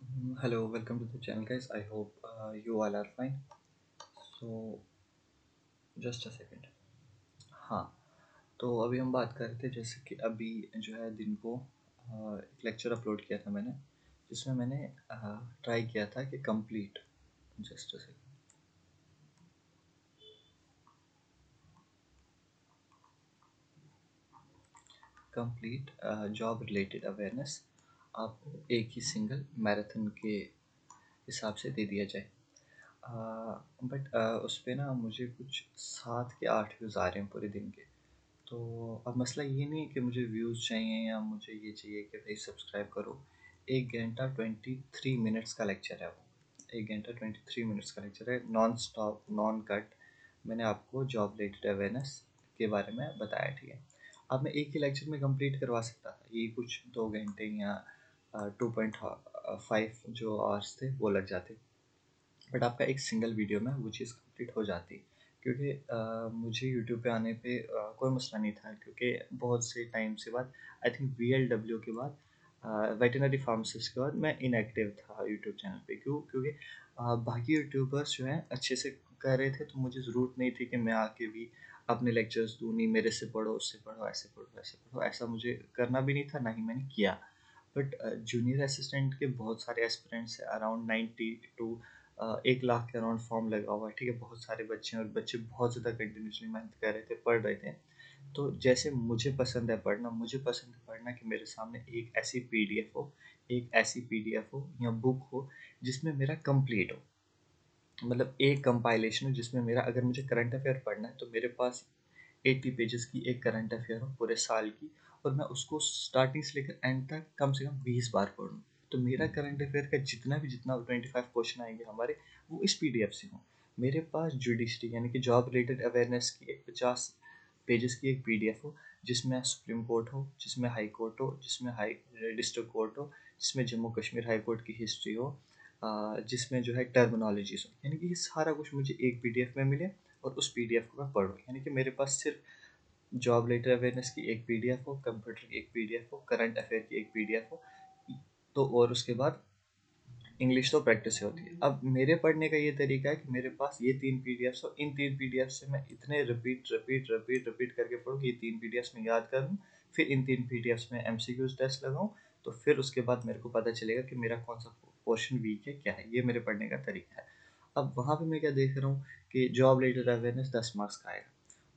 Hello, welcome to the channel, guys. I hope you all are fine. So, just a second. हाँ, तो अभी हम बात कर रहे थे जैसे कि अभी जो है दिन को एक लेक्चर अपलोड किया था मैंने, जिसमें मैंने ट्राई किया था कि complete just a second complete job related awareness आपको एक ही सिंगल मैराथन के हिसाब से दे दिया जाए। बट उस पे ना मुझे कुछ 7 के 8 व्यूज़ आ रहे हैं पूरे दिन के। तो अब मसला ये नहीं है कि मुझे व्यूज़ चाहिए या मुझे ये चाहिए कि भाई सब्सक्राइब करो। 1 घंटा 23 मिनट्स का लेक्चर है वो। 1 घंटा 23 मिनट्स का लेक्चर है, नॉन स्टॉप नॉन कट। मैंने आपको जॉब रिलेटेड अवेयरनेस के बारे में बताया, ठीक है। अब मैं एक ही लेक्चर में कंप्लीट करवा सकता था, ये कुछ 2 घंटे या 2.5 जो आवर्स थे वो लग जाते, बट आपका एक सिंगल वीडियो में वो चीज़ कंप्लीट हो जाती। क्योंकि मुझे यूट्यूब पे आने पे कोई मसला नहीं था, क्योंकि बहुत से टाइम से बाद आई थिंक VLW के बाद वेटनरी फार्मासिस्ट के बाद मैं इनएक्टिव था यूट्यूब चैनल पे। क्योंकि बाकी यूट्यूबर्स जो हैं अच्छे से कर रहे थे, तो मुझे ज़रूरत नहीं थी कि मैं आके भी अपने लेक्चर्स दूँ, नहीं मेरे से पढ़ो उससे पढ़ो ऐसे पढ़ो ऐसे पढ़ो, ऐसा मुझे करना भी नहीं था, ना ही मैंने किया। बट जूनियर असिस्टेंट के बहुत सारे एस्पिरेंट्स हैं, अराउंड 90 टू 1 लाख के अराउंड फॉर्म लगा हुआ है, ठीक है। बहुत सारे बच्चे हैं और बच्चे बहुत ज़्यादा कंटिन्यूसली मेहनत कर रहे थे, पढ़ रहे थे। तो जैसे मुझे पसंद है पढ़ना, मुझे पसंद है पढ़ना कि मेरे सामने एक ऐसी पीडीएफ हो, एक ऐसी पीडीएफ हो या बुक हो जिसमें मेरा कंप्लीट हो, मतलब एक कंपाइलेशन हो जिसमें मेरा, अगर मुझे करंट अफेयर पढ़ना है तो मेरे पास 80 पेजेस की एक करंट अफेयर हो पूरे साल की, और मैं उसको स्टार्टिंग से लेकर एंड तक कम से कम 20 बार पढूं। तो मेरा करंट अफेयर का जितना 25 क्वेश्चन आएंगे हमारे, वो इस पीडीएफ से हों। मेरे पास जुडिशरी यानी कि जॉब रिलेटेड अवेयरनेस की एक 50 पेजेस की एक पीडीएफ हो, जिसमें सुप्रीम कोर्ट हो, जिसमें हाई कोर्ट हो, जिसमें हाई डिस्ट्रिक्ट कोर्ट हो, जिसमें जम्मू कश्मीर हाई कोर्ट की हिस्ट्री हो, जिसमें जो है टर्मिनोलॉजीज हो, यानी कि ये सारा कुछ मुझे एक पीडीएफ में मिले और उस पीडीएफ को मैं पढूं। यानी कि मेरे पास सिर्फ जॉब लेटर अवेयरनेस की एक पीडीएफ हो, कंप्यूटर की एक पीडीएफ हो, करंट अफेयर की एक पीडीएफ हो, तो और उसके बाद इंग्लिश तो प्रैक्टिस से होती है। अब मेरे पढ़ने का ये तरीका है कि मेरे पास ये 3 पीडीएफ्स हो, इन 3 पीडीएफ से मैं इतने रिपीट रिपीट रिपीट रिपीट करके पढूं कि ये 3 पीडीएफ्स में याद कर लूँ, फिर इन 3 पीडीएफ्स में एमसीक्यूज टेस्ट लगाऊं, तो फिर उसके बाद मेरे को पता चलेगा कि मेरा कौन सा पोर्शन वीक है, क्या है। ये मेरे पढ़ने का तरीका है। अब वहाँ पे मैं क्या देख रहा हूँ कि जॉब रिलेटेड अवेयरनेस 10 मार्क्स का आएगा।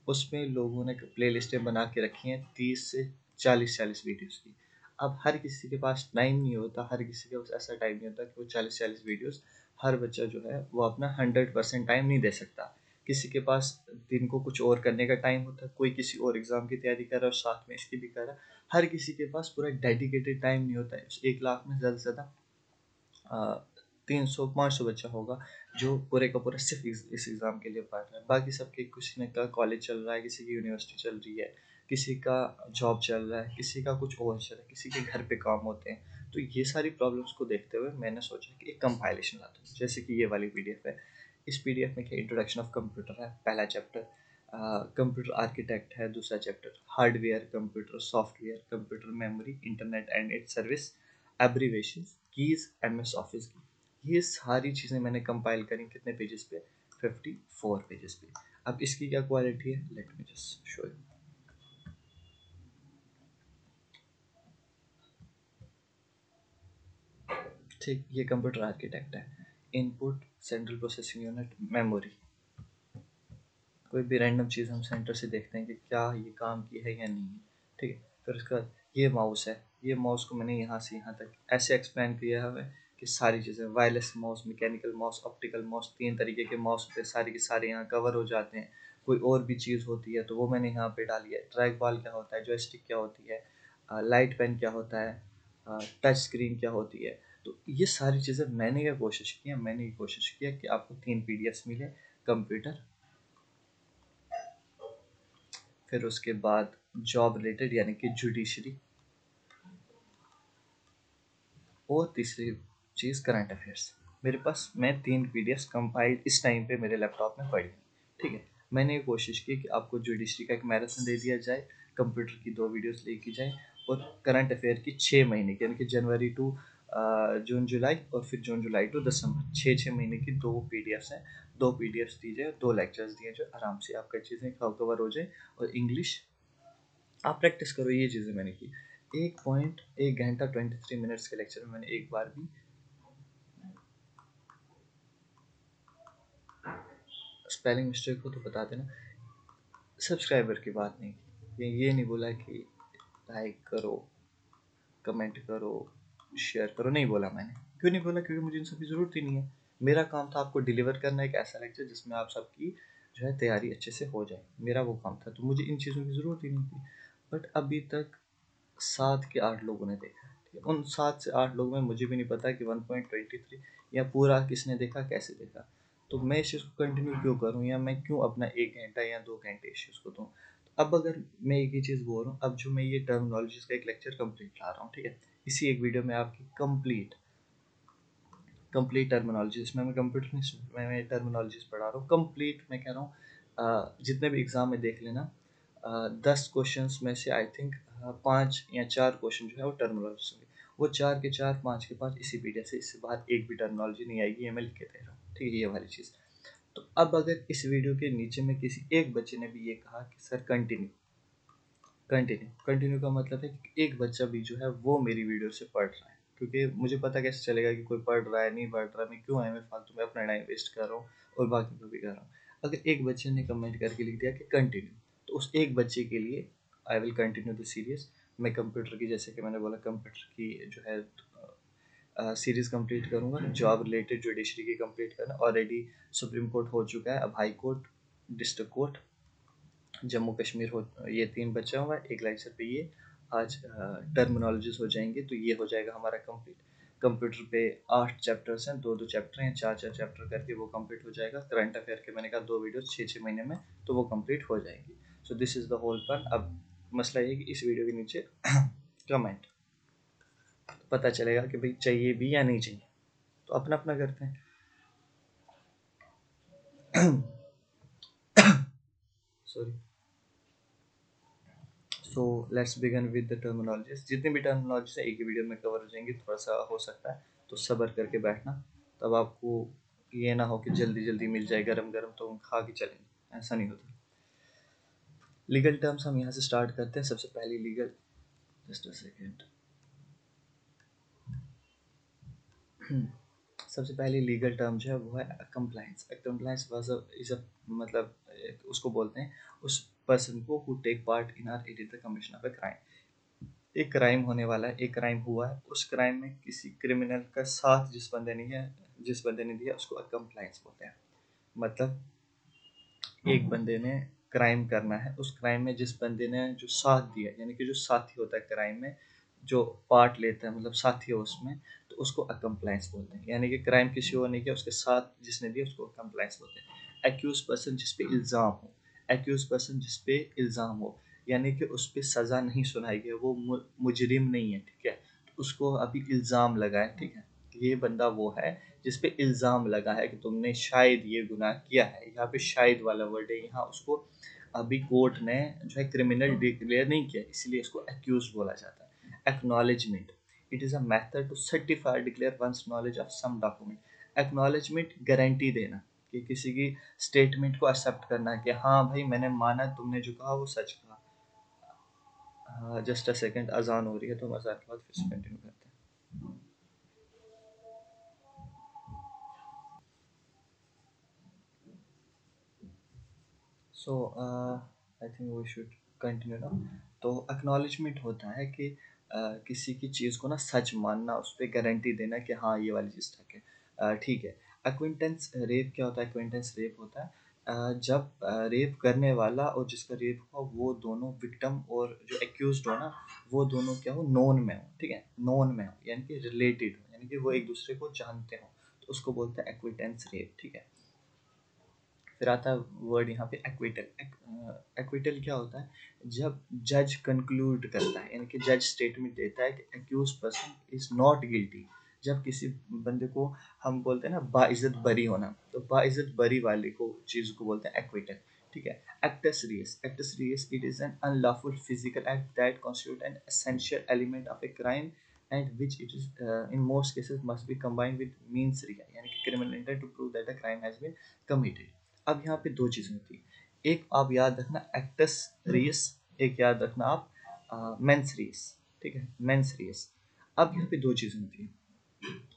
उसमें लोगों ने प्ले लिस्टें बना के रखी हैं 30 से 40 वीडियोस की। अब हर किसी के पास टाइम नहीं होता, हर किसी के पास ऐसा टाइम नहीं होता कि वो 40 वीडियोस, हर बच्चा जो है वो अपना 100% टाइम नहीं दे सकता। किसी के पास दिन को कुछ और करने का टाइम होता है, कोई किसी और एग्ज़ाम की तैयारी कर रहा है और साथ में इसकी भी कर रहा है। हर किसी के पास पूरा डेडिकेटेड टाइम नहीं होता है। उस 1 लाख में ज़्यादा से ज़्यादा 300 500 बच्चा होगा जो पूरे का पूरा सिर्फ इस एग्ज़ाम के लिए पढ़ रहा है। बाकी सबके, किसी ने का कॉलेज चल रहा है, किसी की यूनिवर्सिटी चल रही है, किसी का जॉब चल रहा है, किसी का कुछ और चल रहा है, किसी के घर पे काम होते हैं। तो ये सारी प्रॉब्लम्स को देखते हुए मैंने सोचा कि एक कंपाइलेशन लाता हूँ, जैसे कि ये वाली पीडीएफ है। इस पीडीएफ में क्या, इंट्रोडक्शन ऑफ कंप्यूटर है पहला चैप्टर, कंप्यूटर आर्किटेक्ट है दूसरा chapter, hardware computer, software computer, memory, internet and it's service, abbreviation, keys, MS office की। ये सारी चीज़ें मैंने कंपाइल करी कितने पेजेस पे, 54 पेजेस पे। अब इसकी क्या क्वालिटी है, let me just show you. ठीक, ये कंप्यूटर आर्किटेक्ट है। Input, central processing unit, memory. कोई भी रैंडम चीज़ हम सेंटर से देखते हैं कि क्या ये काम की है या नहीं है, ठीक है। फिर उसके बाद ये माउस है, ये माउस को मैंने यहाँ से यहाँ तक ऐसे एक्सप्लेन किया है कि सारी चीज़ें, wireless mouse, mechanical mouse, optical mouse, 3 तरीके के माउस होते हैं, सारे के सारे यहाँ कवर हो जाते हैं। कोई और भी चीज़ होती है तो वो मैंने यहाँ पे डाली है। ट्रैक बॉल क्या होता है, जॉयस्टिक क्या होती है, लाइट पेन क्या होता है, टच स्क्रीन क्या होती है। तो ये सारी चीज़ें मैंने क्या कोशिश की है, मैंने ये कोशिश किया कि आपको 3 पीडीएफ्स मिले, कंप्यूटर, फिर उसके बाद जॉब रिलेटेड यानी कि जुडिशरी, और तीसरी चीज़ करंट अफेयर्स। मेरे पास मैं 3 पीडीएफ कंपाइल्ड इस टाइम पे मेरे लैपटॉप में पड़ी, ठीक है। मैंने ये कोशिश की कि आपको जुडिशरी का एक मैराथन दे दिया जाए, कंप्यूटर की 2 वीडियोस लेके जाए, और करंट अफेयर की 6 महीने की यानी कि जनवरी टू जून जुलाई और फिर जून जुलाई टू दिसंबर, 6 महीने की 2 पीडीएफ्स हैं। 2 पीडीएफ्स दीजिए, 2 लेक्चर्स दिए जो आराम से आपका चीज़ें कवर हो जाए। और इंग्लिश आप प्रैक्टिस करो, ये चीज़ें मैंने की। 1 घंटा 23 मिनट्स के लेक्चर में मैंने एक बार भी स्पेलिंग मिस्टेक हो तो बता देना। सब्सक्राइबर की बात नहीं की, ये नहीं बोला कि लाइक करो, कमेंट करो, शेयर करो, नहीं बोला मैंने। क्यों नहीं बोला? क्योंकि मुझे इन सब की ज़रूरत ही नहीं है। मेरा काम था आपको डिलीवर करना एक ऐसा लेक्चर जिसमें आप सबकी जो है तैयारी अच्छे से हो जाए, मेरा वो काम था। तो मुझे इन चीज़ों की ज़रूरत ही नहीं थी। बट अभी तक 7 के 8 लोगों ने देखा है, ठीक है? उन 7 से 8 लोगों में मुझे भी नहीं पता कि 1.23 या पूरा किसने देखा, कैसे देखा। तो मैं इस चीज़ को कंटिन्यू क्यों करूँ, या मैं क्यों अपना 1 घंटा या 2 घंटे इस चीज़ को दूँ। अब अगर मैं एक ही चीज़ बोल रहा हूँ, अब जो मैं ये टर्मिनोलॉजीज का एक लेक्चर कंप्लीट ला रहा हूँ, ठीक है, इसी एक वीडियो में आपकी कंप्लीट कंप्लीट टर्मिनोलॉजी, इसमें मैं कंप्यूटर में मैं टर्मिनोलॉजीज पढ़ा रहा हूँ कंप्लीट। मैं कह रहा हूँ जितने भी एग्जाम में देख लेना, 10 क्वेश्चंस में से आई थिंक 5 या 4 क्वेश्चन जो है वो टर्मिनोलॉजी होंगे। वो 4 के 4, 5 के 5 इसी पीडीएफ से, इससे बाहर एक भी टर्मिनोलॉजी नहीं आएगी, ये मैं लिख के दे रहा हूँ, ठीक है, ये वाली चीज़। तो अब अगर इस वीडियो के नीचे में किसी एक बच्चे ने भी ये कहा कि सर कंटिन्यू, कंटिन्यू का मतलब है कि एक बच्चा भी जो है वो मेरी वीडियो से पढ़ रहा है, क्योंकि मुझे पता कैसे चलेगा कि कोई पढ़ रहा है नहीं पढ़ रहा, मैं क्यों आया, मैं फालतू में अपना टाइम वेस्ट कर रहा हूँ और बाकी को भी कर रहा हूँ। अगर एक बच्चे ने कमेंट करके लिख दिया कि कंटिन्यू, तो उस एक बच्चे के लिए I will continue the series. मैं कंप्यूटर की, जैसे कि मैंने बोला, कंप्यूटर की जो है सीरीज़ कंप्लीट करूँगा। जॉब रिलेटेड जुडिशरी की कंप्लीट करना, ऑलरेडी सुप्रीम कोर्ट हो चुका है, अब high court, district court, Jammu Kashmir हो, ये 3 बचा हुआ है। एक लेक्चर पे ये आज टर्मिनोलॉजीज हो जाएंगे, तो ये हो जाएगा हमारा कंप्लीट। कंप्यूटर पे 8 चैप्टर्स हैं, 2-2 चैप्टर हैं, 4-4 चैप्टर करके वो कंप्लीट हो जाएगा। करंट अफेयर के मैंने कहा 2 वीडियो 6-6 महीने में, तो वो कंप्लीट हो जाएंगी। So this is the whole plan. अब मसला ये कि इस वीडियो के नीचे कमेंट पता चलेगा कि भाई चाहिए भी या नहीं चाहिए, तो अपना अपना करते हैं। Sorry. So let's begin with the terminologies. जितनी भी टर्मिनोलॉजीज है एक ही वीडियो में कवर हो जाएंगी। थोड़ा सा हो सकता है तो सब्र करके बैठना, तब आपको ये ना हो कि जल्दी जल्दी मिल जाए गरम गरम तो हम खा के चलेंगे, ऐसा नहीं होता। लीगल टर्म्स हम यहाँ से स्टार्ट करते हैं। सबसे पहली लीगल, जस्ट अ सेकेंड, सबसे पहली लीगल टर्म जो है वो है compliance. Compliance was is a मतलब उसको बोलते हैं उस पर्सन को who take part in or abet the commission of a crime. एक क्राइम होने वाला है, एक क्राइम हुआ है, उस क्राइम में किसी क्रिमिनल का साथ जिस बंदे ने दिया उसको कंप्लाइंस बोलते हैं। मतलब एक बंदे ने क्राइम करना है, उस क्राइम में जिस बंदे ने जो साथ दिया, यानी कि जो साथी होता है क्राइम में, जो पार्ट लेता है, मतलब साथी हो उसमें, तो उसको अकम्प्लाइंस बोलते हैं। यानी कि क्राइम किसी और ने किया, उसके साथ जिसने दिया उसको अकम्प्लाइंस बोलते हैं। एक्यूज पर्सन जिस पे इल्ज़ाम हो, एक्यूज पर्सन जिस पे इल्ज़ाम हो, यानी कि उस पर सज़ा नहीं सुनाई गई, वो मुजरिम नहीं है, ठीक है, तो उसको अभी इल्ज़ाम लगा है, ठीक है, ये बंदा वो है जिस पे इल्ज़ाम लगा है कि तुमने शायद ये गुनाह किया है। यहाँ पे शायद वाला वर्ड है, यहाँ उसको अभी कोर्ट ने जो है क्रिमिनल डिक्लेयर नहीं किया, इसलिए इसको एक्यूज बोला जाता है। Acknowledgement, it is a method to certify declare one's knowledge of some document. Acknowledgement guarantee देना, कि किसी की स्टेटमेंट को एक्सेप्ट करना कि हाँ भाई मैंने माना, तुमने जो कहा वो सच कहा। हाँ, जस्ट अ सेकेंड, अजान हो रही है तो हम अजान के बाद फिर से कंटिन्यू करते हैं। So I think we should continue ना। तो एक्नॉलेजमेंट होता है कि किसी की चीज़ को ना सच मानना, उस पर गारंटी देना कि हाँ ये वाली चीज़ ठीक है, ठीक है। एक्विंटेंस रेप क्या होता है? एक्विंटेंस रेप होता है जब रेप करने वाला और जिसका रेप हुआ वो दोनों विक्टिम और जो एक्यूज्ड हो ना, वो दोनों क्या हो, नोन में हो, ठीक है, नोन में हो, यानी कि रिलेटेड हो, यानी कि वो एक दूसरे को जानते हो, तो उसको बोलते हैं एक्विटेंस रेप, ठीक है। फिर आता है वर्ड यहाँ पे एक्विटल। एक्विटल क्या होता है? जब जज कंक्लूड करता है, यानी कि जज स्टेटमेंट देता है कि accuse person is not guilty. जब किसी बंदे को हम बोलते हैं ना बाइज्जत बरी होना, तो बाइज्जत बरी वाले को चीज़ को बोलते हैं एक्विटल, ठीक है। Actus reus, it is an unlawful physical act that constitute an essential element of a crime and which it is in most cases must be combined with means rea, यानी कि criminal intent to prove that a crime has been committed. अब यहाँ पे दो चीज़ें होती हैं, एक आप याद रखना actus reus, एक याद रखना आप mens res, ठीक है, mens res. अब यहाँ पे दो चीज़ें होती हैं,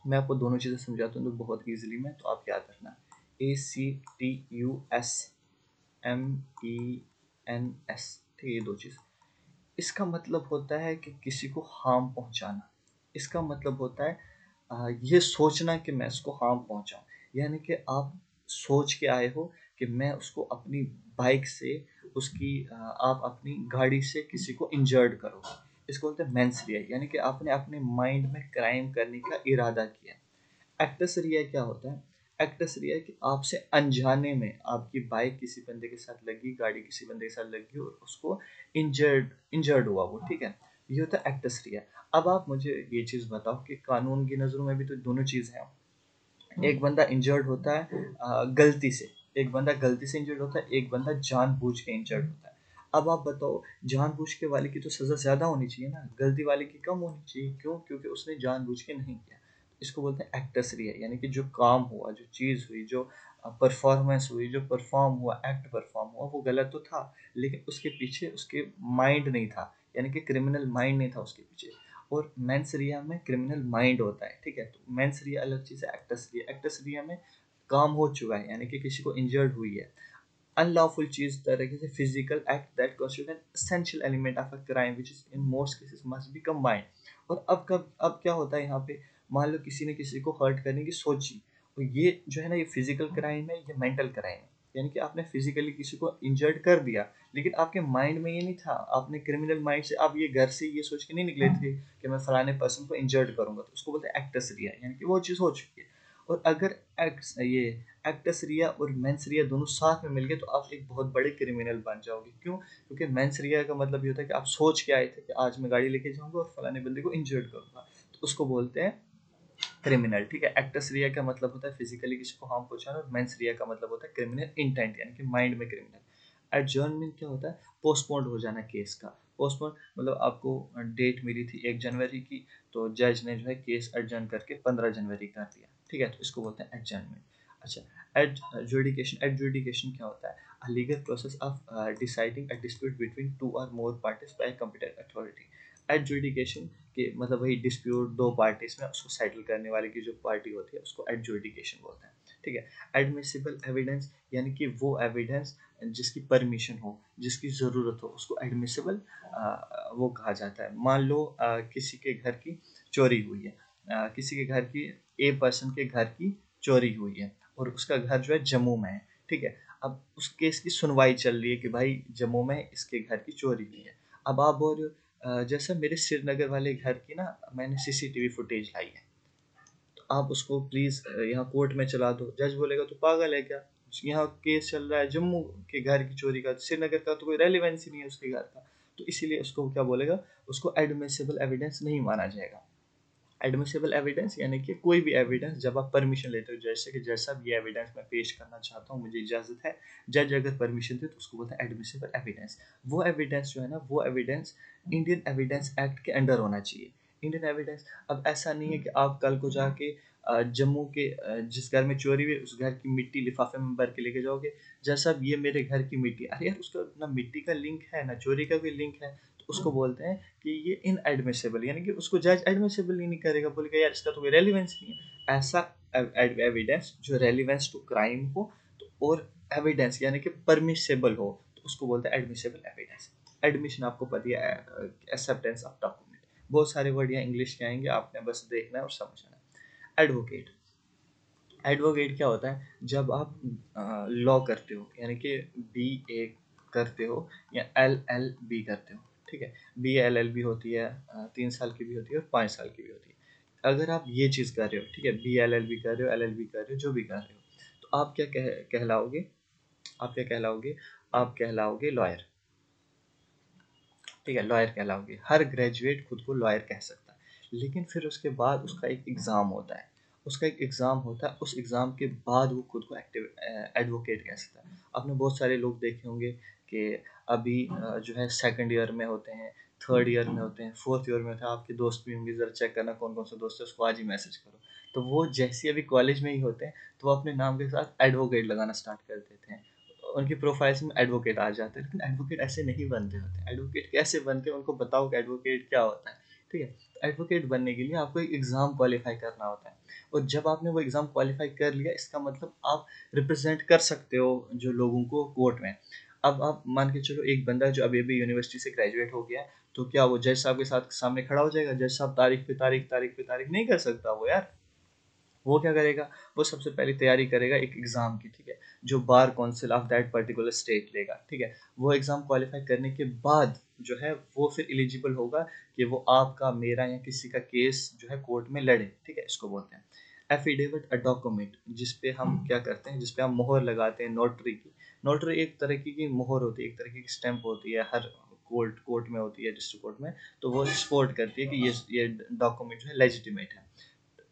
मैं आपको दोनों चीज़ें समझाता हूँ तो बहुत ईजिली में, तो आप याद रखना ACTUSMENS, ठीक है, ये दो चीज़. इसका मतलब होता है कि किसी को हार्म पहुंचाना, इसका मतलब होता है ये सोचना कि मैं उसको हार्म पहुंचाऊं, यानी कि आप सोच के आए हो कि मैं उसको अपनी बाइक से, आप अपनी गाड़ी से किसी को इंजर्ड करोगे, इसको बोलते हैं मेंस रिया, यानी कि आपने अपने माइंड में क्राइम करने का इरादा किया. एक्टस रिया क्या होता है? एक्टस रिया कि आपसे अनजाने में आपकी बाइक किसी बंदे के साथ लगी, गाड़ी किसी बंदे के साथ लगी और उसको इंजर्ड हुआ वो, ठीक है, ये होता है एक्टस रिया. अब आप मुझे ये चीज़ बताओ कि कानून की नज़रों में भी तो दोनों चीज़ हैं. एक बंदा इंजर्ड होता है गलती से, एक बंदा गलती से इंजर्ड होता है, एक बंदा जानबूझ के इंजर्ड होता है. अब आप बताओ, जानबूझ के वाले की तो सज़ा ज़्यादा होनी चाहिए ना, गलती वाले की कम होनी चाहिए. क्यों? क्योंकि उसने जानबूझ के नहीं किया. इसको बोलते हैं एक्टस रिया, यानी कि जो काम हुआ, जो चीज़ हुई, जो परफॉर्मेंस हुई, जो परफॉर्म हुआ, एक्ट परफॉर्म हुआ, वो गलत तो था, लेकिन उसके पीछे उसके माइंड नहीं था, यानी कि क्रिमिनल माइंड नहीं था उसके पीछे. और मेंस रिया में क्रिमिनल माइंड होता है, ठीक है. तो मेंस रिया अलग चीज़ है, एक्टस रिया में काम हो चुका है, यानी कि किसी को इंजर्ड हुई है. अनलॉफुल चीज तरीके से physical act that constitute an essential element of a crime which is in most cases must be combined. और अब क्या होता है यहाँ पे, मान लो किसी ने किसी को हर्ट करने की सोची, और ये जो है ना, ये फिजिकल क्राइम है, ये मेंटल क्राइम है, यानी कि आपने फिजिकली किसी को इंजर्ड कर दिया, लेकिन आपके माइंड में ये नहीं था, आपने क्रिमिनल माइंड से, आप ये घर से ये सोच के नहीं निकले थे कि मैं फलाने पर्सन को इंजर्ड करूंगा, तो उसको बोलते हैं एक्टस रिया, यानी कि वो चीज़ हो चुकी है. और अगर ये एक्टस रिया और मेंस रिया दोनों साथ में मिल गए तो आप एक बहुत बड़े क्रिमिनल बन जाओगे. क्यों? क्योंकि मेंस रिया का मतलब ये होता है कि आप सोच के आए थे कि आज मैं गाड़ी लेके जाऊंगा और फलाने बंदे को इंजर्ड करूंगा, तो उसको बोलते हैं क्रिमिनल, ठीक है. एक्टस रिया का मतलब होता है फिजिकली किसी को हार्म पहुंचाना, और मेंस रिया का मतलब होता है क्रिमिनल इंटेंट, यानी कि माइंड में क्रिमिनल. एडजर्नमेंट क्या होता है? पोस्टपोन्ड हो जाना केस का. पोस्टपोन मतलब आपको डेट मिली थी 1 जनवरी की, तो जज ने जो है केस एडजर्न करके 15 जनवरी कर दिया, ठीक है, तो इसको बोलते हैं एडजर्नमेंट. अच्छा, एडजुडिकेशन क्या होता है? A legal process of deciding a dispute between two or more parties by computer authority. Adjudication के मतलब वही डिस्प्यूट दो पार्टीज में उसको सेटल करने वाले की जो पार्टी होती है उसको एडजुडिकेशन बोलते हैं, ठीक है. एडमिसिबल एविडेंस, यानी कि वो एविडेंस जिसकी परमिशन हो, जिसकी ज़रूरत हो, उसको एडमिसिबल वो कहा जाता है. मान लो किसी के घर की चोरी हुई है, किसी के घर की, ए पर्सन के घर की चोरी हुई है, और उसका घर जो है जम्मू में है, ठीक है. अब उस केस की सुनवाई चल रही है कि भाई जम्मू में इसके घर की चोरी हुई है. अब आप बोल रहे हो जैसा मेरे श्रीनगर वाले घर की ना, मैंने सीसीटीवी फुटेज लाई है, तो आप उसको प्लीज़ यहाँ कोर्ट में चला दो. जज बोलेगा तो पागल है क्या, यहाँ केस चल रहा है जम्मू के घर की चोरी का, श्रीनगर का तो कोई रेलिवेंस ही नहीं है उसके घर का, तो इसीलिए उसको क्या बोलेगा, उसको एडमिसिबल एविडेंस नहीं माना जाएगा. एडमिसिबल एविडेंस यानी कि कोई भी एविडेंस जब आप परमिशन लेते हो, जैसे कि जैसा भी एविडेंस मैं पेश करना चाहता हूँ, मुझे इजाज़त है, जज अगर परमिशन दे तो उसको बोलते हैं एडमिसिबल एविडेंस. वो एविडेंस जो है ना, वो एविडेंस इंडियन एविडेंस एक्ट के अंडर होना चाहिए. इंडियन एविडेंस, अब ऐसा नहीं है कि आप कल को जाके जम्मू के जिस घर में चोरी हुई उस घर की मिट्टी लिफाफे में भर के लेके जाओगे, जैसा ये मेरे घर की मिट्टी, अरे यार उसका ना मिट्टी का लिंक है ना चोरी का कोई लिंक है, तो उसको बोलते हैं कि ये इनएडमिसिबल, यानी कि उसको जज एडमिसिबल ही नहीं करेगा, बोलेगा यार इसका तो कोई रेलिवेंस नहीं है. ऐसा एविडेंस जो रेलिवेंस टू क्राइम हो, तो और एविडेंस यानी कि परमिसेबल हो, तो उसको बोलते हैं एडमिसिबल एविडेंस. एडमिशन आपको पता है, एक्सेप्टेंस ऑफ डॉक्यूमेंट, बहुत सारे वर्ड यहाँ इंग्लिश के आएंगे, आपने बस देखना है और समझना है. एडवोकेट, एडवोकेट क्या होता है? जब आप लॉ करते हो, यानी कि BA करते हो या LLB करते हो, ठीक है, BLLB होती है 3 साल की भी होती है और 5 साल की भी होती है. अगर आप ये चीज़ कर रहे हो, ठीक है, BLLB कर रहे हो, LLB कर रहे हो, जो भी कर रहे हो, तो आप क्या कहलाओगे, आप क्या कहलाओगे, आप कहलाओगे लॉयर, ठीक है, लॉयर कहलाओगे. हर ग्रेजुएट खुद को लॉयर कह सकता है, लेकिन फिर उसके बाद उसका एक एग्ज़ाम होता है, उसका एक एग्ज़ाम होता है, उस एग्ज़ाम के बाद वो खुद को एक्टिव एडवोकेट कह सकता है. आपने बहुत सारे लोग देखे होंगे कि अभी जो है सेकंड ईयर में होते हैं, थर्ड ईयर में होते हैं, फोर्थ ईयर में होते हैं, आपके दोस्त भी होंगे, ज़रा चेक करना कौन कौन से दोस्त है, उसको आज ही मैसेज करो। तो वो जैसे अभी कॉलेज में ही होते हैं तो वो अपने नाम के साथ एडवोकेट लगाना स्टार्ट कर देते हैं, उनकी प्रोफाइल्स में एडवोकेट आ जाते हैं। लेकिन एडवोकेट ऐसे नहीं बनते होते। एडवोकेट कैसे बनते हैं उनको बताओ कि एडवोकेट क्या होता है। ठीक है, एडवोकेट बनने के लिए आपको एक एग्ज़ाम क्वालिफाई करना होता है, और जब आपने वो एग्ज़ाम क्वालिफाई कर लिया इसका मतलब आप रिप्रेजेंट कर सकते हो जो लोगों को कोर्ट में। अब आप मान के चलो एक बंदा जो अभी अभी यूनिवर्सिटी से ग्रेजुएट हो गया है, तो क्या वो जज साहब के साथ सामने खड़ा हो जाएगा? जज साहब तारीख पे तारीख, तारीख पे तारीख नहीं कर सकता वो यार। वो क्या करेगा? वो सबसे पहले तैयारी करेगा एक एग्ज़ाम की, ठीक है? जो bar council of that particular state लेगा, ठीक है? वो एग्ज़ाम क्वालिफाई करने के बाद जो है वो फिर एलिजिबल होगा कि वो आपका, मेरा या किसी का केस जो है कोर्ट में लड़े, ठीक है? इसको बोलते हैं एफिडेविट, अ डॉक्यूमेंट जिस पे हम क्या करते हैं, जिस पे हम मोहर लगाते हैं नोटरी की। नोटरी एक तरह की मोहर होती है, एक तरह की स्टैंप होती है, हर कोर्ट में होती है, डिस्ट्रिक्ट कोर्ट में। तो वो सपोर्ट करती है कि ये डॉक्यूमेंट जो है लेजिटिमेट है।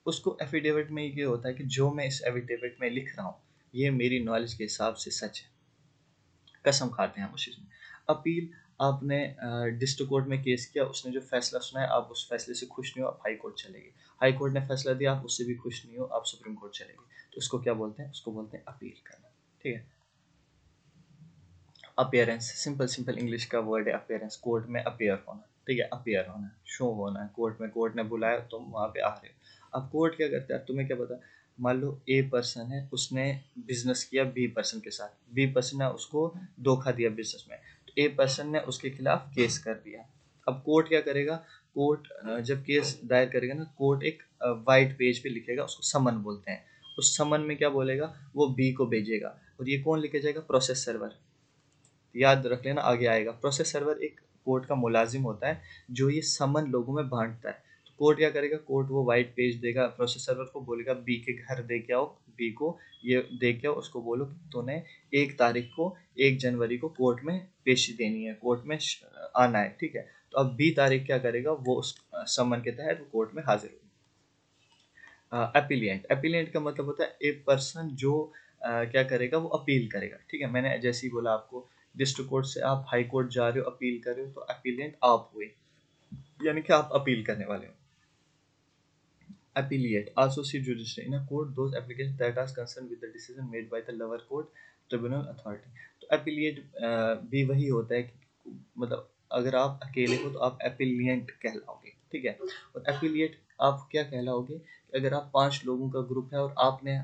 उसको एफिडेविट में ये होता है कि जो मैं इस एफिडेविट में लिख रहा हूँ ये मेरी नॉलेज के हिसाब से सच है। कसम खाते हैं हम उस चीज़ में। अपील, आपने डिस्ट्रिक्ट कोर्ट में केस किया, उसने जो फैसला सुना है आप उस फैसले से खुश नहीं हो, आप हाई कोर्ट चले गए। हाई कोर्ट ने फैसला दिया, आप उससे भी खुश नहीं हो, आप सुप्रीम कोर्ट चले गए। तो उसको क्या बोलते हैं? उसको बोलते हैं अपील करना। ठीक है। अपियरेंस, सिंपल सिंपल इंग्लिश का वर्ड है अपियरेंस, कोर्ट में अपियर होना। ठीक है, अपियर होना, शो होना है कोर्ट में, कोर्ट ने बुलाया तुम वहाँ पे आ रहे हो। अब कोर्ट क्या करता है, तुम्हें क्या पता? मान लो ए पर्सन है, उसने बिजनेस किया बी पर्सन के साथ, बी पर्सन ने उसको धोखा दिया बिजनेस में, तो ए पर्सन ने उसके खिलाफ केस कर दिया। अब कोर्ट क्या करेगा? कोर्ट जब केस दायर करेगा ना, कोर्ट एक वाइट पेज पे लिखेगा, उसको समन बोलते हैं। उस समन में क्या बोलेगा? वो बी को भेजेगा, और ये कौन लिखे जाएगा? Process server. याद रख लेना, आगे आएगा। प्रोसेस सर्वर एक कोर्ट का मुलाजिम होता है जो ये समन लोगों में बांटता है। तो कोर्ट क्या करेगा? कोर्ट वो वाइट पेज देगा, प्रोसेस सर्वर को बोलेगा बी के घर दे के आओ, बी को ये दे के आओ, उसको बोलो कि तूने 1 तारीख को, 1 जनवरी को कोर्ट में पेशी देनी है, कोर्ट में आना है। ठीक है, तो अब बी तारीख क्या करेगा? वो उस समन के तहत वो कोर्ट में हाजिर होगा। अपीलियंट, अपीलियंट का मतलब होता है ए पर्सन जो क्या करेगा? वो अपील करेगा। ठीक है, मैंने जैसे ही बोला आपको, डिस्ट्रिक्ट कोर्ट से आप हाई कोर्ट जा रहे हो, अपील कर रहे हो, तो अपीलियंट आप हुए, यानी कि आप अपील करने वाले हो। Appellate, associate judiciary in a court, those applications that are concerned with the decision made by the lower court, tribunal, authority। तो appellate भी वही होता है कि मतलब अगर आप अकेले हो तो आप appellant कहलाओगे। ठीक है, और appellate आप क्या कहलाओगे? अगर आप 5 लोगों का ग्रुप है और आपने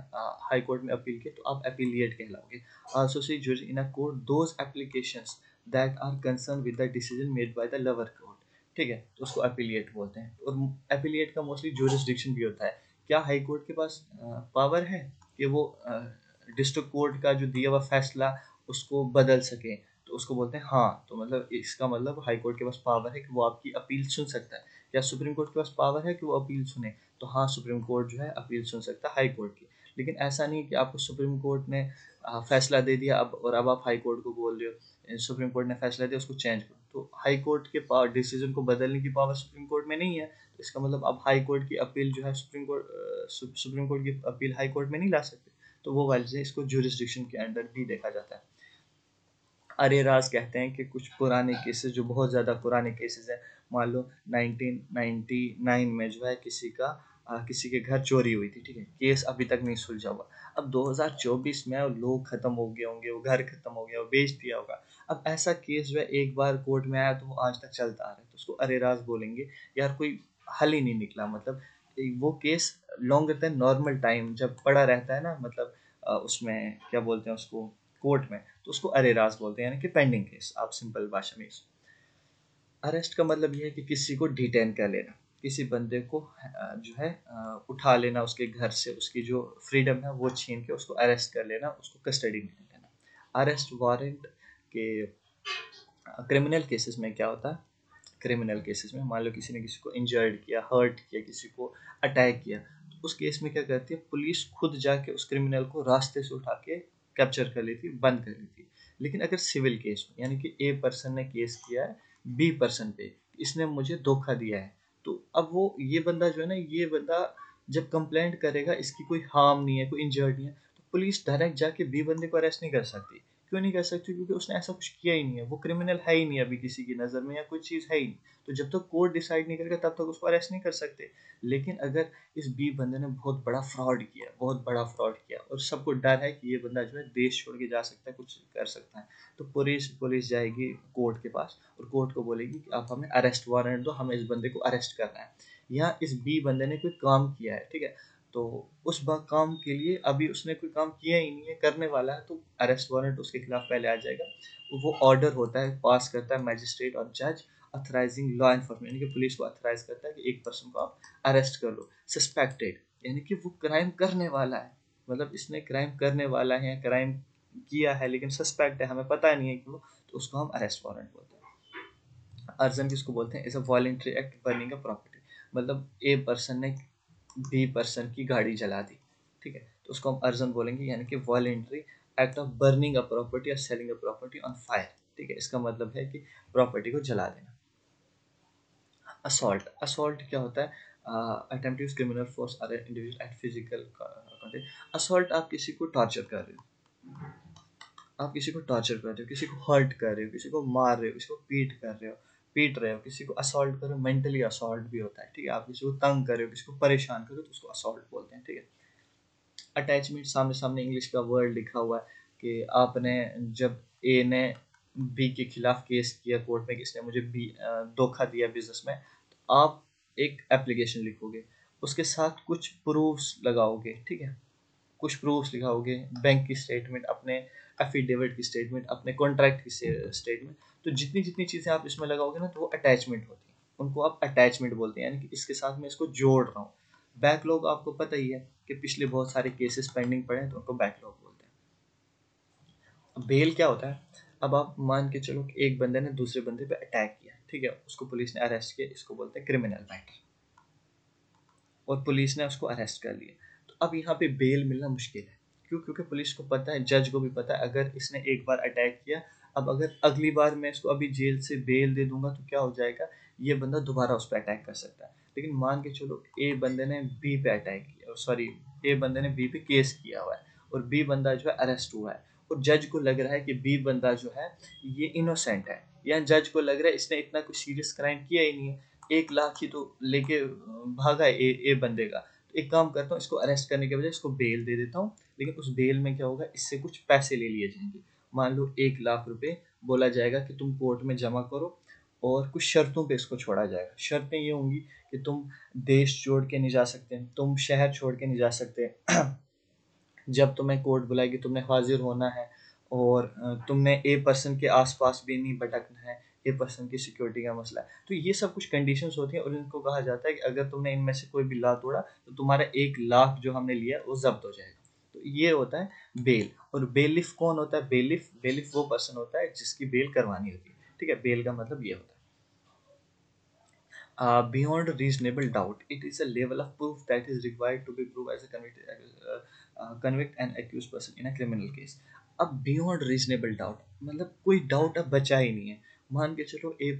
हाई कोर्ट में अपील की तो आप appellate कहलाओगे। Associate judge in a court, those applications that are concerned with the decision made by the lower court। ठीक है, तो उसको एपिलिएट बोलते हैं। और एपिलिएट का मोस्टली ज्यूरिसडिक्शन भी होता है। क्या हाई कोर्ट के पास पावर है कि वो डिस्ट्रिक्ट कोर्ट का जो दिया हुआ फैसला उसको बदल सके? तो उसको बोलते हैं हाँ। तो मतलब इसका मतलब हाई कोर्ट के पास पावर है कि वो आपकी अपील सुन सकता है। क्या सुप्रीम कोर्ट के पास पावर है कि वो अपील सुने? तो हाँ, सुप्रीम कोर्ट जो है अपील सुन सकता है हाई कोर्ट की। लेकिन ऐसा नहीं कि आपको सुप्रीम कोर्ट ने फैसला दे दिया अब, और अब आप हाई कोर्ट को बोल रहे हो सुप्रीम कोर्ट ने फैसला दिया उसको चेंज करो। तो हाई कोर्ट के पावर, डिसीजन को बदलने की पावर सुप्रीम कोर्ट में नहीं है। तो इसका मतलब आप हाई कोर्ट की अपील जो है सुप्रीम कोर्ट की अपील हाई कोर्ट में नहीं ला सकते। तो वो वजह से इसको ज्यूरिसडिक्शन के अंडर भी देखा जाता है। अरेराज कहते हैं कि कुछ पुराने केसेस, जो बहुत ज़्यादा पुराने केसेस हैं, मान लो 1999 में जो है किसी के घर चोरी हुई थी। ठीक है, केस अभी तक नहीं सुलझा हुआ। अब 2024 में लोग खत्म हो गए होंगे, वो घर खत्म हो गया, वो बेच दिया होगा। अब ऐसा केस जो है एक बार कोर्ट में आया तो वो आज तक चलता आ रहा है, तो उसको अरेराज बोलेंगे। यार कोई हल ही नहीं निकला, मतलब वो case longer than normal time जब पड़ा रहता है ना, मतलब उसमें क्या बोलते हैं उसको, कोर्ट में, तो उसको अरेरास बोलते हैं, यानी कि पेंडिंग केस, आप सिंपल भाषा में। अरेस्ट का मतलब ये है कि किसी को डिटेन कर लेना, किसी बंदे को जो है उठा लेना उसके घर से, उसकी जो फ्रीडम है वो छीन के उसको अरेस्ट कर लेना, उसको कस्टडी में लेना। अरेस्ट वारंट के क्रिमिनल केसेस में क्या होता है? क्रिमिनल केसेस में मान लो किसी ने किसी को इंजर्ड किया, हर्ट किया, किसी को अटैक किया, तो उस केस में क्या करती है पुलिस? खुद जाके उस क्रिमिनल को रास्ते से उठा के कैप्चर कर लेती, बंद कर लेती। लेकिन अगर सिविल केस में, यानी कि ए पर्सन ने केस किया है बी पर्सन पे, इसने मुझे धोखा दिया है, तो अब वो ये बंदा जो है ना, ये बंदा जब कंप्लेंट करेगा, इसकी कोई हार्म नहीं है, कोई इंजर्ड नहीं है, तो पुलिस डायरेक्ट जाके बी बंदे को अरेस्ट नहीं कर सकती। क्यों नहीं कर सकते? क्योंकि उसने ऐसा कुछ किया ही नहीं है, वो क्रिमिनल है ही नहीं अभी किसी की नज़र में, या कोई चीज़ है ही नहीं। तो जब तक कोर्ट डिसाइड नहीं करेगा तब तक उसको अरेस्ट नहीं कर सकते। लेकिन अगर इस बी बंदे ने बहुत बड़ा फ्रॉड किया, बहुत बड़ा फ्रॉड किया, और सबको डर है कि ये बंदा जो है देश छोड़ के जा सकता है, कुछ कर सकता है, तो पुलिस पुलिस जाएगी कोर्ट के पास और कोर्ट को बोलेगी कि आप हमें अरेस्ट वारंट दो, हमें इस बंदे को अरेस्ट करना है। या इस बी बंदे ने कोई काम किया है, ठीक है, तो उस काम के लिए अभी उसने कोई काम किया ही नहीं है, करने वाला है, तो अरेस्ट वारंट उसके खिलाफ पहले आ जाएगा। वो ऑर्डर होता है, पास करता है मैजिस्ट्रेट और जज, अथराइजिंग लॉ एनफोर्समेंट, यानी कि पुलिस को अथराइज करता है कि एक पर्सन को आप अरेस्ट कर लो, सस्पेक्टेड, यानी कि वो क्राइम करने वाला है, मतलब इसने क्राइम करने वाला है, क्राइम किया है लेकिन सस्पेक्ट है, हमें पता नहीं है कि वो, तो उसको हम अरेस्ट वारंट बोलते हैं। अर्जन किसको बोलते हैं? Is a voluntary act burning a property, मतलब ए पर्सन ने बी पर्सन की गाड़ी जला दी, ठीक है, तो उसको हम अर्जन बोलेंगे, यानी कि voluntary act of burning a property or setting a property on fire, ठीक है, इसका मतलब है कि प्रॉपर्टी को जला देना। असॉल्ट, असॉल्ट क्या होता है? Attempt to use criminal force other individual at physical contact. Assault, आप किसी को टॉर्चर कर रहे हो, आप किसी को टॉर्चर कर रहे हो, किसी को हर्ट कर रहे हो, किसी को मार रहे हो, किसी को पीट रहे हो, किसी को असॉल्ट कर रहे हो, मेंटली असॉल्ट भी होता है, ठीक है, आप किसी को तंग कर रहे हो, किसी को परेशान कर रहे हो, तो उसको असॉल्ट बोलते हैं, ठीक है। अटैचमेंट, सामने सामने इंग्लिश का वर्ड लिखा हुआ है कि आपने, जब ए ने बी के खिलाफ केस किया कोर्ट में कि इसने मुझे बी धोखा दिया बिजनेस में, तो आप एक एप्लीकेशन लिखोगे, उसके साथ कुछ प्रूफ्स लगाओगे, ठीक है, कुछ प्रूफ्स लिखाओगे, बैंक की स्टेटमेंट, अपने एफिडेविट की स्टेटमेंट, अपने कॉन्ट्रैक्ट की स्टेटमेंट, तो जितनी जितनी चीज़ें आप इसमें लगाओगे ना, तो वो अटैचमेंट होती है, उनको आप अटैचमेंट बोलते हैं, यानी कि इसके साथ मैं इसको जोड़ रहा हूँ। बैकलॉग आपको पता ही है कि पिछले बहुत सारे केसेस पेंडिंग पड़े हैं, तो उनको बैकलॉग बोलते हैं। अब बेल क्या होता है? अब आप मान के चलो कि एक बंदे ने दूसरे बंदे पे अटैक किया, ठीक है, उसको पुलिस ने अरेस्ट किया, इसको बोलते हैं क्रिमिनल मैटर, और पुलिस ने उसको अरेस्ट कर लिया। तो अब यहाँ पे बेल मिलना मुश्किल है, क्यों? क्योंकि पुलिस को पता है, जज को भी पता है, अगर इसने एक बार अटैक किया, अब अगर अगली बार मैं इसको अभी जेल से बेल दे दूंगा तो क्या हो जाएगा, ये बंदा दोबारा उस पर अटैक कर सकता है। लेकिन मान के चलो ए बंदे ने बी पे अटैक किया, सॉरी, ए बंदे ने बी पे केस किया हुआ है, और बी बंदा जो है अरेस्ट हुआ है, और जज को लग रहा है कि बी बंदा जो है ये इनोसेंट है, या जज को लग रहा है इसने इतना कुछ सीरियस क्राइम किया ही नहीं है, 1 लाख ही तो लेके भागा है ए बंदे का, तो एक काम करता हूँ, इसको अरेस्ट करने के बजाय इसको बेल दे देता हूँ, लेकिन उस बेल में क्या होगा, इससे कुछ पैसे ले लिए जाएंगे। मान लो 1 लाख रुपए बोला जाएगा कि तुम कोर्ट में जमा करो, और कुछ शर्तों पे इसको छोड़ा जाएगा। शर्तें ये होंगी कि तुम देश छोड़ के नहीं जा सकते, तुम शहर छोड़ के नहीं जा सकते, जब तुम्हें कोर्ट बुलाएगी तुमने हाजिर होना है, और तुमने ए पर्सन के आसपास भी नहीं भटकना है, ए पर्सन की सिक्योरिटी का मसला है, तो ये सब कुछ कंडीशंस होती हैं, और इनको कहा जाता है कि अगर तुमने इनमें से कोई भी ला तोड़ा तो तुम्हारा 1 लाख जो हमने लिया वो जब्त हो जाएगा। तो ये होता है बेल। और बेलिफ कौन होता है? बेलिफ, बेलिफ वो पर्सन होता है जिसकी बेल करवानी होती है, ठीक है, बेल का मतलब ये होता है। Beyond reasonable doubt, it is a level of proof that is required to be proved as a convict an accused person in a criminal case. अब बियॉन्ड रीजनेबल डाउट मतलब कोई डाउट अब बचा ही नहीं है। मान के चलो ए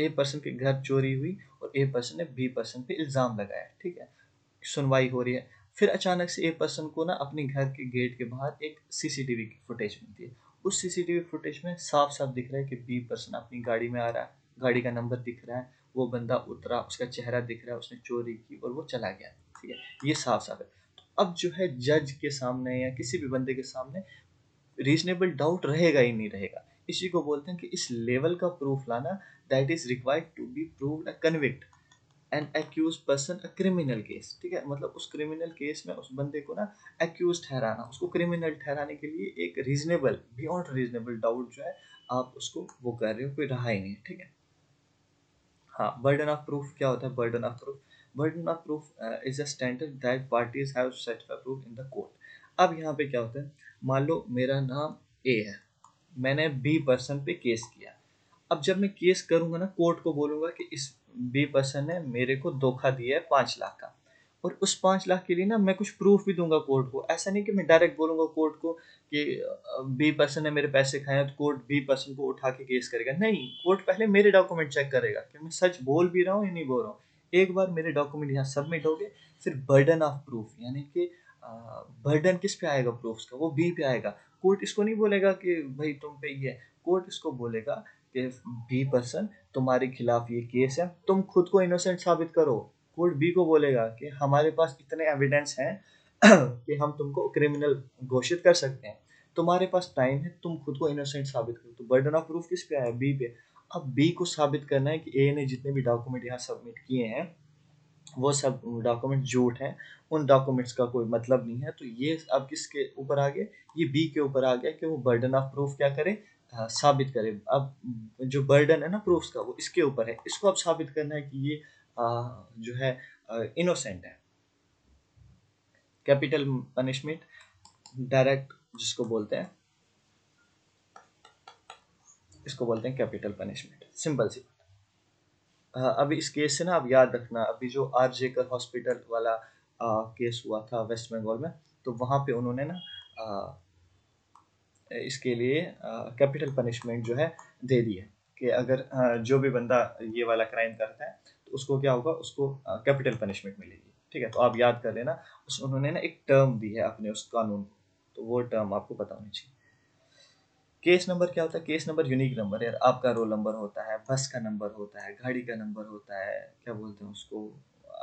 पर्सन के घर चोरी हुई, और ए पर्सन ने बी पर्सन पे इल्ज़ाम लगाया, ठीक है, सुनवाई हो रही है, फिर अचानक से ए पर्सन को ना अपने घर के गेट के बाहर एक सीसीटीवी की फुटेज मिलती है। उस सीसीटीवी फुटेज में साफ साफ दिख रहा है कि बी पर्सन अपनी गाड़ी में आ रहा है, गाड़ी का नंबर दिख रहा है, वो बंदा उतरा, उसका चेहरा दिख रहा है, उसने चोरी की और वो चला गया, ठीक है, ये साफ साफ है। तो अब जो है जज के सामने या किसी भी बंदे के सामने रीजनेबल डाउट रहेगा ही नहीं रहेगा। इसी को बोलते हैं कि इस लेवल का प्रूफ लाना, that is required to be proved a convict an accuse person a criminal case, ठीक है, मतलब उस क्रिमिनल केस में उस बंदे को ना एक्यूज ठहराना, उसको क्रिमिनल ठहराने के लिए एक रीजनेबल, बियॉन्ड रीजनेबल डाउट जो है आप उसको वो कर रहे हो, कोई रहा ही नहीं, ठीक है। हाँ, बर्डन ऑफ प्रूफ क्या होता है? Burden of proof, burden of proof is a standard that parties have set for proof in the court. अब यहाँ पे क्या होता है, मान लो मेरा नाम ए है, मैंने बी पर्सन पे केस किया। अब जब मैं केस करूंगा ना, कोर्ट को बोलूंगा कि इस बी पर्सन ने मेरे को धोखा दिया है 5 लाख का, और उस 5 लाख के लिए ना मैं कुछ प्रूफ भी दूंगा कोर्ट को। ऐसा नहीं कि मैं डायरेक्ट बोलूंगा कोर्ट को कि बी पर्सन ने मेरे पैसे खाए हैं, तो कोर्ट बी पर्सन को उठा के केस करेगा, नहीं, कोर्ट पहले मेरे डॉक्यूमेंट चेक करेगा कि मैं सच बोल भी रहा हूँ या नहीं बोल रहा हूँ। एक बार मेरे डॉक्यूमेंट यहाँ सबमिट हो गए, फिर बर्डन ऑफ प्रूफ, यानी कि बर्डन किस पे आएगा प्रूफ्स का, वो बी पे आएगा। कोर्ट इसको नहीं बोलेगा कि भाई तुम पे ये है, कोर्ट इसको बोलेगा कि बी पर्सन तुम्हारे खिलाफ ये केस है, तुम खुद को इनोसेंट साबित करो। कोर्ट बी को बोलेगा कि हमारे पास इतने एविडेंस हैं कि हम तुमको क्रिमिनल घोषित कर सकते हैं, तुम्हारे पास टाइम है, तुम खुद को इनोसेंट साबित करो। तो बर्डन ऑफ प्रूफ किस पे आया, बी पे। अब बी को साबित करना है कि ए ने जितने भी डॉक्यूमेंट यहाँ सबमिट किए हैं वो सब डॉक्यूमेंट झूठ हैं, उन डॉक्यूमेंट्स का कोई मतलब नहीं है। तो ये अब किसके ऊपर आ गया, ये बी के ऊपर आ गया कि वो बर्डन ऑफ प्रूफ क्या करे, साबित करे। अब जो बर्डन है ना प्रूफ का वो इसके ऊपर है, इसको अब साबित करना है कि ये जो है इनोसेंट है। कैपिटल पनिशमेंट डायरेक्ट जिसको बोलते हैं, इसको बोलते हैं कैपिटल पनिशमेंट, सिंपल सी। अभी इस केस से ना आप याद रखना, अभी जो आरजे कर हॉस्पिटल वाला केस हुआ था वेस्ट बंगाल में, तो वहाँ पे उन्होंने ना इसके लिए कैपिटल पनिशमेंट जो है दे दी है कि अगर जो भी बंदा ये वाला क्राइम करता है तो उसको क्या होगा, उसको कैपिटल पनिशमेंट मिलेगी। ठीक है, तो आप याद कर लेना, उन्होंने ना एक टर्म दी है अपने उस कानून को, तो वो टर्म आपको पता होनी चाहिए। केस नंबर क्या होता है, केस नंबर यूनिक नंबर है, आपका रोल नंबर होता है, बस का नंबर होता है, गाड़ी का नंबर होता है, क्या बोलते हैं उसको,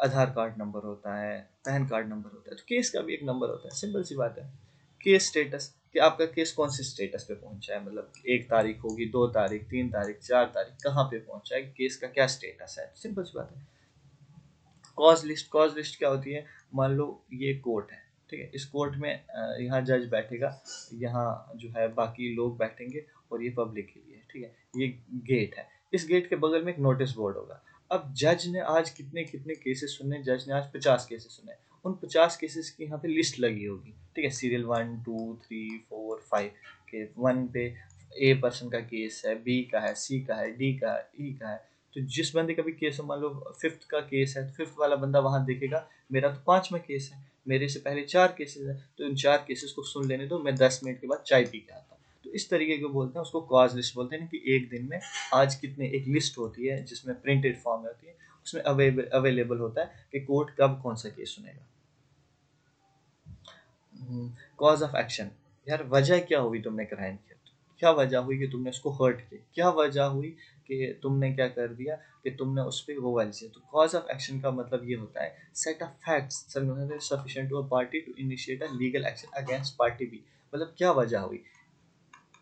आधार कार्ड नंबर होता है, पैन कार्ड नंबर होता है, तो केस का भी एक नंबर होता है, सिंपल सी बात है। केस स्टेटस कि आपका केस कौन से स्टेटस पे पहुंचा है, मतलब 1 तारीख होगी, 2 तारीख, 3 तारीख, 4 तारीख, कहाँ पे पहुंचा है, केस का क्या स्टेटस है, सिंपल सी बात है। कॉज लिस्ट, कॉज लिस्ट क्या होती है, मान लो ये कोर्ट है, ठीक है, इस कोर्ट में यहाँ जज बैठेगा, यहाँ जो है बाकी लोग बैठेंगे और ये पब्लिक के लिए, ठीक है, ये गेट है, इस गेट के बगल में एक नोटिस बोर्ड होगा। अब जज ने आज कितने कितने केसेस सुने, जज ने आज 50 केसेस सुने, उन 50 केसेस की यहाँ पे लिस्ट लगी होगी, ठीक है, सीरियल 1 2 3 4 5 के 1 पे ए पर्सन का केस है, बी का है, सी का है, डी का है, ई का है। तो जिस बंदे का भी केस हो, मान लो 5th का केस है, तो 5th वाला बंदा वहां देखेगा मेरा तो 5वां केस है, मेरे से पहले 4 केसेस है, तो इन 4 केसेस को सुन लेने दो, मैं 10 मिनट के बाद चाय पी के आता हूँ। तो इस तरीके को बोलते हैं, उसको कॉज लिस्ट बोलते हैं कि एक दिन में आज कितने, एक लिस्ट होती है जिसमें प्रिंटेड फॉर्म में होती है, उसमें अवेलेबल होता है कि कोर्ट कब कौन सा केस सुनेगा। कॉज ऑफ एक्शन, यार वजह क्या हुई तुमने क्राइम किया, क्या वजह हुई कि तुमने उसको हर्ट किया, क्या वजह हुई कि तुमने क्या कर दिया कि तुमने उस पर वो वाली चीज। तो कॉज ऑफ एक्शन का मतलब ये होता है set of facts sufficient to a party to initiate a legal action against party B. मतलब क्या वजह हुई,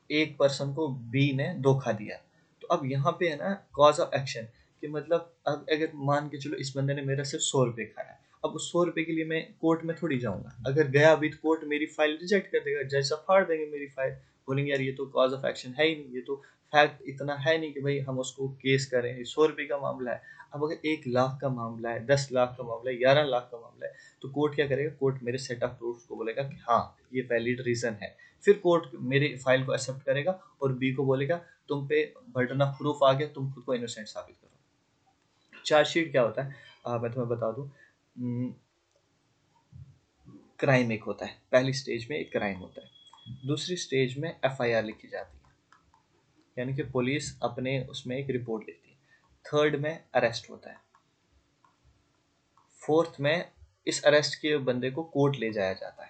एक पर्सन को बी ने धोखा दिया, तो अब यहाँ पे है ना कॉज ऑफ एक्शन, कि मतलब अब अगर मान के चलो इस बंदे ने मेरा सिर्फ 100 रुपये खाया, अब उस 100 रुपये के लिए मैं कोर्ट में थोड़ी जाऊंगा, अगर गया भी तो कोर्ट मेरी फाइल रिजेक्ट कर देगा, जज साहब फाड़ देंगे मेरी फाइल, बोलेंगे यार ये तो कॉज ऑफ एक्शन है ही नहीं, ये तो फैक्ट इतना है नहीं कि भाई हम उसको केस करें, 100 रुपये का मामला है। अब अगर 1 लाख का मामला है, 10 लाख का मामला है, 11 लाख का मामला है, तो कोर्ट क्या करेगा, कोर्ट मेरे सेट ऑफ प्रूफ को बोलेगा कि हाँ ये वैलिड रीजन है, फिर कोर्ट मेरी फाइल को एक्सेप्ट करेगा और बी को बोलेगा तुम पे बर्डन ऑफ प्रूफ आ गया, तुम खुद को इनोसेंट साबित करो। चार्जशीट क्या होता है, मैं तुम्हें बता दूं, क्राइम एक होता है, पहली स्टेज में एक क्राइम होता है, दूसरी स्टेज में एफआईआर लिखी जाती है, यानी कि पुलिस अपने उसमें एक रिपोर्ट लिखती है, थर्ड में अरेस्ट होता है, फोर्थ में इस अरेस्ट के बंदे को कोर्ट ले जाया जाता है,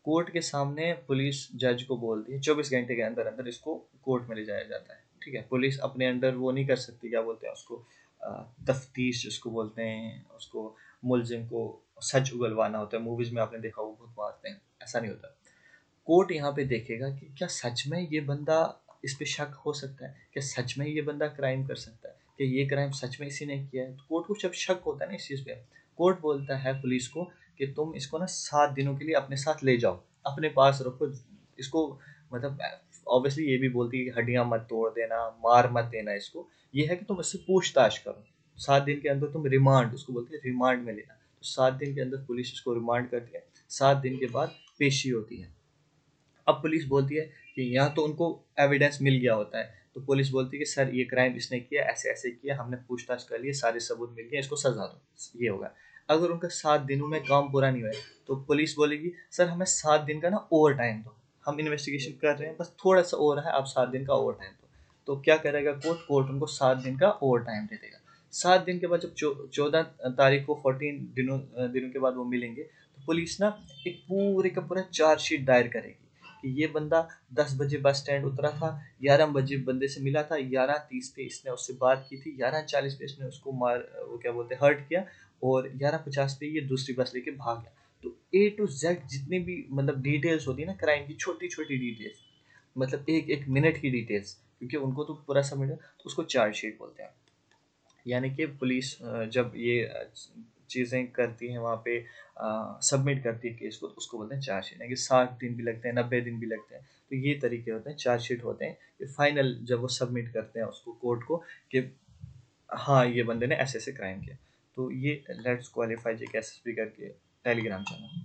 कोर्ट के सामने पुलिस जज को बोलती है 24 घंटे के अंदर अंदर इसको कोर्ट में ले जाया जाता है। ठीक है, पुलिस अपने अंडर वो नहीं कर सकती, क्या बोलते हैं उसको, तफ्तीश जिसको बोलते हैं, उसको मुलजिम को सच उगलवाना होता है, मूवीज में आपने देखा वो बहुत मारते हैं, ऐसा नहीं होता। कोर्ट यहाँ पे देखेगा कि क्या सच में ये बंदा, इस पे शक हो सकता है, क्या सच में ये बंदा क्राइम कर सकता है, क्या ये क्राइम सच में इसी ने किया है। तो कोर्ट को जब शक होता है ना इस चीज़ पे, कोर्ट बोलता है पुलिस को कि तुम इसको ना 7 दिनों के लिए अपने साथ ले जाओ, अपने पास रखो इसको, मतलब ऑब्वियसली ये भी बोलती है कि हड्डियां मत तोड़ देना, मार मत देना इसको, ये है कि तुम इससे पूछताछ करो, 7 दिन के अंदर तुम रिमांड, उसको बोलते हैं रिमांड में लेना, तो 7 दिन के अंदर पुलिस इसको रिमांड करती है, 7 दिन के बाद पेशी होती है। अब पुलिस बोलती है कि यहाँ तो उनको एविडेंस मिल गया होता है, तो पुलिस बोलती है कि सर ये क्राइम इसने किया, ऐसे ऐसे किया, हमने पूछताछ कर ली, सारे सबूत मिल गए, इसको सजा दो, ये होगा। अगर उनका 7 दिनों में काम पूरा नहीं हुआ तो पुलिस बोलेगी सर हमें 7 दिन का ना ओवर टाइम दो, हम इन्वेस्टिगेशन कर रहे हैं, बस थोड़ा सा और है, आप 7 दिन का ओवर टाइम दो। तो क्या करेगा कोर्ट, कोर्ट उनको 7 दिन का ओवर टाइम दे देगा। 7 दिन के बाद जब 14 तारीख को 14 दिनों दिनों के बाद वो मिलेंगे, तो पुलिस ना एक पूरे का पूरा चार्जशीट दायर करेगी कि ये बंदा 10 बजे बस स्टैंड उतरा था, 11 बजे बंदे से मिला था, 11:30 पे इसने उससे बात की थी, 11:40 पे इसने उसको वो क्या बोलते हैं, हर्ट किया, और 11:50 पे ये दूसरी बस लेके भाग गया। तो ए टू जेड जितनी भी मतलब डिटेल्स होती है ना क्राइम की, छोटी छोटी डिटेल्स, मतलब एक एक मिनट की डिटेल्स, क्योंकि उनको तो पूरा सबमिट है, तो उसको चार्जशीट बोलते हैं। यानी कि पुलिस जब ये चीज़ें करती है वहाँ पे, सबमिट करती है केस को, तो उसको बोलते हैं चार्जशीट। यानी कि 60 दिन भी लगते हैं, 90 दिन भी लगते हैं। तो ये तरीके होते हैं, चार्जशीट होते हैं कि फाइनल जब वो सबमिट करते हैं उसको कोर्ट को कि हाँ ये बंदे ने ऐसे ऐसे क्राइम किया। तो ये लेट्स क्वालिफाई जे एसएसपी करके टेलीग्राम चैनल,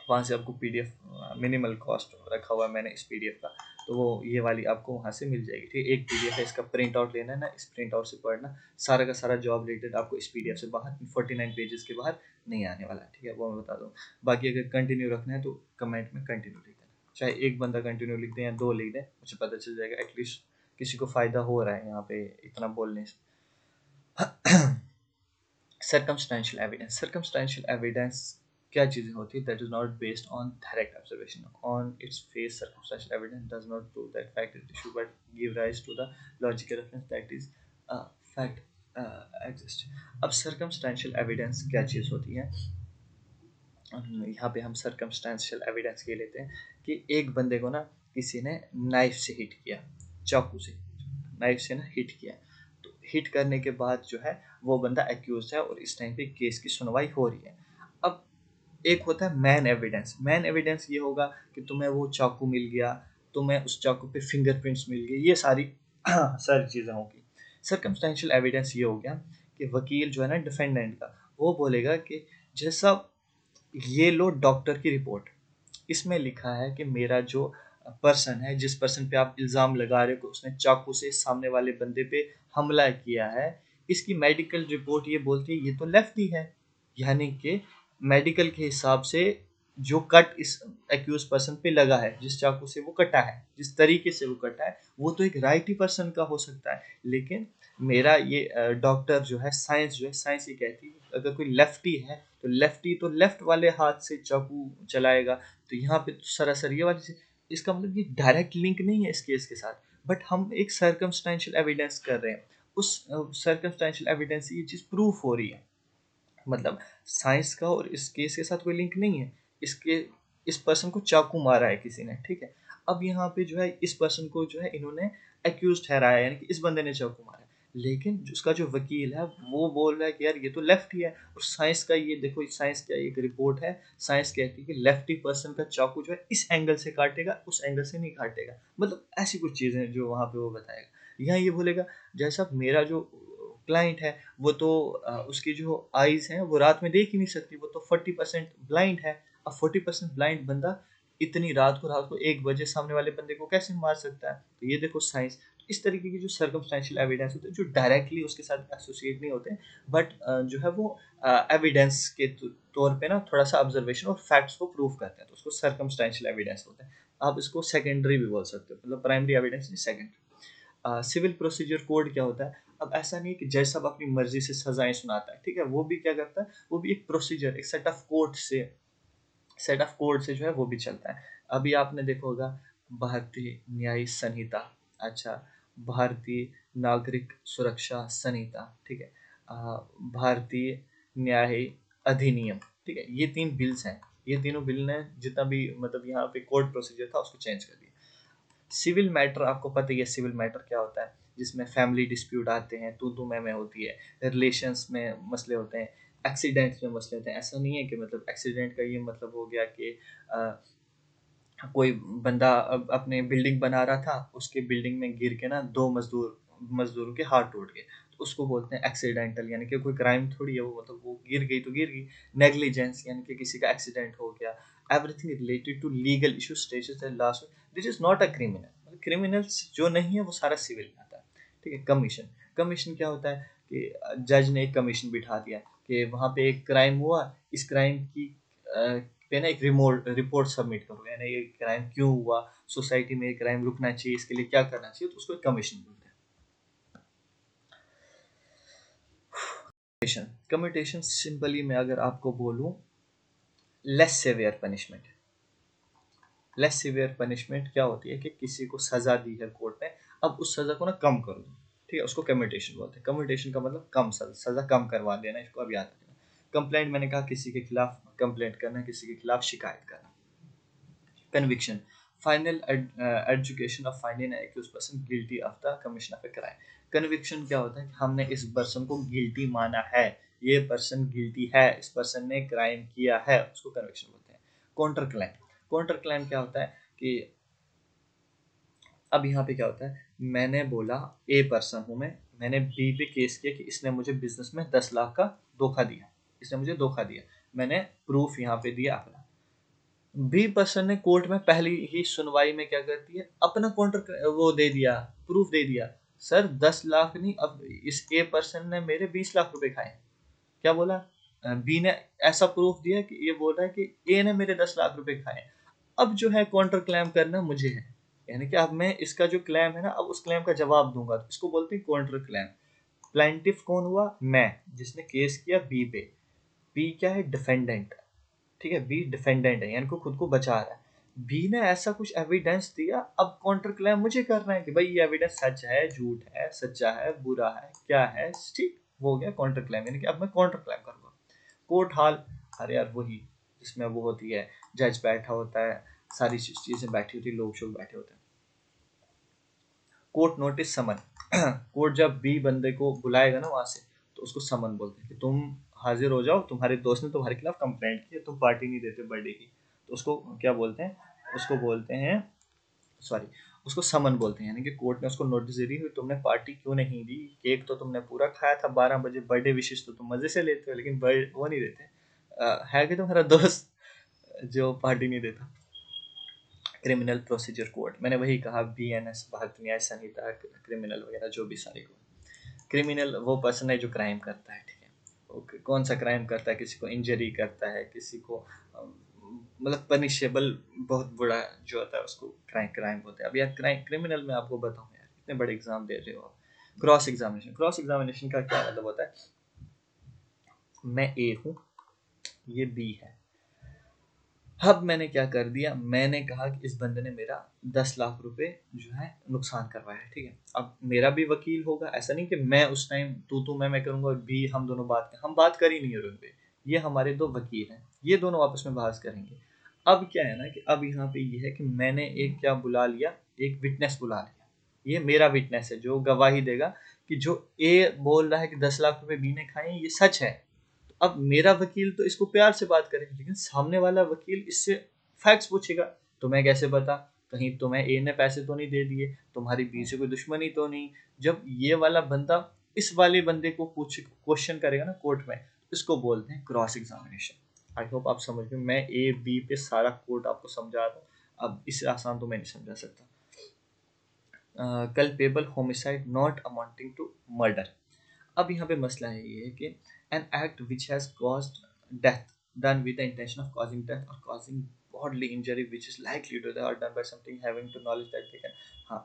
वहाँ से आपको पीडीएफ, मिनिमल कॉस्ट रखा हुआ है मैंने इस पीडीएफ का, तो वो ये वाली आपको वहाँ से मिल जाएगी। ठीक है, एक पीडीएफ है, इसका प्रिंट आउट लेना है ना, इस प्रिंट आउट से पढ़ना, सारा का सारा जॉब रिलेटेड आपको इस पीडीएफ से बाहर 49 पेजेस के बाहर नहीं आने वाला है। ठीक है, वो मैं बता दूँ। बाकी अगर कंटिन्यू रखना है तो कमेंट में कंटिन्यू लिख देना, चाहे एक बंदा कंटिन्यू लिख दे या 2 लिख दे, मुझे पता चल जाएगा एटलीस्ट किसी को फ़ायदा हो रहा है यहाँ पे इतना बोलने से। Circumstantial evidence क्या चीज़ें होती है, that is not based on direct observation. On its face, circumstantial evidence does not prove that fact is issue, but give rise to the logical reference that is fact exist. अब circumstantial evidence क्या चीज़ होती है, यहाँ पे हम circumstantial evidence ये लेते हैं कि एक बंदे को ना किसी ने नाइफ से हिट किया, चाकू से नाइफ से ना हिट किया, तो हिट करने के बाद जो है वो बंदा एक्यूज है और इस टाइम पे केस की सुनवाई हो रही है। अब एक होता है मैन एविडेंस। मैन एविडेंस ये होगा कि तुम्हें वो चाकू मिल गया, तुम्हें उस चाकू पे फिंगरप्रिंट्स मिल गए, ये सारी सारी चीज़ें होगी। सर्कमस्टेंशियल एविडेंस ये हो गया कि वकील जो है ना डिफेंडेंट का, वो बोलेगा कि जैसा ये लो डॉक्टर की रिपोर्ट, इसमें लिखा है कि मेरा जो पर्सन है, जिस पर्सन पे आप इल्ज़ाम लगा रहे हो कि उसने चाकू से सामने वाले बंदे पे हमला किया है, इसकी मेडिकल रिपोर्ट ये बोलती है ये तो लेफ्टी है। यानी कि मेडिकल के हिसाब से जो कट इस एक्यूज पर्सन पे लगा है, जिस चाकू से वो कटा है, जिस तरीके से वो कटा है, वो तो एक राइटी पर्सन का हो सकता है। लेकिन मेरा ये डॉक्टर जो है, साइंस जो है, साइंस ये कहती है अगर कोई लेफ्टी है तो लेफ्टी तो लेफ्ट वाले हाथ से चाकू चलाएगा। तो यहाँ पे तो सरासर ये वाली चीज़, इसका मतलब ये डायरेक्ट लिंक नहीं है इस केस के साथ, बट हम एक सर्कमस्टेंशियल एविडेंस कर रहे हैं। उस सर्कमस्टेंशियल एविडेंस से ये चीज़ प्रूफ हो रही है, मतलब साइंस का और इस केस के साथ कोई लिंक नहीं है। इसके इस पर्सन को चाकू मारा है किसी ने, ठीक है। अब यहाँ पे जो है इस पर्सन को जो है इन्होंने एक्यूज ठहराया, यानी कि इस बंदे ने चाकू मारा है। लेकिन उसका जो वकील है वो बोल रहा है कि यार ये तो लेफ्ट ही है, और साइंस का ये देखो, साइंस का एक रिपोर्ट है, साइंस कहती है कि लेफ्टी पर्सन का चाकू जो है इस एंगल से काटेगा, उस एंगल से नहीं काटेगा। मतलब ऐसी कुछ चीज़ें जो वहाँ पे वो बताएगा। यहाँ ये बोलेगा जैसा मेरा जो क्लाइंट है वो तो उसकी जो आईज हैं वो रात में देख ही नहीं सकती, वो तो 40% ब्लाइंड है। अब 40% ब्लाइंड बंदा इतनी रात को 1 बजे सामने वाले बंदे को कैसे मार सकता है? तो ये देखो साइंस। इस तरीके की जो सर्कमस्टेंशियल एविडेंस होते हैं जो डायरेक्टली उसके साथ एसोसिएट नहीं होते, बट जो है वो एविडेंस के तौर पे ना थोड़ा सा ऑब्जर्वेशन और फैक्ट्स को प्रूव करते हैं, तो उसको सर्कमस्टेंशियल एविडेंस होता है। आप इसको सेकेंडरी भी बोल सकते हो, मतलब प्राइमरी एविडेंस नहीं, सेकेंडरी। सिविल प्रोसीजर कोड क्या होता है? अब ऐसा नहीं कि जज साहब अपनी मर्जी से सजाएं सुनाता है, ठीक है, वो भी क्या करता है, वो भी एक प्रोसीजर, एक सेट ऑफ कोड से जो है वो भी चलता है। अभी आपने देखा होगा भारतीय न्याय संहिता, अच्छा, भारतीय नागरिक सुरक्षा संहिता, ठीक है, भारतीय न्याय अधिनियम, ठीक है, ये 3 बिल्स हैं। ये तीनों बिल ने जितना भी मतलब यहाँ पे कोर्ट प्रोसीजर था उसको चेंज कर दिया। सिविल मैटर आपको पता ही है, सिविल मैटर क्या होता है, जिसमें फैमिली डिस्प्यूट आते हैं, तू मैं होती है, रिलेशंस में मसले होते हैं, एक्सीडेंट्स में मसले होते हैं। ऐसा नहीं है कि मतलब एक्सीडेंट का ये मतलब हो गया कि कोई बंदा अपने बिल्डिंग बना रहा था, उसके बिल्डिंग में गिर के ना 2 मजदूरों के हाथ टूट गए, तो उसको बोलते हैं एक्सीडेंटल, यानी कि कोई क्राइम थोड़ी है वो, मतलब वो गिर गई तो गिर गई। नेग्लिजेंस यानी कि किसी का एक्सीडेंट हो गया। Everything related to legal issue status and last, this is not a criminal. Criminals जो नहीं है वो सारा सिविल में आता है, ठीक है। कमीशन, कमीशन क्या होता है कि जज ने एक कमीशन बिठा दिया कि वहाँ पे एक क्राइम हुआ, इस क्राइम की पे ना एक रिपोर्ट सबमिट करो, यानी ये क्राइम क्यों हुआ, सोसाइटी में ये क्राइम रुकना चाहिए, इसके लिए क्या करना चाहिए, तो उसको एक कमीशन बोलते हैं। कम्यूटेशन, कम्यूटेशन सिंपली मैं अगर आपको बोलूँ less severe punishment. Less severe punishment क्या होती है कि किसी को सजा दी है कोर्ट ने, अब उस सजा को ना कम कर दो, ठीक है, उसको कम्यूटेशन बोलते हैं। कम्यूटेशन का मतलब कम सजा, सजा कम करवा देना, इसको अब याद रखना। कंप्लेंट मैंने कहा किसी के खिलाफ कंप्लेंट करना, किसी के खिलाफ शिकायत करना। Conviction, final education of finding N accused person guilty of the commission of a crime. Conviction क्या होता है कि हमने इस पर्सन को गिल्टी माना है, ये पर्सन गिल्टी है, इस पर्सन ने क्राइम किया है, उसको कन्विक्शन बोलते हैं। काउंटर क्लेम, काउंटर क्लेम क्या होता है कि अब यहाँ पे क्या होता है, मैंने बोला ए पर्सन हूँ मैं, मैंने बी पे केस किया कि इसने मुझे बिजनेस में 10 लाख का धोखा दिया, इसने मुझे धोखा दिया, मैंने प्रूफ यहाँ पे दिया अपना। बी पर्सन ने कोर्ट में पहली ही सुनवाई में क्या करती है, अपना काउंटर वो दे दिया, प्रूफ दे दिया। सर 10 लाख नहीं, अब इस ए पर्सन ने मेरे 20 लाख रुपए खाए। क्या बोला, बी ने ऐसा प्रूफ दिया कि ये बोल रहा है कि ए ने मेरे 10 लाख रुपए खाए। अब जो है काउंटर क्लेम करना मुझे है, यानी कि अब मैं इसका जो क्लेम है ना, अब उस क्लेम का जवाब दूंगा, तो इसको बोलते हैं काउंटर क्लेम। प्लेंटिफ कौन हुआ, मैं, जिसने केस किया बी पे। बी क्या है, डिफेंडेंट, ठीक है, बी डिफेंडेंट है, यानी कि खुद को बचा रहा है। बी ने ऐसा कुछ एविडेंस दिया, अब काउंटर क्लेम मुझे करना है कि भाई ये एविडेंस सच है, झूठ है, सच्चा है, बुरा है, क्या है, ठीक, वो हो गया काउंटर क्लेम, यानी कि अब मैं काउंटर क्लेम करूंगा। कोर्ट हाल, अरे यार वही जिसमें वो होती है, जज बैठा होता है, सारी चीजें बैठी होती है, लोग शोग बैठे होते हैं। कोर्ट नोटिस समन, कोर्ट जब बी बंदे को बुलाएगा ना वहां से, तो उसको समन बोलते हैं कि तुम हाजिर हो जाओ, तुम्हारे दोस्त ने तुम्हारे खिलाफ कंप्लेंट की है, तुम पार्टी नहीं देते बर्थडे की, तो उसको क्या बोलते हैं, उसको बोलते हैं, सॉरी, उसको समन बोलते हैं। यानी कि कोर्ट ने उसको नोटिस दे दी कि तुमने पार्टी क्यों नहीं दी, केक तो तुमने पूरा खाया था 12 बजे, बर्थडे विशेष तो तुम मजे से लेते हो, लेकिन वो नहीं देते। है कि तुम्हारा दोस्त जो पार्टी नहीं देता। क्रिमिनल प्रोसीजर कोड, मैंने वही कहा, BNS, भारतीय न्याय संहिता, क्रिमिनल वगैरह जो भी सारे कोड। क्रिमिनल वो पर्सन है जो क्राइम करता है, ठीक है, ओके, कौन सा क्राइम करता है, किसी को इंजरी करता है, किसी को मतलब पनिशेबल, बहुत बुरा जो होता है उसको क्राइम क्राइम बोलते हैं। अब यार क्राइम क्रिमिनल में आपको बताऊं यार, इतने बड़े एग्जाम दे रहे हो आप। क्रॉस एग्जामिनेशन, क्रॉस एग्जामिनेशन का क्या मतलब होता है, मैं ए हूँ, ये बी है, अब मैंने क्या कर दिया, मैंने कहा कि इस बंदे ने मेरा 10 लाख रुपए जो है नुकसान करवाया है, ठीक है। अब मेरा भी वकील होगा, ऐसा नहीं कि मैं उस टाइम तू मैं करूंगा और बी हम दोनों हम बात कर ही नहीं रहे पे, ये हमारे दो वकील हैं, ये दोनों आपस में बहस करेंगे। अब क्या है ना कि अब यहाँ पे ये है कि मैंने एक क्या बुला लिया, एक विटनेस बुला लिया, ये मेरा विटनेस है जो गवाही देगा कि जो ए बोल रहा है कि 10 लाख रुपए बी ने खाए ये सच है। अब मेरा वकील तो इसको प्यार से बात करेगा, लेकिन सामने वाला वकील इससे फैक्ट्स पूछेगा, तुम्हें कैसे पता, कहीं तुम्हें ए ने पैसे तो नहीं दे दिए, तुम्हारी बी से कोई दुश्मनी तो नहीं। जब ये वाला बंदा इस वाले बंदे को पूछ क्वेश्चन करेगा ना कोर्ट में, इसको बोलते हैं क्रॉस एग्जामिनेशन। आई होप आप समझ गए, मैं ए बी पे सारा कोर्ट आपको समझा रहा हूँ, अब इससे आसान तो मैं नहीं समझा सकता। Culpable homicide not amounting to murder, अब यहाँ पे मसला है ये है कि an act which has caused death done with the intention of causing death और causing bodily injury which is likely to be done by something having to knowledge that they can, हाँ।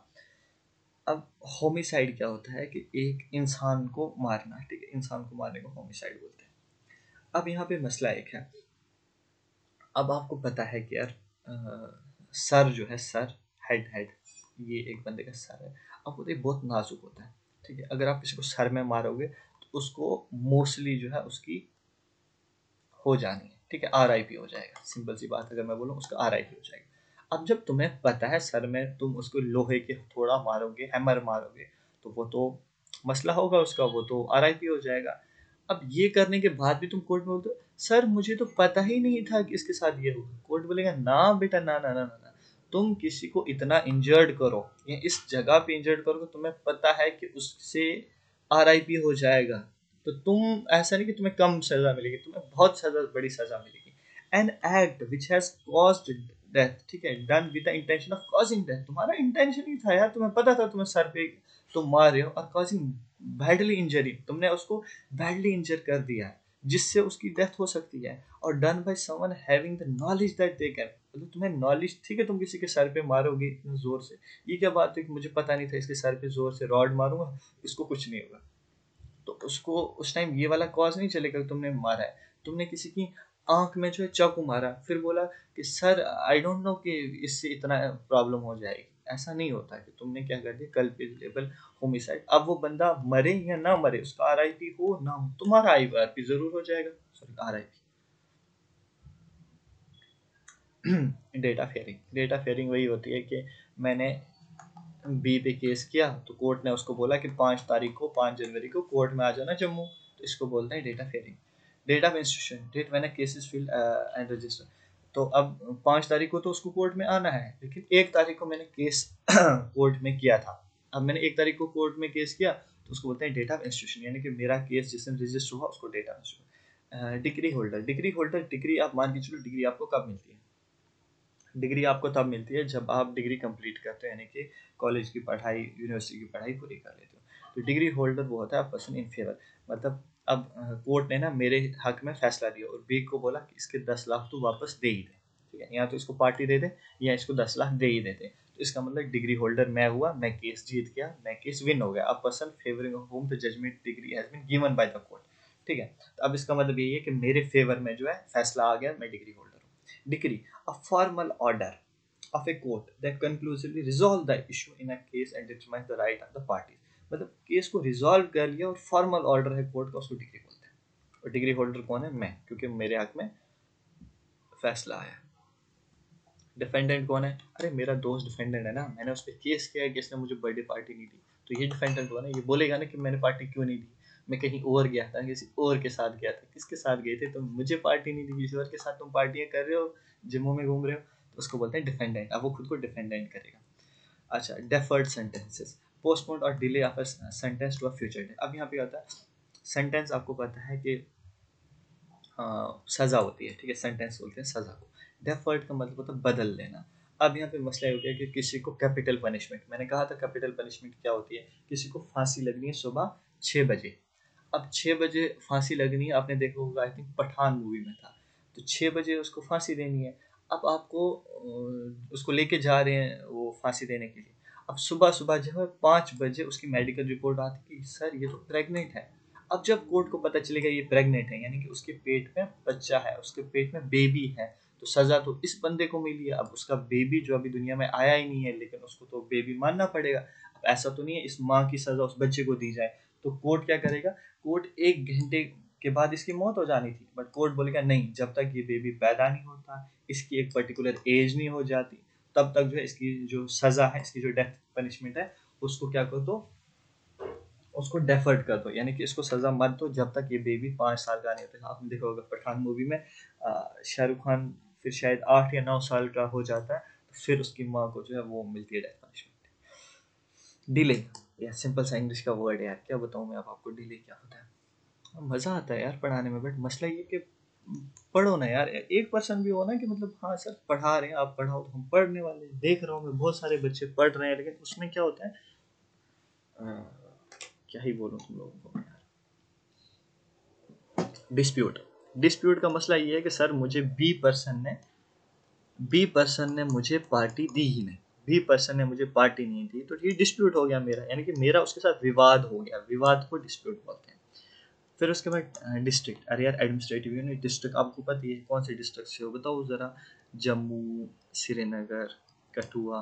अब होमिसाइड क्या होता है कि एक इंसान को मारना, ठीक है, इंसान को मारने को होमिसाइड बोलते हैं। अब यहाँ पे मसला एक है, अब आपको पता है कि यार सर जो है, सर, हेड हेड, ये एक बंदे का सर है, अब वो एक बहुत नाजुक होता है, ठीक है, अगर आप किसी को सर में मारोगे तो उसको मोस्टली जो है उसकी हो जानी है, ठीक है, RIP हो जाएगा, सिंपल सी बात अगर मैं बोलूँ उसका RIP हो जाएगा। अब जब तुम्हें पता है सर में तुम उसको लोहे के थोड़ा मारोगे, हैमर मारोगे, तो वो तो मसला होगा उसका, वो तो RIP हो जाएगा। अब ये करने के बाद भी तुम कोर्ट में बोलते हो सर मुझे तो पता ही नहीं था कि इसके साथ ये होगा, कोर्ट बोलेगा ना बेटा, ना ना ना ना ना, तुम किसी को इतना इंजर्ड करो या इस जगह पे इंजर्ड करो, तुम्हें पता है कि उससे RIP हो जाएगा, तो तुम ऐसा नहीं कि तुम्हें कम सजा मिलेगी, तुम्हें बहुत सजा, बड़ी सजा मिलेगी। N act which has caused death, ठीक है, done with the intention of causing death, तुम्हारा इंटेंशन ही था यार, तुम्हें पता था तुम्हें सर पे तुम मार रहे हो, और कॉजिंग बैडली इंजरी, तुमने उसको बैडली इंजर कर दिया है जिससे उसकी डेथ हो सकती है, और done by someone having the knowledge that they can, मतलब तुम्हें नॉलेज, ठीक है, तुम किसी के सर पे मारोगे इतना जोर से, ये क्या बात है कि मुझे पता नहीं था इसके सर पे जोर से रॉड मारूंगा इसको कुछ नहीं होगा, तो उसको उस टाइम ये वाला कॉज नहीं चलेगा कि तुमने मारा है, तुमने किसी की आंख में जो है चाकू मारा, फिर बोला कि सर आई डोंट नो कि इससे इतना प्रॉब्लम हो जाएगी। ऐसा नहीं होता कि तुमने क्या कर दिया कल्पेबल होमिसाइड। अब वो बंदा मरे या ना मरे, उसका आरआईपी हो ना हो, तुम्हारा आरआईपी जरूर हो जाएगा। Sorry, RIP. डेटा फेयरिंग वही होती है कि मैंने बी पे केस किया तो कोर्ट ने उसको बोला कि 5 तारीख को, 5 जनवरी को कोर्ट में आ जाना जम्मू, तो इसको बोलते हैं data fairing. Date of institution, date मैंने केसेस फिल एंड रजिस्टर। तो अब 5 तारीख को तो उसको कोर्ट में आना है, लेकिन 1 तारीख को मैंने केस कोर्ट में किया था। अब मैंने 1 तारीख को कोर्ट में केस किया तो उसको बोलते हैं डेट ऑफ इंस्टीट्यूशन, यानी कि मेरा केस जिस दिन रजिस्टर हुआ उसको date of institution. Degree holder, degree आप मान के चलो, डिग्री आपको कब मिलती है? डिग्री आपको तब मिलती है जब आप डिग्री कंप्लीट करते हो, यानी कि कॉलेज की पढ़ाई, यूनिवर्सिटी की पढ़ाई पूरी कर लेते हो। तो डिग्री होल्डर वो होता है पर्सन इन फेवर। मतलब अब कोर्ट ने ना मेरे हक में फैसला दिया और बी को बोला कि इसके 10 लाख तो वापस दे ही दे, ठीक है, या तो इसको पार्टी दे दे या इसको 10 लाख दे ही देते। तो इसका मतलब डिग्री होल्डर मैं हुआ, मैं केस जीत गया, मैं केस विन हो गया। अब person favouring whom the judgement degree has been given by the court, ठीक है। तो अब इसका मतलब यही है कि मेरे फेवर में जो है फैसला आ गया, मैं डिग्री होल्डर हूँ। Degree, a formal order of a court that conclusively resolve the issue in a case and determines the right of the parties। मतलब केस को रिजॉल्व कर लिया और फॉर्मल ऑर्डर है कोर्ट का, उसको डिग्री बोलते हैं। और डिग्री होल्डर कौन है? मैं, क्योंकि मेरे हक में फैसला आया। डिफेंडेंट कौन है? अरे मेरा दोस्त डिफेंडेंट है ना, मैंने उस पर केस किया है कि इसने मुझे बर्थडे पार्टी नहीं दी, तो ये डिफेंडेंट कौन है? ये बोलेगा ना कि मैंने पार्टी क्यों नहीं दी, मैं कहीं और गया था, किसी और के साथ गया था। किसके साथ गए थे? तुम मुझे पार्टी नहीं दी, किसी और के साथ तुम पार्टियां कर रहे हो, जिमों में घूम रहे हो, तो उसको बोलते हैं डिफेंडेंट। अब वो खुद को डिफेंडेंट करेगा। अच्छा, डेफर्ड सेंटेंसेस, पोस्टपोन और delay of a sentence to a future day. अब यहाँ पे आता है सेंटेंस, आपको पता है कि सजा होती है, ठीक है, सेंटेंस बोलते हैं सजा को। डेफर्ड का मतलब होता है बदल लेना। अब यहाँ पे मसला ये हो गया कि किसी को कैपिटल पनिशमेंट, मैंने कहा था कैपिटल पनिशमेंट क्या होती है, किसी को फांसी लगनी है सुबह 6 बजे। अब 6 बजे फांसी लगनी है, आपने देखा होगा, आई थिंक पठान मूवी में था, तो 6 बजे उसको फांसी देनी है। अब आपको उसको लेके जा रहे हैं वो फांसी देने के लिए। अब सुबह सुबह जो है 5 बजे उसकी मेडिकल रिपोर्ट आती कि सर ये तो प्रेग्नेंट है। अब जब कोर्ट को पता चलेगा ये प्रेग्नेंट है, यानी कि उसके पेट में बच्चा है, उसके पेट में बेबी है, तो सजा तो इस बंदे को मिली है। अब उसका बेबी जो अभी दुनिया में आया ही नहीं है, लेकिन उसको तो बेबी मानना पड़ेगा। अब ऐसा तो नहीं है इस माँ की सजा उस बच्चे को दी जाए। तो कोर्ट क्या करेगा? कोर्ट 1 घंटे के बाद इसकी मौत हो जानी थी, बट कोर्ट बोलेगा नहीं, जब तक ये बेबी पैदा नहीं होता, इसकी एक पर्टिकुलर एज नहीं हो जाती, तब तक जो है इसकी जो सजा है, इसकी जो डेथ पनिशमेंट है, उसको क्या कर दो, उसको डेफर्ड कर दो, यानी कि इसको सजा मत दो जब तक ये बेबी 5 साल का नहीं होता। आपने देखा होगा पठान मूवी में शाहरुख खान फिर शायद 8 या 9 साल का हो जाता है, तो फिर उसकी माँ को जो है वो मिलती है डेथ पनिशमेंट। डिले, यार सिंपल सा इंग्लिश का वर्ड है यार, क्या बताऊँ मैं अब आपको डिले क्या होता है। मज़ा आता है यार पढ़ाने में, बट मसला ये कि पढ़ो ना यार, एक पर्सन भी हो ना कि मतलब हाँ सर पढ़ा रहे हैं, आप पढ़ाओ, तो हम पढ़ने वाले हैं। देख रहा हूँ मैं बहुत सारे बच्चे पढ़ रहे हैं, लेकिन उसमें क्या होता है, क्या ही बोलूँ तुम लोगों को यार। डिस्प्यूट, डिस्प्यूट का मसला ये है कि सर मुझे बी पर्सन ने मुझे पार्टी दी ही नहीं, बी पर्सन ने मुझे पार्टी नहीं दी, तो ये डिस्प्यूट हो गया मेरा, यानी कि मेरा उसके साथ विवाद हो गया, विवाद को डिस्प्यूट बोलते हैं। फिर उसके बाद डिस्ट्रिक्ट, अरे यार एडमिनिस्ट्रेटिव यूनिट, डिस्ट्रिक्ट आपको पता है कौन से डिस्ट्रिक्ट से हो, बताओ ज़रा। जम्मू, श्रीनगर, कठुआ,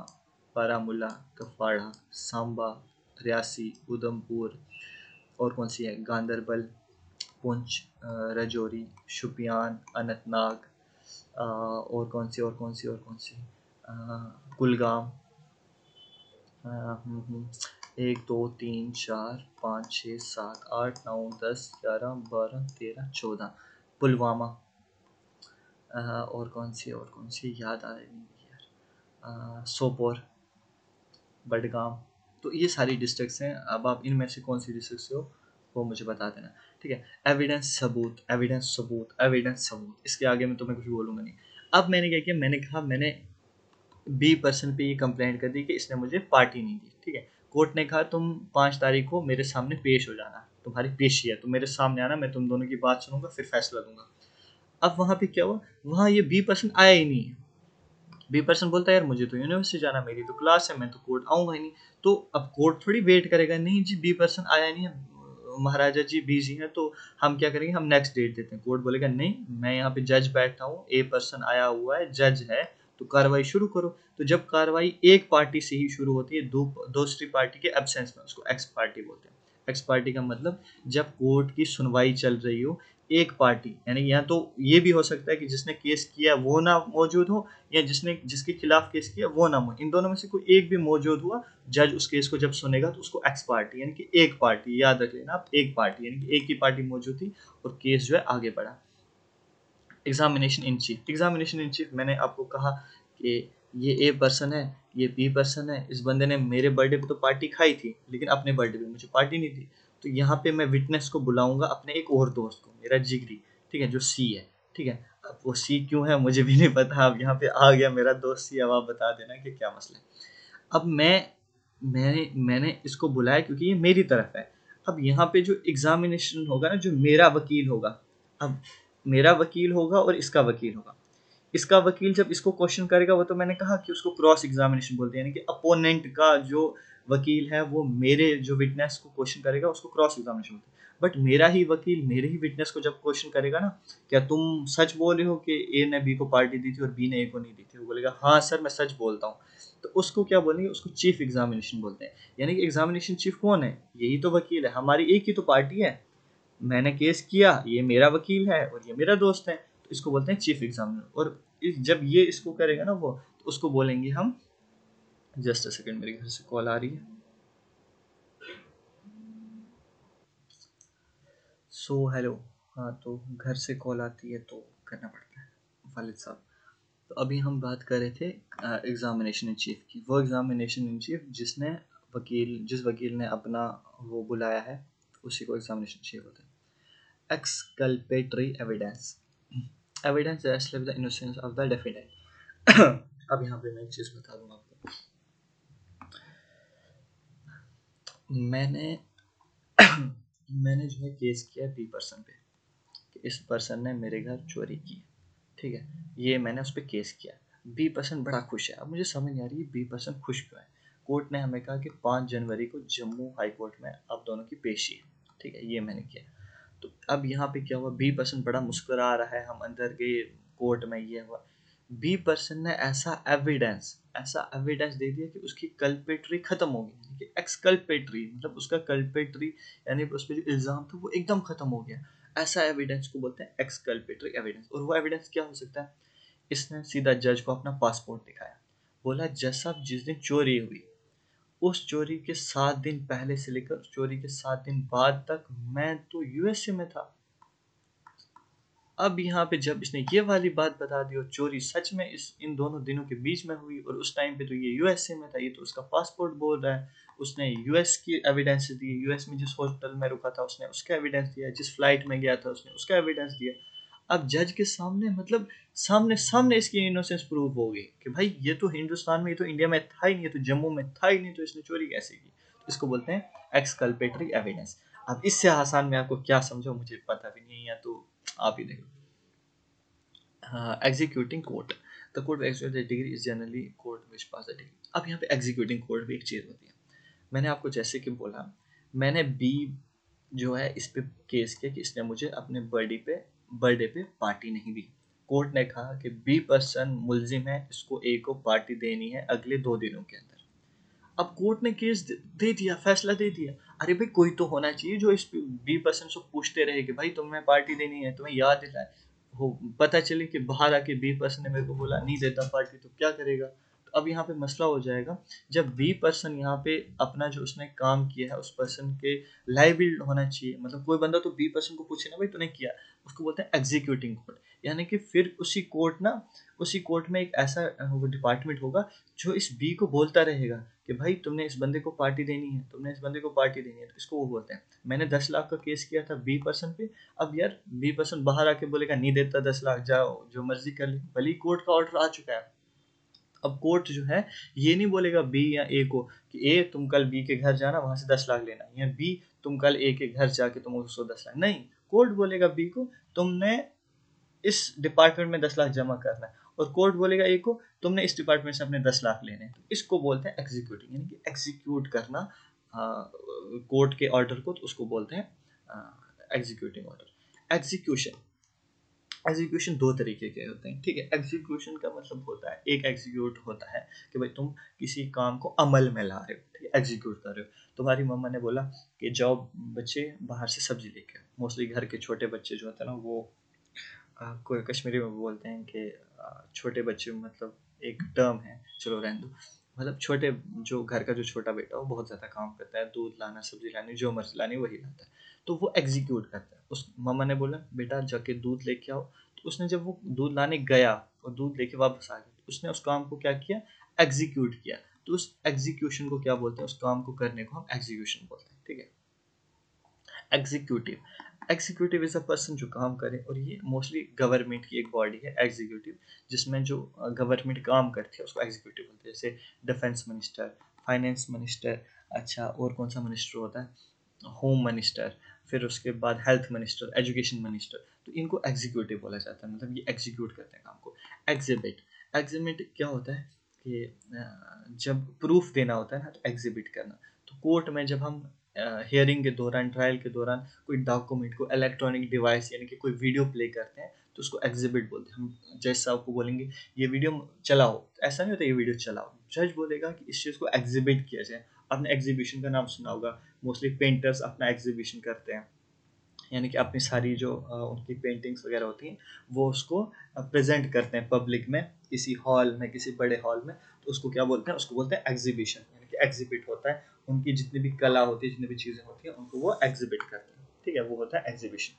बारामूला, कपवाड़ा, सांबा, रियासी, उधमपुर, और कौन सी है, गांदरबल, पुंछ, राजौरी, शुपियान, अनंतनाग, और कौन सी कुलगाम, 1 2 3 4 5 6 7 8 9 10 11 12 13 14, पुलवामा, और कौन सी याद आ रही नहीं यार, सोपोर, बडगाम। तो ये सारी डिस्ट्रिक्ट्स हैं। अब आप इनमें से कौन सी डिस्ट्रिक्ट से हो वो मुझे बता देना, ठीक है। एविडेंस सबूत, एविडेंस सबूत, एविडेंस सबूत, इसके आगे मैं तुम्हें कुछ बोलूँगा नहीं। अब मैंने क्या किया, मैंने कहा मैंने बी पर्सन पे ये कंप्लेंट कर दी कि इसने मुझे पार्टी नहीं दी, ठीक है। कोर्ट ने कहा तुम 5 तारीख को मेरे सामने पेश हो जाना, तुम्हारी पेशी है, तुम मेरे सामने आना, मैं तुम दोनों की बात सुनूंगा, फिर फैसला दूंगा। अब वहाँ पे क्या हुआ, वहाँ ये बी पर्सन आया ही नहीं है। बी पर्सन बोलता है यार मुझे तो यूनिवर्सिटी जाना, मेरी तो क्लास है, मैं तो कोर्ट आऊँगा ही नहीं। तो अब कोर्ट थोड़ी वेट करेगा, नहीं जी बी पर्सन आया नहीं है, महाराजा जी बिजी हैं तो हम क्या करेंगे, हम नेक्स्ट डेट देते हैं। कोर्ट बोलेगा नहीं, मैं यहाँ पे जज बैठा हूँ, ए पर्सन आया हुआ है, जज है, तो कार्रवाई शुरू करो। तो जब कार्रवाई एक पार्टी से ही शुरू होती है, दूसरी पार्टी के एब्सेंस में, उसको एक्स पार्टी बोलते हैं। एक्स पार्टी का मतलब जब कोर्ट की सुनवाई चल रही हो, एक पार्टी, यानी या तो ये भी हो सकता है कि जिसने केस किया वो ना मौजूद हो, या जिसके खिलाफ केस किया वो ना हो, इन दोनों में से कोई एक भी मौजूद हुआ, जज उस केस को जब सुनेगा तो उसको एक्स पार्टी, यानी कि एक पार्टी, याद रख लेना आप, एक पार्टी, यानी कि एक ही पार्टी मौजूद थी और केस जो है आगे बढ़ा। एग्जामिनेशन इन चीफ मैंने आपको कहा कि ये ए पर्सन है, ये बी पर्सन है, इस बंदे ने मेरे बर्थडे पे तो पार्टी खाई थी लेकिन अपने बर्थडे पे मुझे पार्टी नहीं दी। तो यहाँ पे मैं विटनेस को बुलाऊंगा, अपने एक और दोस्त को, मेरा जिगरी, ठीक है, जो सी है, ठीक है। अब वो सी क्यों है मुझे भी नहीं पता, अब यहाँ पे आ गया मेरा दोस्त सी, अब आप बता देना कि क्या मसला है। अब मैंने इसको बुलाया क्योंकि ये मेरी तरफ है। अब यहाँ पे जो एग्जामिनेशन होगा ना, जो मेरा वकील होगा, अब मेरा वकील होगा और इसका वकील होगा। इसका वकील जब इसको क्वेश्चन करेगा, वो तो मैंने कहा कि उसको क्रॉस एग्जामिनेशन बोलते हैं, यानी कि अपोनेंट का जो वकील है वो मेरे जो विटनेस को क्वेश्चन करेगा उसको क्रॉस एग्जामिनेशन बोलते हैं। बट मेरा ही वकील मेरे ही विटनेस को जब क्वेश्चन करेगा ना, क्या तुम सच बोल रहे हो कि ए ने बी को पार्टी दी थी और बी ने ए को नहीं दी थी, वो बोलेगा हाँ सर मैं सच बोलता हूँ। तो उसको क्या बोलेंगे, उसको चीफ एग्जामिनेशन बोलते हैं। यानी कि एग्जामिनेशन चीफ कौन है, यही तो वकील है, हमारी एक ही तो पार्टी है। मैंने केस किया, ये मेरा वकील है और ये मेरा दोस्त है, तो इसको बोलते हैं चीफ एग्जामिनर। और जब ये इसको करेगा ना वो, तो उसको बोलेंगे हम, जस्ट अ सेकंड मेरे घर से कॉल आ रही है। सो हेलो, हाँ तो घर से कॉल आती है तो करना पड़ता है, वालिद साहब। तो अभी हम बात कर रहे थे एग्जामिनेशन इन चीफ की। वो एग्जामिनेशन इन चीफ जिस वकील ने अपना वो बुलाया है, उसी को एग्जामिनेशन चीफ होता है। Exculpatory evidence, evidence that the innocence of the defendant. अब यहाँ पे मैं एक चीज़ बता दूँ आपको। मैंने मैंने जो है केस किया बी पर्सन पे कि इस पर्सन ने मेरे घर चोरी की, ठीक है, ये मैंने उस पर केस किया। बी पर्सन बड़ा खुश है। अब मुझे समझ नहीं आ रही है बी पर्सन खुश क्यों है। कोर्ट ने हमें कहा कि 5 जनवरी को जम्मू हाई कोर्ट में आप दोनों की पेशी है, ठीक है, ये मैंने किया। तो अब यहाँ पे क्या हुआ, बी पर्सन बड़ा मुस्कुरा रहा है, हम अंदर गए कोर्ट में, ये हुआ। बी पर्सन ने ऐसा एविडेंस दे दिया कि उसकी कल्पेटरी खत्म हो गई, यानी कि एक्सकल्पेटरी मतलब उसका कल्पेटरी, यानी उस पर जो इल्ज़ाम था वो एकदम खत्म हो गया। ऐसा एविडेंस को बोलते हैं एक्सकल्पेटरी एविडेंस। और वो एविडेंस क्या हो सकता है, इसने सीधा जज को अपना पासपोर्ट दिखाया, बोला जज साहब जिस दिन चोरी हुई, उस चोरी के 7 दिन पहले से लेकर उस चोरी के 7 दिन बाद तक मैं तो यूएसए में था। अब यहाँ पे जब इसने ये वाली बात बता दी और चोरी सच में इन दोनों दिनों के बीच में हुई, और उस टाइम पे तो ये यूएसए में था, ये तो उसका पासपोर्ट बोल रहा है, उसने यूएस की एविडेंस दी, यूएस में जिस होटल में रुका था उसने उसका एविडेंस दिया, जिस फ्लाइट में गया था उसने उसका एविडेंस दिया। अब जज के सामने मतलब सामने सामने इसकी इनोसेंस प्रूव हो गई कि भाई ये तो हिंदुस्तान में, ये तो इंडिया में था ही नहीं, ये तो जम्मू में था ही नहीं, तो इसने चोरी कैसे की। तो इसको बोलते हैं एक्सकल्पेटरी एविडेंस। अब इससे आसान में आपको क्या समझो मुझे पता भी नहीं है, तो आप ही देखो। Executing court, the court execute the degree is generally court which pass the degree. अब यहाँ पे एग्जीक्यूटिंग कोर्ट भी एक चीज़ होती है। मैंने आपको जैसे कि बोला, मैंने बी जो है इस पे केस किया कि इसने मुझे अपने बर्थडे पे पार्टी नहीं दी। कोर्ट ने कहा कि बी पर्सन मुलजिम है, इसको ए को पार्टी देनी है अगले 2 दिनों के अंदर। अब कोर्ट ने केस दे दिया, फैसला दे दिया। अरे भाई कोई तो होना चाहिए जो इस बी पर्सन से पूछते रहे कि भाई तुम्हें पार्टी देनी है, तुम्हें याद दिलाए। हो पता चले कि बाहर आके बी पर्सन ने मेरे को बोला नहीं देता पार्टी, तो क्या करेगा। तो अब यहाँ पे मसला हो जाएगा, जब बी पर्सन यहाँ पे अपना जो उसने काम किया है उस पर्सन के लाइबिल होना चाहिए। मतलब कोई बंदा तो बी पर्सन को पूछे ना भाई तूने किया, उसको बोलते हैं एग्जीक्यूटिंग कोर्ट। यानी कि फिर उसी कोर्ट में एक ऐसा डिपार्टमेंट होगा जो इस बी को बोलता रहेगा कि भाई तुमने इस बंदे को पार्टी देनी है, तुमने इस बंदे को पार्टी देनी है। तो इसको वो बोलते हैं। मैंने 10 लाख का केस किया था बी पर्सन पे। अब यार बी पर्सन बाहर आके बोलेगा नहीं देता 10 लाख, जाओ जो मर्जी कर ले, भले ही कोर्ट का ऑर्डर आ चुका है। अब कोर्ट जो है ये नहीं बोलेगा बी या ए को कि ए तुम कल बी के घर जाना, वहां से 10 लाख लेना, या बी तुम कल ए के घर जाके तुम उसको 10 लाख, नहीं। कोर्ट बोलेगा बी को तुमने इस डिपार्टमेंट में 10 लाख जमा करना है, और कोर्ट बोलेगा ए को तुमने इस डिपार्टमेंट से अपने 10 लाख लेने हैं। तो इसको बोलते हैं एग्जीक्यूटिंग, यानी कि एग्जीक्यूट करना कोर्ट के ऑर्डर को, तो उसको बोलते हैं एग्जीक्यूटिंग ऑर्डर। एग्जीक्यूशन दो तरीके के होते हैं, ठीक है। एग्जीक्यूशन का मतलब होता है, एक एग्जीक्यूट होता है कि भाई तुम किसी काम को अमल में ला रहे हो, ठीक है, एग्जीक्यूट कर रहे हो। तुम्हारी मम्मा ने बोला कि जाओ बच्चे बाहर से सब्जी लेके आओ। मोस्टली घर के छोटे बच्चे जो होते हैं ना, वो कोई कश्मीरी में बोलते हैं कि छोटे बच्चे, मतलब एक टर्म है, चलो रहने दो। मतलब छोटे, जो घर का जो छोटा बेटा हो बहुत ज़्यादा काम करता है, दूध लाना, सब्जी लानी, जो मर्जी लानी वही लाता है, तो वो एग्जीक्यूट करता है। उस मम्मा ने बोला बेटा जाके दूध लेके आओ, तो उसने जब वो दूध लाने गया और दूध लेके वापस आ गया, तो उसने उस काम को क्या किया, एग्जीक्यूट किया। तो उस एग्जीक्यूशन को क्या बोलते हैं, उस काम को करने को हम एग्जीक्यूशन बोलते हैं, ठीक है। Executive, executive is a person जो काम करे, और ये मोस्टली गवर्नमेंट की एक बॉडी है एग्जीक्यूटिव, जिसमें जो गवर्नमेंट काम करती है उसको एग्जीक्यूटिव बोलते हैं। जैसे डिफेंस मिनिस्टर, फाइनेंस मिनिस्टर, अच्छा और कौन सा मिनिस्टर होता है, होम मिनिस्टर, फिर उसके बाद हेल्थ मिनिस्टर, एजुकेशन मिनिस्टर, तो इनको एग्जीक्यूटिव बोला जाता है, मतलब ये एग्जीक्यूट करते हैं काम को। एग्जिबिट, एग्जिबिट क्या होता है कि जब प्रूफ देना होता है ना, तो एग्जिबिट करना। तो कोर्ट में जब हम हियरिंग के दौरान, ट्रायल के दौरान कोई डॉक्यूमेंट को इलेक्ट्रॉनिक डिवाइस यानी कि कोई वीडियो प्ले करते हैं, तो उसको एग्जिबिट बोलते हैं। हम जज साहब को बोलेंगे ये वीडियो चलाओ, ऐसा नहीं होता ये वीडियो चलाओ, जज बोलेगा कि इस चीज़ को एग्जिबिट किया जाए। आपने एग्जीबिशन का नाम सुना होगा, मोस्टली पेंटर्स अपना एग्जीबिशन करते हैं, यानी कि अपनी सारी जो उनकी पेंटिंग्स वगैरह होती हैं वो उसको प्रेजेंट करते हैं पब्लिक में, किसी हॉल में, किसी बड़े हॉल में, तो उसको क्या बोलते हैं, उसको बोलते हैं एग्जीबिशन, यानी कि एग्जिबिट होता है। उनकी जितनी भी कला होती है, जितनी भी चीज़ें होती हैं, उनको वो एग्जिबिट करते हैं, ठीक है, वो होता है एग्जीबिशन।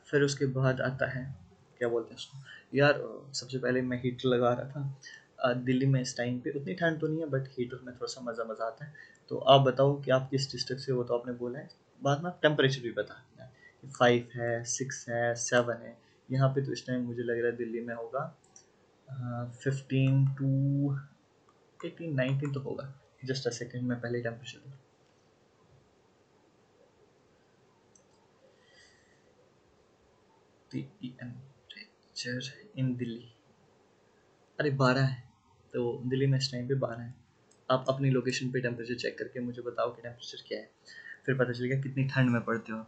फिर उसके बाद आता है, क्या बोलते हैं उसको यार, सबसे पहले मैं हीटर लगा रहा था। दिल्ली में इस टाइम पे उतनी ठंड तो नहीं है, बट हीटर में थोड़ा सा मज़ा मज़ा आता है। तो आप बताओ कि आप किस डिस्ट्रिक्ट से हो, तो आपने बोला है, बाद में आप टेम्परेचर भी बता देना कि 5 है, 6 है, 7 है। यहाँ पे तो इस टाइम मुझे लग रहा है दिल्ली में होगा 15 to 18, 19 तो होगा। जस्ट अ सेकेंड, मैं पहले टेम्परेचर, टेम्परेचर इन दिल्ली, अरे 12 है। तो दिल्ली में इस टाइम पे 12 है। आप अपनी लोकेशन पे टेम्परेचर चेक करके मुझे बताओ कि टेम्परेचर क्या है, फिर पता चलेगा कितनी ठंड में पड़ते हो।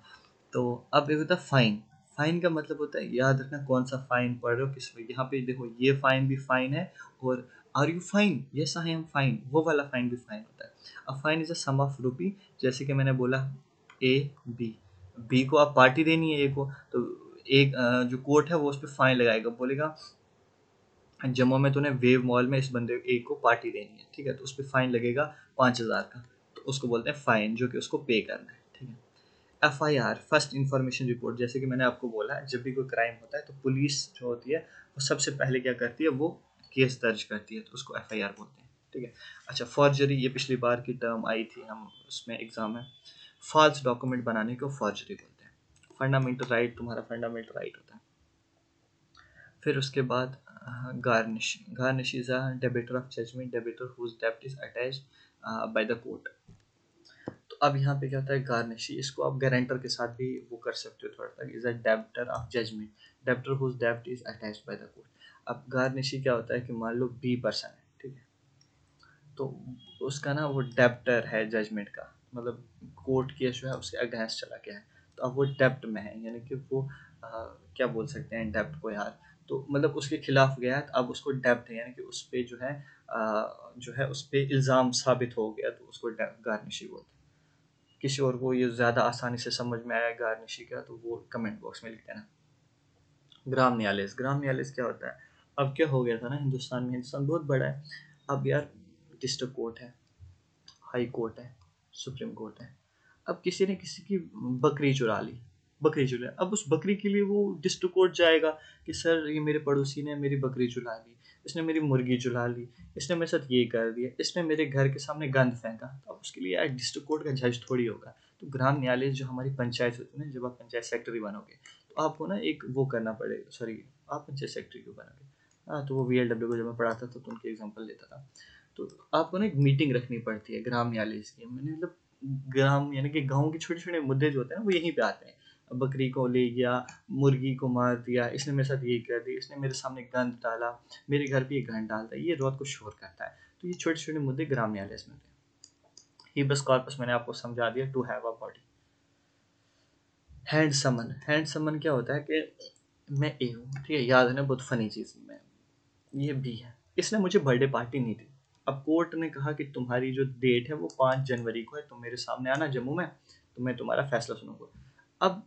तो अब एक होता है फाइन। फाइन का मतलब होता है, याद रखना कौन सा फाइन पढ़ रहे हो किस, यहाँ पे देखो ये फाइन भी फाइन है, और are you fine, yes I am fine, वो वाला फाइन भी फाइन होता है। अब fine is a sum of rupee, जैसे कि मैंने बोला ए बी, बी को आप पार्टी देनी है ए को, तो एक जो कोर्ट है वो उस पर फाइन लगाएगा, बोलेगा जम्मू में तूने वेव मॉल में इस बंदे एक को पार्टी देनी है, ठीक है, तो उस पर फाइन लगेगा 5,000 का, तो उसको बोलते हैं फाइन, जो कि उसको पे करना है, ठीक है। FIR, फर्स्ट इंफॉर्मेशन रिपोर्ट, जैसे कि मैंने आपको बोला जब भी कोई क्राइम होता है तो पुलिस जो होती है वो सबसे पहले क्या करती है, वो केस दर्ज करती है, तो उसको FIR बोलते हैं, ठीक है। अच्छा, फॉर्जरी, ये पिछली बार की टर्म आई थी, हम उसमें एग्जाम में, फॉल्स डॉक्यूमेंट बनाने को फॉर्जरी बोलते हैं। फंडामेंटल राइट, तुम्हारा फंडामेंटल राइट होता है। फिर उसके बाद garnish, garnish is a debtor of judgement, debtor whose डेब्ट is attached by the court. तो अब यहाँ पे क्या होता है, गार्निशी, इसको आप गारंटर के साथ भी वो कर सकते हो, थोड़ा सा is a debtor of judgement, debtor whose डेब्ट is attached by the court. अब गार्निशी क्या होता है कि मान लो बी पर्सन है, ठीक है, तो उसका ना वो डेब्टर है जजमेंट का, मतलब कोर्ट केस जो है उसके अगेंस्ट चला गया है, तो अब वो डेब्ट में है, यानी कि वो क्या बोल सकते हैं डेब्ट को यार, तो मतलब उसके खिलाफ गया है, तो अब उसको डेब्ट है, यानी कि उस पे जो है उस पे इल्ज़ाम साबित हो गया, तो उसको गार्निशी बोलते हैं। किसी और को ये ज़्यादा आसानी से समझ में आया गार्निशी का, तो वो कमेंट बॉक्स में लिख देना। ग्राम न्यायालय, ग्राम न्यायालय क्या होता है, अब क्या हो गया था ना, हिंदुस्तान में, हिंदुस्तान बहुत बड़ा है, अब यार डिस्ट्रिक्ट कोर्ट है, हाई कोर्ट है, सुप्रीम कोर्ट है। अब किसी ने किसी की बकरी चुरा ली, बकरी चुरा, अब उस बकरी के लिए वो डिस्ट्रिक्ट कोर्ट जाएगा कि सर ये मेरे पड़ोसी ने मेरी बकरी चुरा ली, इसने मेरी मुर्गी चुरा ली, इसने मेरे साथ ये कर दिया, इसने मेरे घर के सामने गंद फेंका, तो अब उसके लिए यार डिस्ट्रिक्ट कोर्ट का जज थोड़ी होगा। तो ग्राम न्यायालय जो हमारी पंचायत होती है ना, जब आप पंचायत सेक्रेटरी बनोगे, तो आपको ना एक वो करना पड़ेगा, सॉरी आप पंचायत सेक्रेटरी क्यों बनोगे, हाँ, तो वो VLW को जब मैं पढ़ाता था तो उनके एग्जाम्पल लेता था। तो आपको ना एक मीटिंग रखनी पड़ती है ग्राम न्यायालय की, मैंने मतलब ग्राम यानी कि गाँव के छोटे छोटे मुद्दे जो होते हैं ना, वो यहीं पे आते हैं। बकरी को ले गया, मुर्गी को मार दिया, इसने मेरे साथ ये कर दिया, इसने मेरे सामने गंद डाला, मेरे घर पे ये गंद डालता है, ये रात को शोर करता है, तो ये छोटे छोटे मुद्दे ग्राम न्यायालय में होते हैं। हिबस कॉर्पस मैंने आपको समझा दिया, to have a body. Hand summon क्या होता है कि मैं ए हूँ, ठीक है, याद है बहुत फनी चीज़ में, ये बी है, इसने मुझे बर्थडे पार्टी नहीं दी। अब कोर्ट ने कहा कि तुम्हारी जो डेट है वो 5 जनवरी को है, तुम मेरे सामने आना जम्मू में, तो मैं तुम्हारा फैसला सुनूंगा। अब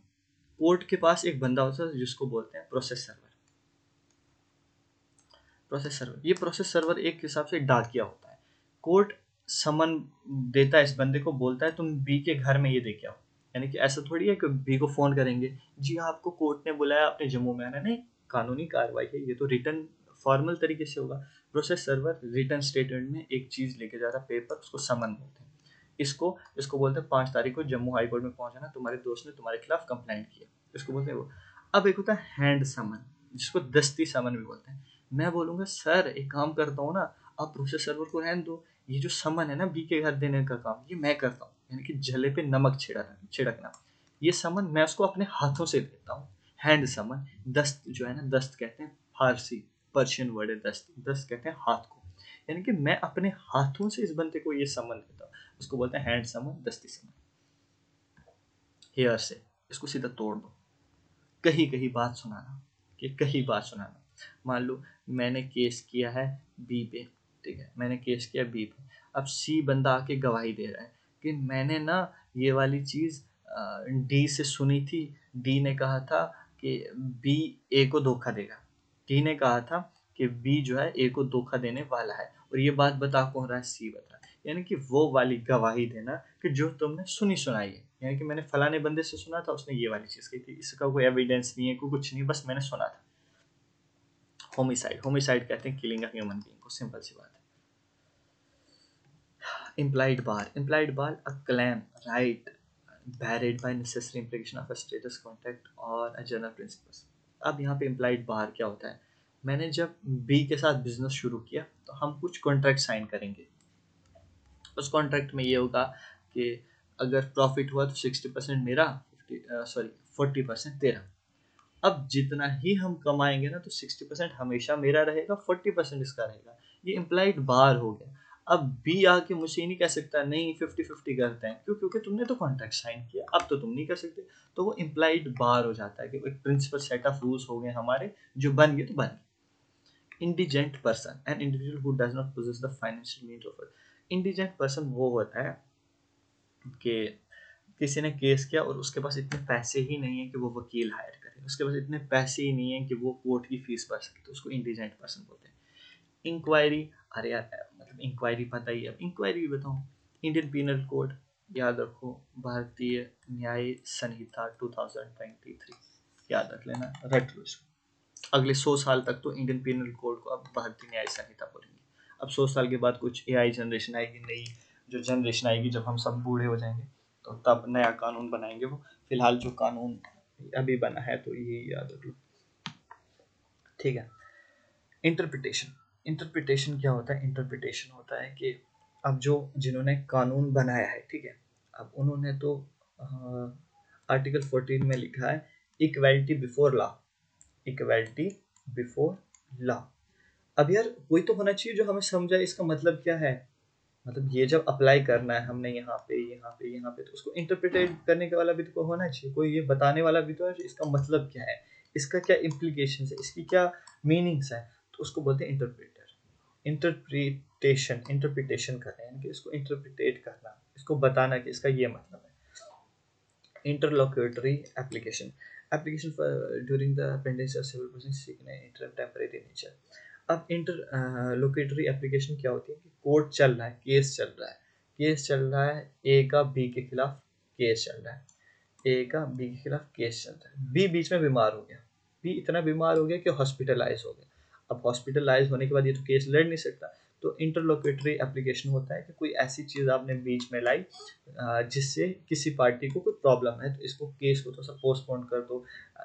कोर्ट के पास एक बंदा होता है जिसको बोलते हैं प्रोसेस सर्वर। प्रोसेस सर्वर, ये प्रोसेस सर्वर एक हिसाब से डाकिया होता है। कोर्ट समन देता है इस बंदे को, बोलता है तुम बी के घर में ये दे के आओ। यानी कि ऐसा थोड़ी है कि बी को फोन करेंगे, जी हाँ, आपको कोर्ट ने बुलाया, आपने जम्मू में आना, नहीं, कानूनी कार्रवाई है ये तो, रिटर्न फॉर्मल तरीके से होगा। प्रोसेस सर्वर रिटर्न स्टेटमेंट में एक चीज लेके जा रहा है, पेपर, उसको समन बोलते हैं। इसको इसको बोलते हैं 5 तारीख को जम्मू हाई कोर्ट में पहुंचाना, तुम्हारे दोस्त ने तुम्हारे खिलाफ कंप्लेंट किया, इसको बोलते हैं वो। अब एक होता है हैंड समन, जिसको दस्ती समन भी बोलते हैं। मैं बोलूंगा सर एक काम करता हूँ ना, आप प्रोसेस सर्वर को रहने दो, ये जो समन है ना बी के घर देने का काम, ये मैं करता हूँ, यानी कि जले पे नमक छिड़कना। ये समन मैं उसको अपने हाथों से देता हूँ, हैंड समन। दस्त जो है ना, दस्त कहते हैं फारसी, पर्शियन वर्ड है दस्त, दस्त कहते हैं हाथ को, यानी कि मैं अपने हाथों से इस बंदे को ये समन देता हूँ, उसको बोलते हैं हैंड समन, दस्ती समन। हेयर से इसको सीधा तोड़ दो, कहीं कहीं बात सुनाना, कि कहीं बात सुनाना। मान लो मैंने केस किया है बी पे, ठीक है, मैंने केस किया बी पे, अब सी बंदा आके गवाही दे रहा है कि मैंने ना ये वाली चीज़ डी से सुनी थी, डी ने कहा था कि बी ए को धोखा देगा, डी ने कहा था कि बी जो है ए को धोखा देने वाला है, और ये बात बता कौन रहा है, सी बता रहा है। यानी कि वो वाली गवाही देना कि जो तुमने सुनी सुनाई है, यानी कि मैंने फलाने बंदे से सुना था, उसने ये वाली चीज़ कही थी, इसका कोई एविडेंस नहीं है, कोई कुछ नहीं, बस मैंने सुना था। होमिसाइड, होमिसाइड कहते हैं किलिंग अ ह्यूमन बीइंग को, सिंपल सी बात है। implied bar, a claim, right, varied by necessary implication of a status, contact or a general principles। अब यहाँ पे implied bar क्या होता है, मैंने जब बी के साथ बिजनेस शुरू किया तो हम कुछ कॉन्ट्रैक्ट साइन करेंगे, उस कॉन्ट्रैक्ट में ये होगा कि अगर प्रॉफिट हुआ तो 60% मेरा, 40% तेरा। अब जितना ही हम कमाएंगे ना, तो 60% हमेशा मेरा रहेगा, 40% इसका रहेगा, ये इम्प्लाइड बार हो गया। अब बी आके मुझे ये नहीं कह सकता नहीं 50-50 करते हैं, क्यों, क्योंकि तुमने तो कॉन्ट्रैक्ट साइन किया, अब तो तुम नहीं कर सकते। तो वो इम्प्लाइड बार हो जाता है कि एक प्रिंसिपल सेट ऑफ रूल्स हो गए हमारे, जो बन गए तो बन गए। Indigent person, an individual who does not possess the financial means of it. Indigent person वो होता है कि किसी ने केस किया और उसके पास इतने पैसे ही नहीं है कि वो वकील हायर करे, उसके पास इतने पैसे ही नहीं है कि वो कोर्ट की फीस भर सके, तो उसको इंडिजेंट पर्सन बोलते हैं। इंक्वायरी, अरे यार मतलब इंक्वायरी पता ही है, अब इंक्वायरी भी बताऊँ। इंडियन पीनल कोड, याद रखो, भारतीय न्याय संहिता 2023, याद रख लेना, रट लो इसको। अगले 100 साल तक तो इंडियन पीनल कोड को अब भारतीय न्याय संहिता बोलेंगे। अब 100 साल के बाद कुछ एआई जनरेशन आएगी, नई जो जनरेशन आएगी, जब हम सब बूढ़े हो जाएंगे, तो तब नया कानून बनाएंगे वो। फिलहाल जो कानून अभी बना है तो यही याद रख लो, ठीक है। इंटरप्रिटेशन, इंटरप्रिटेशन क्या होता है, इंटरप्रिटेशन होता है कि अब जो जिन्होंने कानून बनाया है, ठीक है, अब उन्होंने तो आर्टिकल 14 में लिखा है equality before law, equality before law. अब यार कोई तो होना चाहिए जो हमें समझाए इसका मतलब क्या है, मतलब ये जब अप्लाई करना है हमने यहाँ पे यहाँ पे यहाँ पे, तो उसको इंटरप्रिटेट करने के वाला भी तो होना चाहिए, कोई ये बताने वाला भी तो है इसका मतलब क्या है, इसका क्या इम्प्लीकेशन है, इसकी क्या मीनिंग्स है, तो उसको बोलते हैं इंटरप्रेटर। इंटरप्रिटेशन, इंटरप्रिटेशन कर रहे हैं कि इसको इंटरप्रिटेट करना, इसको बताना कि इसका ये मतलब है। interlocutory application for during the appendix of civil proceedings seeking an interim temporary nature। अब इंटरलोकेटरी एप्लीकेशन क्या होती है कि कोर्ट चल रहा है, केस चल रहा है, केस चल रहा है, ए का बी के खिलाफ केस चल रहा है, ए का बी के खिलाफ केस चल रहा है, बी बीच में बीमार हो गया, बी इतना बीमार हो गया कि हॉस्पिटलाइज हो गया। अब हॉस्पिटलाइज होने के बाद ये तो केस लड़ नहीं सकता, तो इंटरलोकेटरी एप्लीकेशन होता है कि कोई ऐसी चीज़ आपने बीच में लाई जिससे किसी पार्टी को कोई प्रॉब्लम है, तो इसको केस को थोड़ा सा पोस्टपोन कर दो।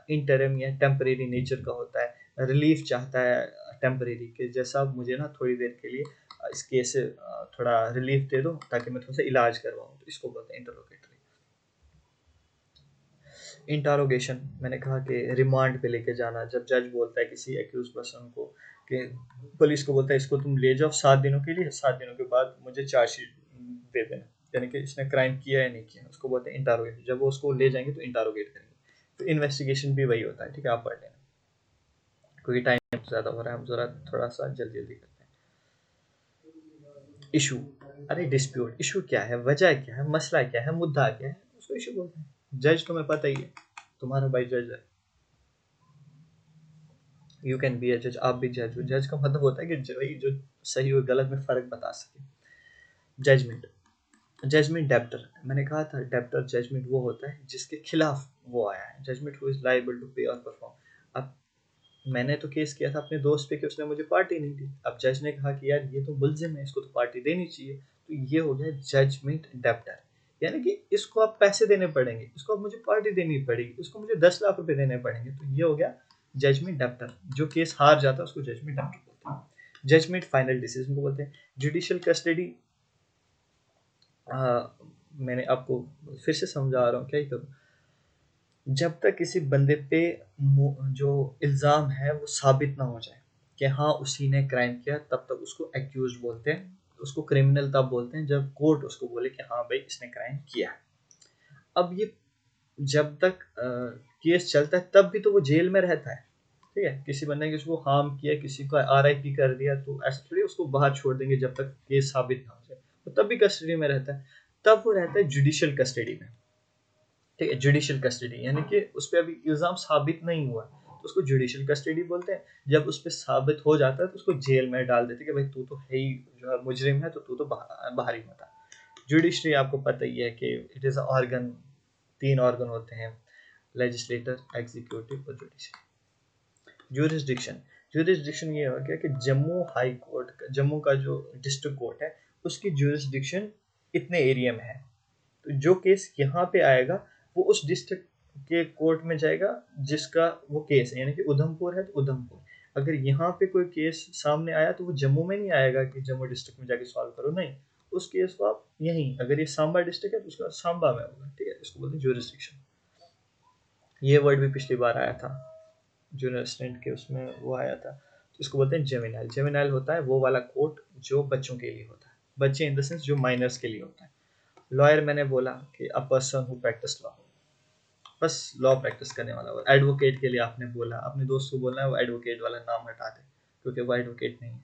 इंटरम या टेम्परेरी नेचर का होता है, रिलीफ चाहता है टेम्परेरी के, जैसा मुझे ना थोड़ी देर के लिए इस केस से थोड़ा रिलीफ दे दो ताकि मैं थोड़ा सा इलाज करवाऊँ, तो इसको बोलते हैं इंटरलोकेटरी। इंटारोगेशन, मैंने कहा कि रिमांड पे लेके जाना, जब जज बोलता है किसी एक्यूज पर्सन को कि पुलिस को बोलता है इसको तुम ले जाओ 7 दिनों के लिए, 7 दिनों के बाद मुझे चार्जशीट दे देना, यानी कि इसने क्राइम किया या नहीं किया, उसको बोलते हैं इंटारोगेट। जब वो उसको ले जाएंगे तो इंटारोगेट करेंगे। तो इन्वेस्टिगेशन भी वही होता है, ठीक है, आप पढ़ लेना क्योंकि टाइम ज़्यादा हो रहा है, हम जरा थोड़ा सा जल्दी जल्दी करते हैं। इशू, अरे डिस्प्यूट, इशू क्या है, वजह क्या है, मसला क्या है, मुद्दा क्या है, उसको इशू बोलते हैं। जज तुम्हें पता ही है, तुम्हारा भाई जज है, यू कैन बी अ जज, आप भी जज हो। जज का मतलब होता है कि जो सही और गलत में फ़र्क बता सके। जजमेंट, जजमेंट डेप्टर, मैंने कहा था डेप्टर जजमेंट वो होता है जिसके खिलाफ वो आया है। Judgement who is liable to pay और परफॉर्म। अब मैंने तो केस किया था अपने दोस्त पे कि उसने मुझे पार्टी नहीं दी। अब जज ने कहा कि यार ये तो मुलजिम है, इसको तो पार्टी देनी चाहिए, तो ये हो गया जजमेंट डेप्टर, यानी कि इसको आप पैसे देने पड़ेंगे, इसको अब मुझे पार्टी देनी पड़ेगी, इसको मुझे 10 लाख रुपए देने पड़ेंगे, तो ये हो गया जजमेंट डेप्टर। जो केस हार जाता है उसको जजमेंट डेप्टर बोलते हैं। जजमेंट फाइनल डिसीजन को बोलते हैं। जुडिशियल कस्टडी, मैंने आपको फिर से समझा रहा हूँ, क्या ही करूँ। जब तक किसी बंदे पे जो इल्ज़ाम है वो साबित ना हो जाए कि हाँ उसी ने क्राइम किया, तब तक उसको एक्यूज बोलते हैं। उसको क्रिमिनल तब बोलते हैं जब कोर्ट उसको बोले कि हाँ भाई इसने क्राइम किया है। अब ये जब तक केस चलता है तब भी तो वो जेल में रहता है, ठीक है। किसी बंदे ने किसी को हार्म किया, किसी को RIP कर दिया, तो ऐसा थोड़ी उसको बाहर छोड़ देंगे जब तक केस साबित ना हो जाए, तो तब भी कस्टडी में रहता है। तब वो रहता है जुडिशियल कस्टडी में, ठीक है। जुडिशियल कस्टडी यानी कि उस पर अभी इल्ज़ाम साबित नहीं हुआ, तो उसको जुडिशियल कस्टडी बोलते हैं। जब उस पर साबित हो जाता है तो उसको जेल में डाल देते हैं कि भाई तू तो है ही जो है मुजरिम है, तो तू तो बाहर ही मत आ। जुडिशरी आपको पता ही है कि it is a organ, 3 organ होते हैं, लेजिस्लेटर, एग्जीक्यूटिव और जुडिशरी। ज्यूरिसडिक्शन, ज्यूरिसडिक्शन ये हो गया कि जम्मू हाई कोर्ट, जम्मू का जो डिस्ट्रिक्ट कोर्ट है उसकी ज्यूरिसडिक्शन इतने एरिया में है, तो जो केस यहाँ पे आएगा वो उस डिस्ट्रिक्ट के कोर्ट में जाएगा जिसका वो केस है, यानी कि उधमपुर है तो उधमपुर। अगर यहाँ पे कोई केस सामने आया तो वो जम्मू में नहीं आएगा कि जम्मू डिस्ट्रिक्ट में जाके सॉल्व करो, नहीं, उस केस को आप यहीं, अगर ये सांबा डिस्ट्रिक्ट है तो उसका सांबा में होगा, ठीक है। इसको बोलते हैं ज्यूरिसडिक्शन। ये वर्ड भी पिछली बार आया था जूनियर स्टूडेंट के उसमें, वो आया था। तो इसको बोलते हैं जेमिनाइल। जेमिनाइल होता है वो वाला कोर्ट जो बच्चों के लिए होता है, बच्चे इन द सेंस जो माइनर्स के लिए होता है। लॉयर मैंने बोला कि a person who practice law, बस लॉ प्रैक्टिस करने वाला। और एडवोकेट के लिए आपने बोला, अपने दोस्त को बोलना है वो एडवोकेट वाला नाम हटा दे क्योंकि वो एडवोकेट नहीं है,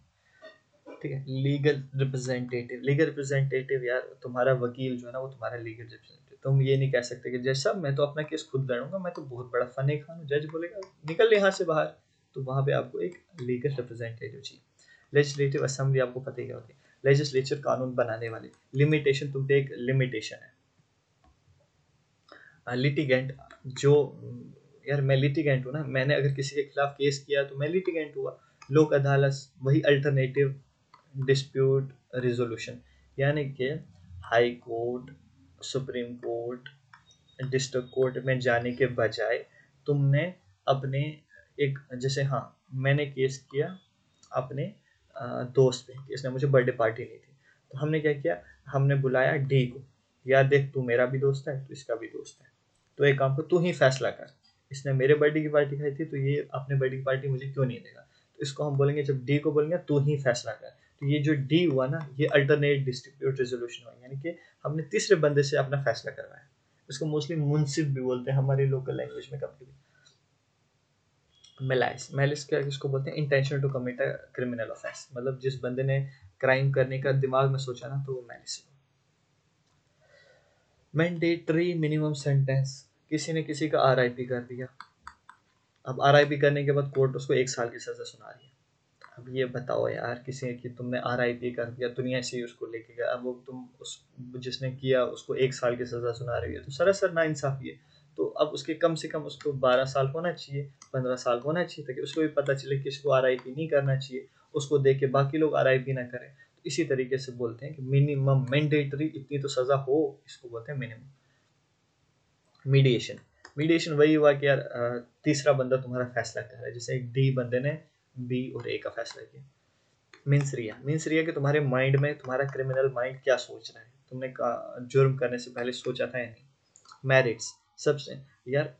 ठीक है। लीगल रिप्रेजेंटेटिव, लीगल रिप्रेजेंटेटिव यार तुम्हारा वकील जो है ना वो तुम्हारा लीगल रिप्रेजेंटेटिव। तुम ये नहीं कह सकते कि जज साहब मैं तो अपना केस खुद लड़ूंगा, मैं तो बहुत बड़ा फनी खान हूँ, जज बोलेगा निकल यहाँ से बाहर, तो वहाँ पे आपको एक लीगल रिप्रेजेंटेटिव चाहिए। लेजिस्लेटिव असेंबली आपको पता ही होती है, लेजिस्लेचर कानून बनाने वाले। लिमिटेशन, तुम पे एक लिमिटेशन है। लिटिगेंट, जो यार मैं लिटिगेंट हूँ ना, मैंने अगर किसी के खिलाफ केस किया तो मैं लिटिगेंट हुआ। लोक अदालत वही अल्टरनेटिव डिस्प्यूट रिजोल्यूशन, यानी कि high court, supreme court, district court में जाने के बजाय तुमने अपने एक, जैसे हाँ मैंने केस किया अपने दोस्त पे, इसने मुझे बर्थडे पार्टी दी थी, तो हमने क्या किया, हमने बुलाया डी को, यार देख तू मेरा भी दोस्त है तो इसका भी दोस्त है, तो एक काम को तू ही फैसला कर, इसने मेरे बर्थडे की पार्टी खाई थी तो ये अपने बर्थडे की पार्टी मुझे क्यों नहीं देगा। तो इसको हम बोलेंगे, जब डी को बोलेंगे तू ही फैसला कर, तो ये जो डी हुआ ना ये अल्टरनेट डिस्प्यूट रेजोल्यूशन हुआ, यानी कि हमने तीसरे बंदे से अपना फैसला करवाया। इसको मोस्टली मुंसिफ भी बोलते हैं हमारी लोकल लैंग्वेज में कभी कभी। मेलाइस, मेलिस क्या किसको बोलते हैं, intention to commit a criminal offence, मतलब जिस बंदे ने क्राइम करने का दिमाग में सोचा ना तो वो मेलिस। मैंडेटरी मिनिमम सेंटेंस, किसी ने किसी का RIP कर दिया, अब RIP करने के बाद कोर्ट उसको 1 साल की सजा सुना रही है। अब ये बताओ यार, किसी की तुमने RIP कर दिया, दुनिया से ही उसको लेके गया, अब वो तुम उस जिसने किया उसको 1 साल की सजा सुना रही है, तो सरासर नाइंसाफी है। तो अब उसके कम से कम उसको 12 साल होना चाहिए, 15 साल होना चाहिए, ताकि उसको भी पता चले कि इसको RIP नहीं करना चाहिए, उसको देख के बाकी लोग RIP ना करें। तो इसी तरीके से बोलते हैं कि मिनिमम मैंडेटरी इतनी तो सजा हो, इसको बोलते हैं मिनिमम। मीडिएशन, मीडिएशन वही हुआ कि यार तीसरा बंदा तुम्हारा फैसला कर रहा है, जैसे एक डी बंदे ने बी और ए का फैसला किया। मीन्स रिया, मीन्स रिया कि तुम्हारे माइंड में तुम्हारा क्रिमिनल माइंड क्या सोच रहा है, तुमने जुर्म करने से पहले सोचा था या नहीं। मैरिट्स, सबसे यार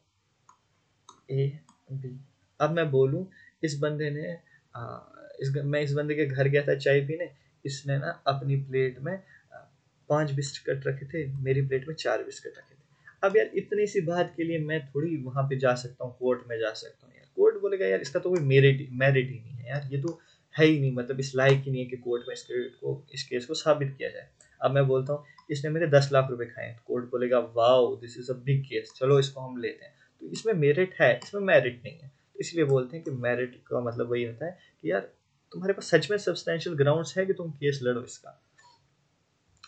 ए बी, अब मैं बोलूं इस बंदे ने मैं इस बंदे के घर गया था चाय पीने, इसने ना अपनी प्लेट में 5 बिस्किट रखे थे, मेरी प्लेट में 4 बिस्किट रखे थे। अब यार इतनी सी बात के लिए मैं थोड़ी वहां पे जा सकता हूँ, कोर्ट में जा सकता हूँ यार। कोर्ट बोलेगा यार इसका तो कोई मेरिट ही नहीं है यार, ये तो है ही नहीं, मतलब इस लायक ही नहीं है कि कोर्ट में इस केस को साबित किया जाए। अब मैं बोलता हूँ इसने मेरे 10 लाख रुपए खाए, तो कोर्ट बोलेगा wow this is a big case, चलो इसको हम लेते हैं। तो इसमें मेरिट है, इसमें मेरिट नहीं है। तो इसलिए बोलते हैं कि मेरिट का मतलब वही होता है कि यार तुम्हारे पास सच में सब्सटेंशियल ग्राउंड्स है कि तुम केस लड़ो इसका।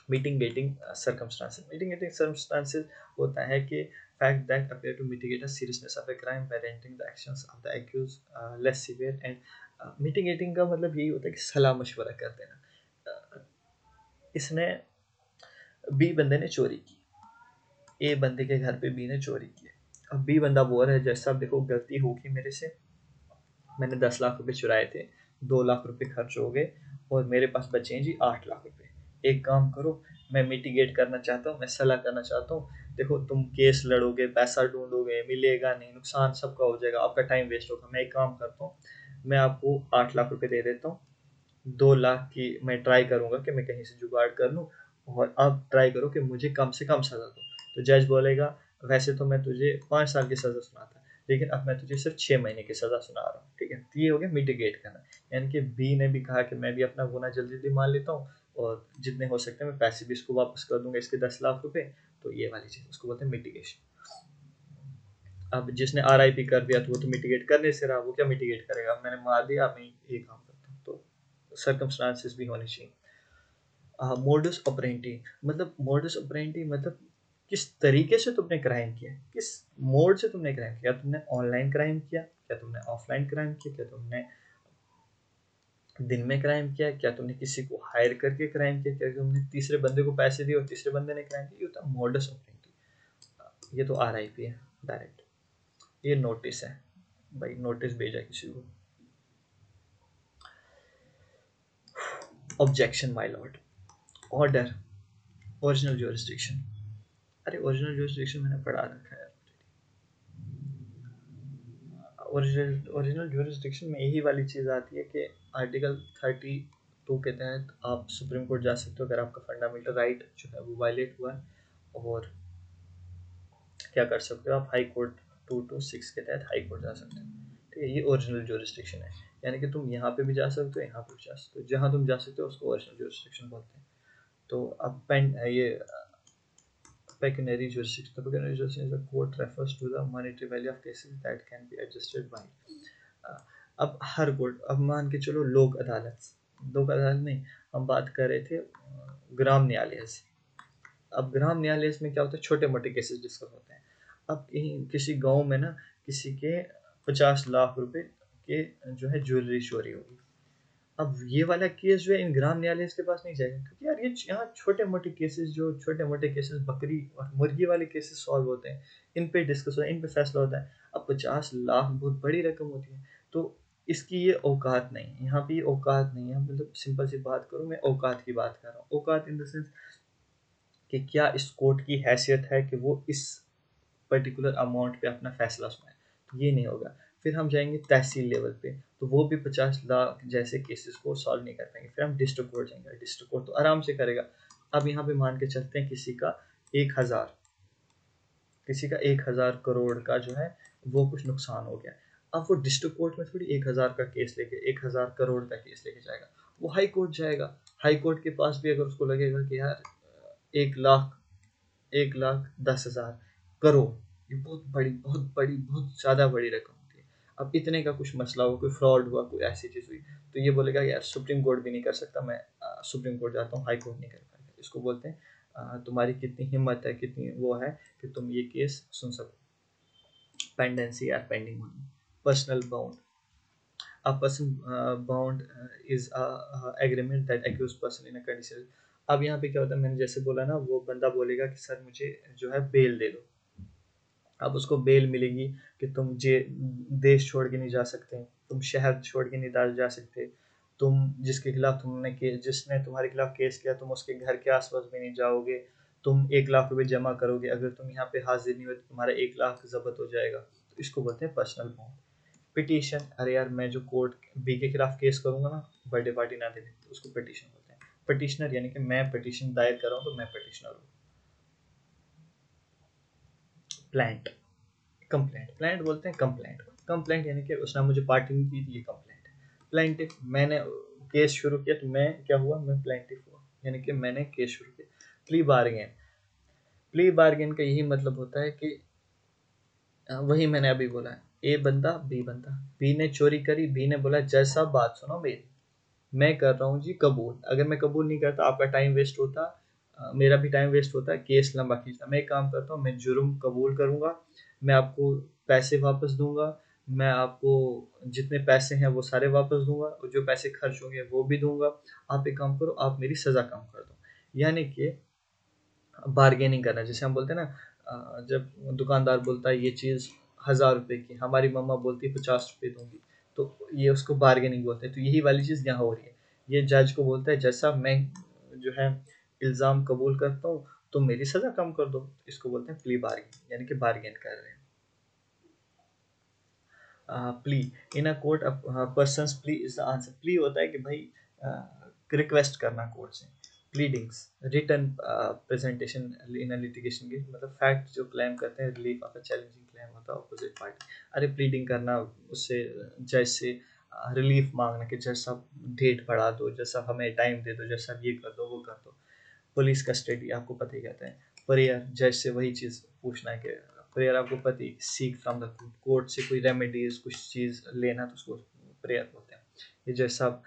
mitigating circumstances होता है कि fact that appear to mitigate the seriousness of a crime by rendering the actions of the accused less severe and mitigating का मतलब यही होता है कि सलाह मशवरा कर देना। इसने बी बंदे ने चोरी की, ए बंदे के घर पे बी ने चोरी की। अब बी बंदा बोल रहा है जैसा देखो गलती होगी मेरे से, मैंने 10 लाख रुपए चुराए थे, 2 लाख रुपए खर्च हो गए और मेरे पास बचे हैं जी 8 लाख रुपए। एक काम करो, मैं मिटिगेट करना चाहता हूँ, मैं सलाह करना चाहता हूँ। देखो तुम केस लड़ोगे, पैसा ढूंढोगे, मिलेगा नहीं, नुकसान सबका हो जाएगा, आपका टाइम वेस्ट होगा। मैं एक काम करता हूँ, मैं आपको 8 लाख रुपए दे देता हूँ, 2 लाख की मैं ट्राई करूंगा कि मैं कहीं से जुगाड़ कर लूँ, और अब ट्राई करो कि मुझे कम से कम सजा दो। तो जज बोलेगा वैसे तो मैं तुझे 5 साल की सजा सुनाता, लेकिन अब मैं तुझे सिर्फ 6 महीने की सजा सुना रहा हूँ, ठीक है। तो ये हो गया मिटिगेट करना। यानी कि बी ने भी कहा कि मैं भी अपना गुना जल्दी जल्दी मान लेता हूँ, और जितने हो सकते हैं मैं पैसे भी इसको वापस कर दूंगा, इसके 10 लाख रुपए। तो ये वाली चीज उसको बोलते हैं मिटिगेशन। अब जिसने RIP कर दिया तो वो तो मिटिगेट करने से रहा, वो क्या मिटिगेट करेगा, अब मैंने मार दिया, अब मैं ये काम करता हूँ। तो सर्कमस्टांसेस भी होने चाहिए। मोडस ऑपरेंडी मतलब किस तरीके से तुमने क्राइम किया, किस मोड से तुमने क्राइम किया। तुमने ऑनलाइन क्राइम किया, क्या तुमने ऑफलाइन क्राइम किया, क्या तुमने दिन में क्राइम किया, क्या तुमने किसी को हायर करके क्राइम किया, क्या तुमने तीसरे बंदे को पैसे दिए और तीसरे बंदे ने क्राइम किया। ये होता है मोडस ऑपरेंडी। ये तो RIP है डायरेक्ट। ये नोटिस है भाई, नोटिस भेजा किसी को। Objection my Lord, order, original jurisdiction. अरे ओरिजिनल ज्यूरिसडिक्शन मैंने पढ़ा रखा है। ओरिजिनल ज्यूरिसडिक्शन में यही वाली चीज़ आती है कि आर्टिकल 32 के तहत आप सुप्रीम कोर्ट जा सकते हो अगर आपका फंडामेंटल राइट जो है वो वायलेट हुआ है। और क्या कर सकते हो आप, हाई कोर्ट 226 के तहत हाई कोर्ट जा सकते हो। ठीक है, ये ओरिजिनल ज्यूरिसडिक्शन है। यानी कि तुम यहाँ पे भी जा सकते हो, यहाँ पे भी जा सकते हो, जहाँ तुम जा सकते हो उसको ओरिजिनल ज्यूरिसडिक्शन बोलते हैं। तो अब पेन ये pecuniary jurisdiction. The pecuniary jurisdiction is the court refers to the monetary value of cases that can be adjusted by। अब हर कोर्ट, अब मान के चलो लोक अदालत नहीं, हम बात कर रहे थे ग्राम न्यायालय से। अब ग्राम न्यायालय में क्या होता है, छोटे मोटे केसेस डिस्कस होते हैं। अब कहीं किसी गांव में ना किसी के 50 लाख रुपए के जो है ज्वेलरी चोरी होगी। अब ये वाला केस जो है इन ग्राम न्यायालय के पास नहीं जाएगा, क्योंकि यार ये यहाँ छोटे मोटे केसेस, जो छोटे मोटे केसेस बकरी और मुर्गी वाले केसेस सॉल्व होते हैं, इन पे डिस्कस होता है, इन पे फैसला होता है। अब 50 लाख बहुत बड़ी रकम होती है, तो इसकी ये औकात नहीं है, यहाँ पे ये औकात नहीं है। मतलब सिंपल सी बात करूँ, मैं औकात की बात कर रहा हूँ। औकात इन द सेंस कि क्या इस कोर्ट की हैसियत है कि वो इस पर्टिकुलर अमाउंट पे अपना फैसला सुनाए। तो ये नहीं होगा। फिर हम जाएंगे तहसील लेवल पे, तो वो भी 50 लाख जैसे केसेस को सॉल्व नहीं कर पाएंगे। फिर हम डिस्ट्रिक्ट कोर्ट जाएंगे, डिस्ट्रिक्ट कोर्ट तो आराम से करेगा। अब यहाँ पे मान के चलते हैं किसी का 1,000 करोड़ का जो है वो कुछ नुकसान हो गया। अब वो डिस्ट्रिक्ट कोर्ट में थोड़ी 1,000 का केस लेके 1,000 करोड़ का केस लेके जाएगा, वो हाई कोर्ट जाएगा। हाई कोर्ट के पास भी अगर उसको लगेगा कि यार 1 लाख, 1,10,000 करोड़, ये बहुत बड़ी बहुत ज़्यादा बड़ी रकम होती है। अब इतने का कुछ मसला हो, कोई फ्रॉड हुआ, कोई ऐसी चीज़ हुई, तो ये बोलेगा यार सुप्रीम कोर्ट भी नहीं कर सकता, मैं सुप्रीम कोर्ट जाता हूँ, हाई कोर्ट नहीं कर पाएगा। इसको बोलते हैं तुम्हारी कितनी हिम्मत है, कितनी वो है कि तुम ये केस सुन सको। पेंडेंसी या पेंडिंग होनी। Personal bound, a person bound is a agreement that accused person in a condition। अब यहाँ पे क्या होता है, मैंने जैसे बोला ना, वो बंदा बोलेगा कि सर मुझे जो है बेल दे दो। अब उसको बेल मिलेगी कि तुम देश छोड़ के नहीं जा सकते, तुम शहर छोड़ के नहीं जा सकते, तुम जिसने तुम्हारे खिलाफ केस किया तुम उसके घर के आसपास भी नहीं जाओगे, तुम 1 लाख रुपए जमा करोगे, अगर तुम यहाँ पे हाजिर नहीं हुए तो तुम्हारा 1 लाख जब्त हो जाएगा। तो इसको बोलते हैं पर्सनल बॉन्ड। पिटीशन, अरे यार मैं जो कोर्ट बी के खिलाफ केस करूंगा ना, बर्थडे पार्टी ना देने, तो उसको पिटीशन बोलते हैं। पिटिशनर यानी कि मैं पिटीशन दायर कर रहा हूँ तो मैं पिटिशनर हूँ। प्लांट, कंप्लेंट, प्लांट बोलते हैं कंप्लेंट। कंप्लेंट यानी कि उसने मुझे पार्टी नहीं की थी, ये कंप्लेंट है। प्लेंटिफ, मैंने केस शुरू किया तो मैं क्या हुआ, मैं प्लेंटिफ हुआ, यानी कि मैंने केस शुरू किया। प्ली बार्गेन, प्ली बार्गेन का यही मतलब होता है कि वही मैंने अभी बोला है, ए बंदा बी बंदा, बी ने चोरी करी, बी ने बोला जज साहब बात सुनो मेरी, मैं कर रहा हूँ जी कबूल। अगर मैं कबूल नहीं करता आपका टाइम वेस्ट होता, मेरा भी टाइम वेस्ट होता है, केस लंबा खींचता। मैं एक काम करता हूँ, मैं जुर्म कबूल करूँगा, मैं आपको पैसे वापस दूंगा, मैं आपको जितने पैसे हैं वो सारे वापस दूंगा, और जो पैसे खर्च होंगे वो भी दूंगा। आप एक काम करो, आप मेरी सज़ा कम कर दो। यानी कि बार्गेनिंग करना, जैसे हम बोलते हैं ना, जब दुकानदार बोलता है ये चीज़ 1000 रुपए की, हमारी मम्मा बोलती है 50 रुपये दूंगी, तो ये उसको बार्गेनिंग बोलते हैं। तो यही वाली चीज़ यहाँ हो रही है। ये जज को बोलता है जज साहब मैं जो है इल्ज़ाम कबूल करता हूँ, तो मेरी सज़ा कम कर दो। इसको बोलते हैं प्ली बार्गेन, यानी कि बार्गेन कर रहे हैं। Plea, in a court persons plea is the answer. Plea होता है कि भाई रिक्वेस्ट करना कोर्ट से। प्लीडिंग्स, रिटर्न प्रेजेंटेशन इन अ लिटिगेशन केस, मतलब फैक्ट जो क्लेम करते हैं, relief of a challenging claim होता है अपोजिट पार्टी। अरे प्लीडिंग करना, उससे जज से रिलीफ मांगना कि जज साहब डेट बढ़ा दो, जज साहब हमें टाइम दे दो, जज साहब ये कर दो वो कर दो। पुलिस कस्टडी आपको पता ही कहते हैं। प्रेयर, जज से वही चीज़ पूछना है कि प्रेयर आपको पता ही, seek from the court, court से कोई रेमेडीज कुछ चीज़ लेना तो उसको प्रेयर बोलते हैं। ये जज साहब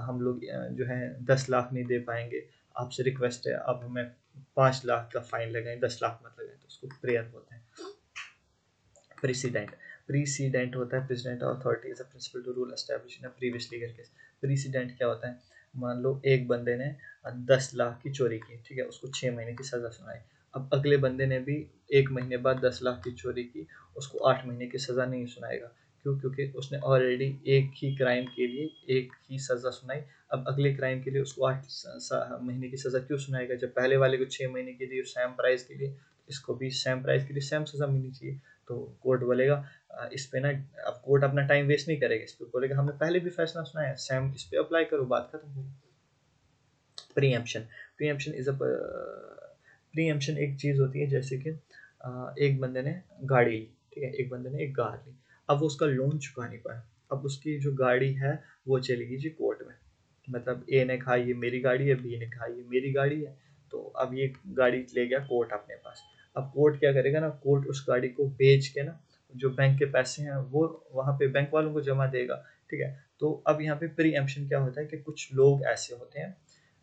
हम लोग जो है 10 लाख नहीं दे पाएंगे, आपसे रिक्वेस्ट है आप हमें 5 लाख का फाइन लगाएं, 10 लाख मत लगाएं, तो उसको प्रेयर बोलते हैं। प्रेसिडेंट, प्रीसीडेंट होता है precedent authority is a principle to rule establish in a previous legal case. Precedent क्या होता है, मान लो एक बंदे ने 10 लाख की चोरी की, ठीक है, उसको 6 महीने की सज़ा सुनाई। अब अगले बंदे ने भी 1 महीने बाद 10 लाख की चोरी की, उसको 8 महीने की सज़ा नहीं सुनाएगा। क्यों? क्योंकि उसने ऑलरेडी एक ही क्राइम के लिए एक ही सज़ा सुनाई। अब अगले क्राइम के लिए उसको 8 महीने की सज़ा क्यों सुनाएगा, जब पहले वाले को 6 महीने की दी सेम प्राइस के लिए, इसको भी सेम प्राइस के लिए सेम सज़ा मिलनी चाहिए। तो कोर्ट बोलेगा इस पे ना, अब कोर्ट अपना टाइम वेस्ट नहीं करेगा, इस पे बोलेगा हमने पहले भी फैसला सुनाया, सेम इस पे अप्लाई करो, बात खत्म हो। Preemption, preemption is a preemption एक चीज़ होती है, जैसे कि एक बंदे ने गाड़ी ली, ठीक है, एक बंदे ने एक कार ली, अब वो उसका लोन चुका नहीं पाया, अब उसकी जो गाड़ी है वो चलेगी जी कोर्ट में। मतलब ए ने कहा ये मेरी गाड़ी है, बी ने कहा ये मेरी गाड़ी है, तो अब ये गाड़ी ले गया कोर्ट अपने पास। अब कोर्ट क्या करेगा ना, कोर्ट उस गाड़ी को बेच के ना, जो बैंक के पैसे हैं वो वहाँ पे बैंक वालों को जमा देगा, ठीक है। तो अब यहाँ पे प्री एम्पशन क्या होता है कि कुछ लोग ऐसे होते हैं,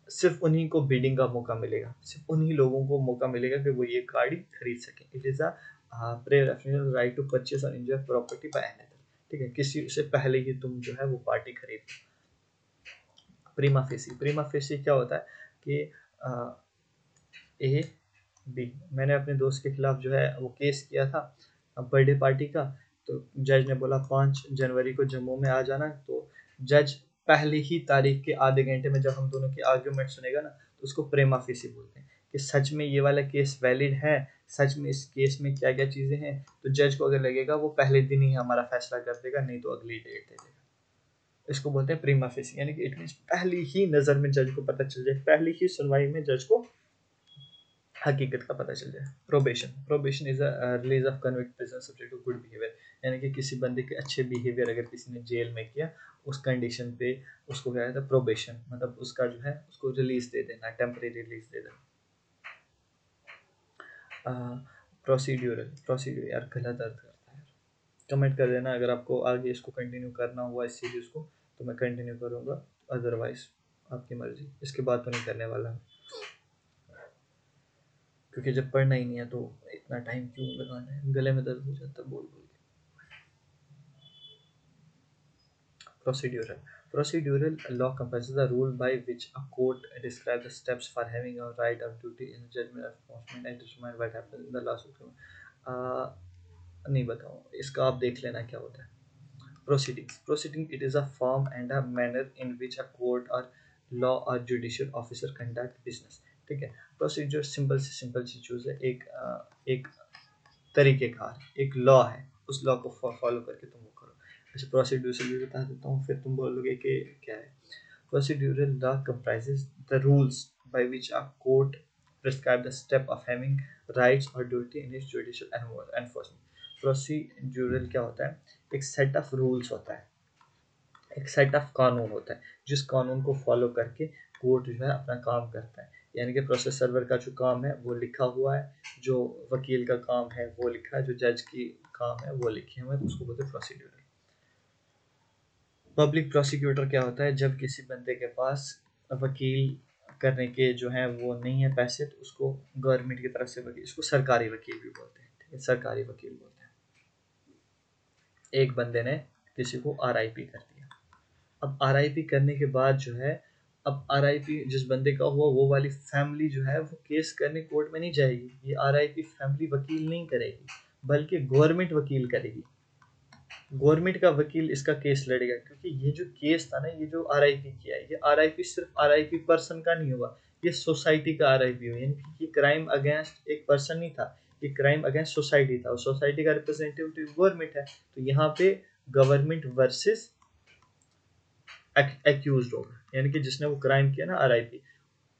सिर्फ उन्हीं को बिडिंग का मौका मिलेगा, सिर्फ उन्हीं लोगों को मौका मिलेगा कि वो ये गाड़ी खरीद सकें। It is a preferential right to purchase और एंजॉय प्रॉपर्टी बाय अनदर, ठीक है, किसी से पहले ही तुम जो है वो पार्टी खरीद। प्रीमा फेसी, प्रीमा फेसी क्या होता है कि ए बी, मैंने अपने दोस्त के खिलाफ जो है वो केस किया था बर्थडे पार्टी का, तो जज ने बोला 5 जनवरी को जम्मू में आ जाना। तो जज पहले ही तारीख के आधे घंटे में जब हम दोनों की आर्ग्यूमेंट सुनेगा ना, तो उसको प्रेमा फेसी बोलते हैं कि सच में ये वाला केस वैलिड है, सच में इस केस में क्या क्या चीज़ें हैं। तो जज को अगर लगेगा वो पहले दिन ही हमारा फैसला कर देगा, नहीं तो अगली डेट दे देगा। इसको बोलते हैं प्रीमा फेसी, यानी कि इट मीन्स पहली ही नज़र में जज को पता चल जाए, पहली ही सुनवाई में जज को हकीकत का पता चल जाए। Probation, probation is a release of convict person subject to good behaviour, यानी कि किसी बंदे के अच्छे बिहेवियर अगर किसी ने जेल में किया, उस कंडीशन पे उसको क्या कहता है, प्रोबेशन, मतलब उसका जो है उसको रिलीज दे देना, टेम्परेरी रिलीज दे देना। प्रोसीड्यूरल, प्रोसीड्यूर यार गलत अर्थ करता है, कमेंट कर देना अगर आपको आगे इसको कंटिन्यू करना हुआ इस सीरीज़ को, तो मैं कंटिन्यू करूँगा, अदरवाइज आपकी मर्ज़ी। इसके बाद तो नहीं करने वाला, क्योंकि जब पढ़ना ही नहीं है तो इतना टाइम क्यों लगाना है, गले में दर्द हो जाता है बोल बोल के। Procedural, procedural law comprises the rule by which a court describes the steps for having a right or duty in judgment enforcement and determine what happens in the last outcome। नहीं बताऊँ इसका, आप देख लेना क्या होता है। Proceedings, proceeding it is a form and a manner in which a court or law or judicial officer conduct business, ठीक है। प्रोसीजर सिंपल से सिंपल सी चीज़ है, एक तरीक़ेकार, एक लॉ है, उस लॉ को फॉलो करके तुम वो करो। अच्छा, प्रोसीड्यूरल भी बता देता हूँ, फिर तुम बोलोगे कि क्या है। Procedural law comprises the rules by which a court prescribe the step of having rights or duty in its judicial enforcement. Procedural क्या होता है? एक सेट ऑफ रूल्स होता है, एक सेट ऑफ कानून होता है, जिस कानून को फॉलो करके कोर्ट जो है अपना काम करता है। यानी कि प्रोसेस सर्वर का जो काम है वो लिखा हुआ है, जो वकील का काम है वो लिखा है, जो जज की काम है वो लिखे हुए हैं, तो उसको बोलते हैं प्रोसीड्यूरल। पब्लिक प्रोसिक्यूटर क्या होता है? जब किसी बंदे के पास वकील करने के जो है वो नहीं है पैसे, तो उसको गवर्नमेंट की तरफ से वकील, इसको सरकारी वकील भी बोलते हैं, ठीक है, सरकारी वकील बोलते हैं। एक बंदे ने किसी को आरआईपी कर दिया, अब आरआईपी करने के बाद जो है, अब आरआईपी जिस बंदे का हुआ वो वाली फैमिली जो है वो केस करने कोर्ट में नहीं जाएगी, ये आरआईपी फैमिली वकील नहीं करेगी, बल्कि गवर्नमेंट वकील करेगी। गवर्नमेंट का वकील इसका केस लड़ेगा, क्योंकि ये जो केस था ना, ये जो आरआईपी किया है, ये आरआईपी सिर्फ आरआईपी पर्सन का नहीं हुआ, ये सोसाइटी का आरआईपी हुआ। यानी कि ये क्राइम अगेंस्ट एक पर्सन नहीं था, ये क्राइम अगेंस्ट सोसाइटी था, और सोसाइटी का रिप्रेजेंटेटिव गवर्नमेंट है। तो यहाँ पे गवर्नमेंट वर्सेस एक्यूज होगा, यानी कि जिसने वो क्राइम किया ना आरआईपी,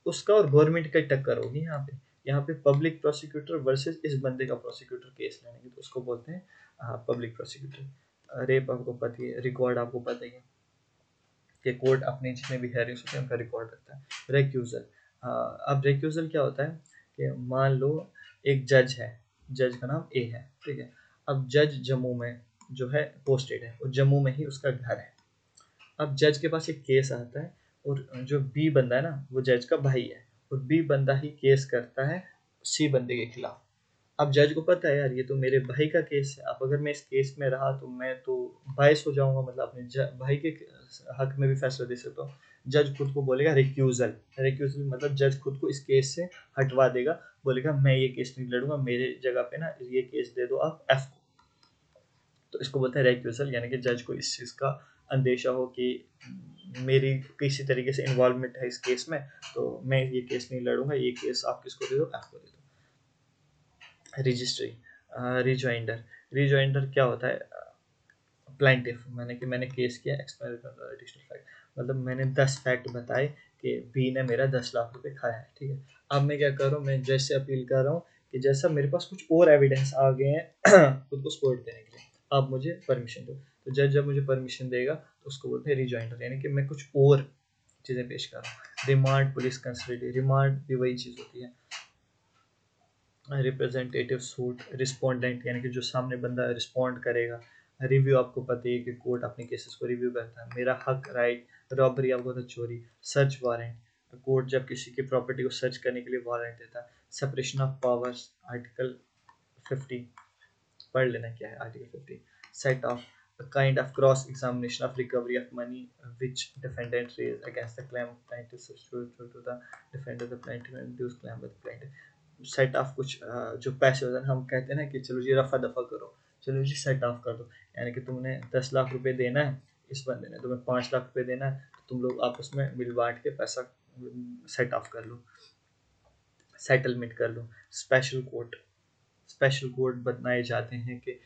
उसका और गवर्नमेंट का टक्कर होगी यहाँ पे। यहाँ पे पब्लिक प्रोसिक्यूटर वर्सेस इस बंदे का प्रोसिक्यूटर केस लड़ेंगे, तो उसको बोलते हैं पब्लिक प्रोसिक्यूटर। रेप आपको पता ही है, रिकॉर्ड आपको पता ही है कि कोर्ट अपने जितने भी हेयरिंग्स होते हैं उनका रिकॉर्ड रखता है। रेक्यूजल, अब रेक्यूजल क्या होता है कि मान लो एक जज है, जज का नाम ए है, ठीक है, अब जज जम्मू में जो है पोस्टेड है, और जम्मू में ही उसका घर है। अब जज के पास एक केस आता है, और जो बी बंदा है ना वो जज का भाई है, और बी बंदा ही केस करता है सी बंदे के खिलाफ। अब जज को पता है यार ये तो मेरे भाई का केस है, अब अगर मैं इस केस में रहा तो मैं तो बायस हो जाऊंगा, मतलब अपने भाई के हक में भी फैसला दे सकता हूँ। जज खुद को बोलेगा रिक्यूजल, रिक्यूजल मतलब जज खुद को इस केस से हटवा देगा, बोलेगा मैं ये केस नहीं लड़ूंगा, मेरे जगह पे ना ये केस दे दो आप एफ को। तो इसको बोलते हैं रेक्यूजल, यानी कि जज को इस चीज़ का अंदेशा हो कि मेरी किसी तरीके से इन्वॉल्वमेंट है इस केस में, तो मैं ये केस नहीं लड़ूंगा, ये केस आप किसको दे दो, एफ को दे दो। रजिस्ट्री, रिजॉइंडर, रिजॉइंडर क्या होता है? प्लेंटिफ, मैंने केस किया, एक्सपायर कर रहा एडिशनल फैक्ट, मतलब मैंने 10 फैक्ट बताए कि बी ने मेरा 10 लाख रुपए खाया है, ठीक है। अब मैं क्या कर रहा हूँ, मैं जज से अपील कर रहा हूँ कि जैसा मेरे पास कुछ और एविडेंस आ गए हैं खुद को सपोर्ट देने के लिए, आप मुझे परमिशन दो। तो जज जब मुझे परमिशन देगा तो उसको बोलते हैं रिजॉइंडर, यानी कि मैं कुछ और चीज़ें पेश कर रहा हूँ। रिमांड, पुलिस कंसिडरेशन, रिमांड भी वही चीज़ होती है। रिप्रेजेंटेटिव सूट, रिस्पोंडेंट यानी कि जो सामने बंदा रिस्पॉन्ड करेगा। रिव्यू आपको पता है कि कोर्ट अपने केसेस को रिव्यू करता है। मेरा हक, राइट, रॉबरी आपको तो चोरी। सर्च वारंट, कोर्ट जब किसी की प्रॉपर्टी को सर्च करने के लिए वारंट देता है। सेपरेशन ऑफ पावर्स, आर्टिकल 50, पढ़ लेना क्या है article 50। Set of, a kind of cross examination of recovery of money which defendant raised against the claim of plaintiff substitute to the defender, the plaintiff and induced claim by the plaintiff। Set of कुछ जो पैसे होते हैं, हम कहते हैं ना कि चलो जी रफा दफा करो, चलो जी सेट ऑफ कर दो, यानी कि तुमने 10 लाख रुपए देना है, इस बंदे ने तुम्हें 5 लाख रुपए देना है, तो तुम लोग आपस में मिल बांट के पैसा सेट ऑफ कर लो, सेटलमेंट कर लो। स्पेशल कोर्ट, स्पेशल कोर्ट बनाए जाते हैं कि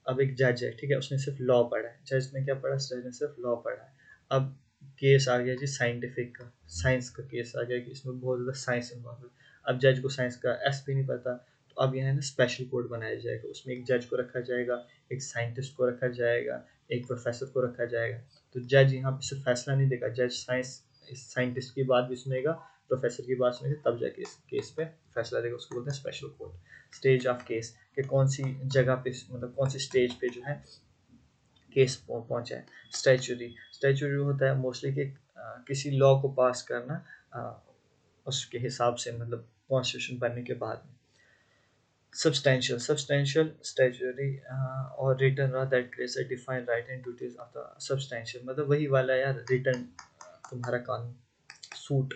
अब एक जज है, ठीक है, उसने सिर्फ लॉ पढ़ा है, जज ने क्या पढ़ा, जज ने सिर्फ लॉ पढ़ा है। अब केस आ गया जी साइंटिफिक का, साइंस का केस आ गया कि इसमें बहुत ज़्यादा साइंस इन्वॉल्व है। अब जज को साइंस का एस भी नहीं पता, तो अब यहाँ ना स्पेशल कोर्ट बनाया जाएगा, उसमें एक जज को रखा जाएगा, एक साइंटिस्ट को रखा जाएगा, एक प्रोफेसर को रखा जाएगा। तो जज यहाँ पे सिर्फ फैसला नहीं देगा, जज साइंस साइंटिस्ट की बात भी सुनेगा, प्रोफेसर की बात सुनेगा, तब जाके इस केस पे फैसला देगा, उसको बोलते हैं special court. Stage of case, कि कौन सी जगह पे, मतलब कौन सी स्टेज पे जो है केस पहुंचा है। स्टैचुरी, स्टैचुरी होता है मोस्टली कि किसी लॉ को पास करना उसके हिसाब से, मतलब कॉन्स्टिट्यूशन बनने के बाद में। सब्सटेंशियल, सब्सटेंशियल स्टैचुरी और return law that creates a defined right and duties of the substantial, मतलब वही वाला यार रिटर्न, तुम्हारा कानून। सूट,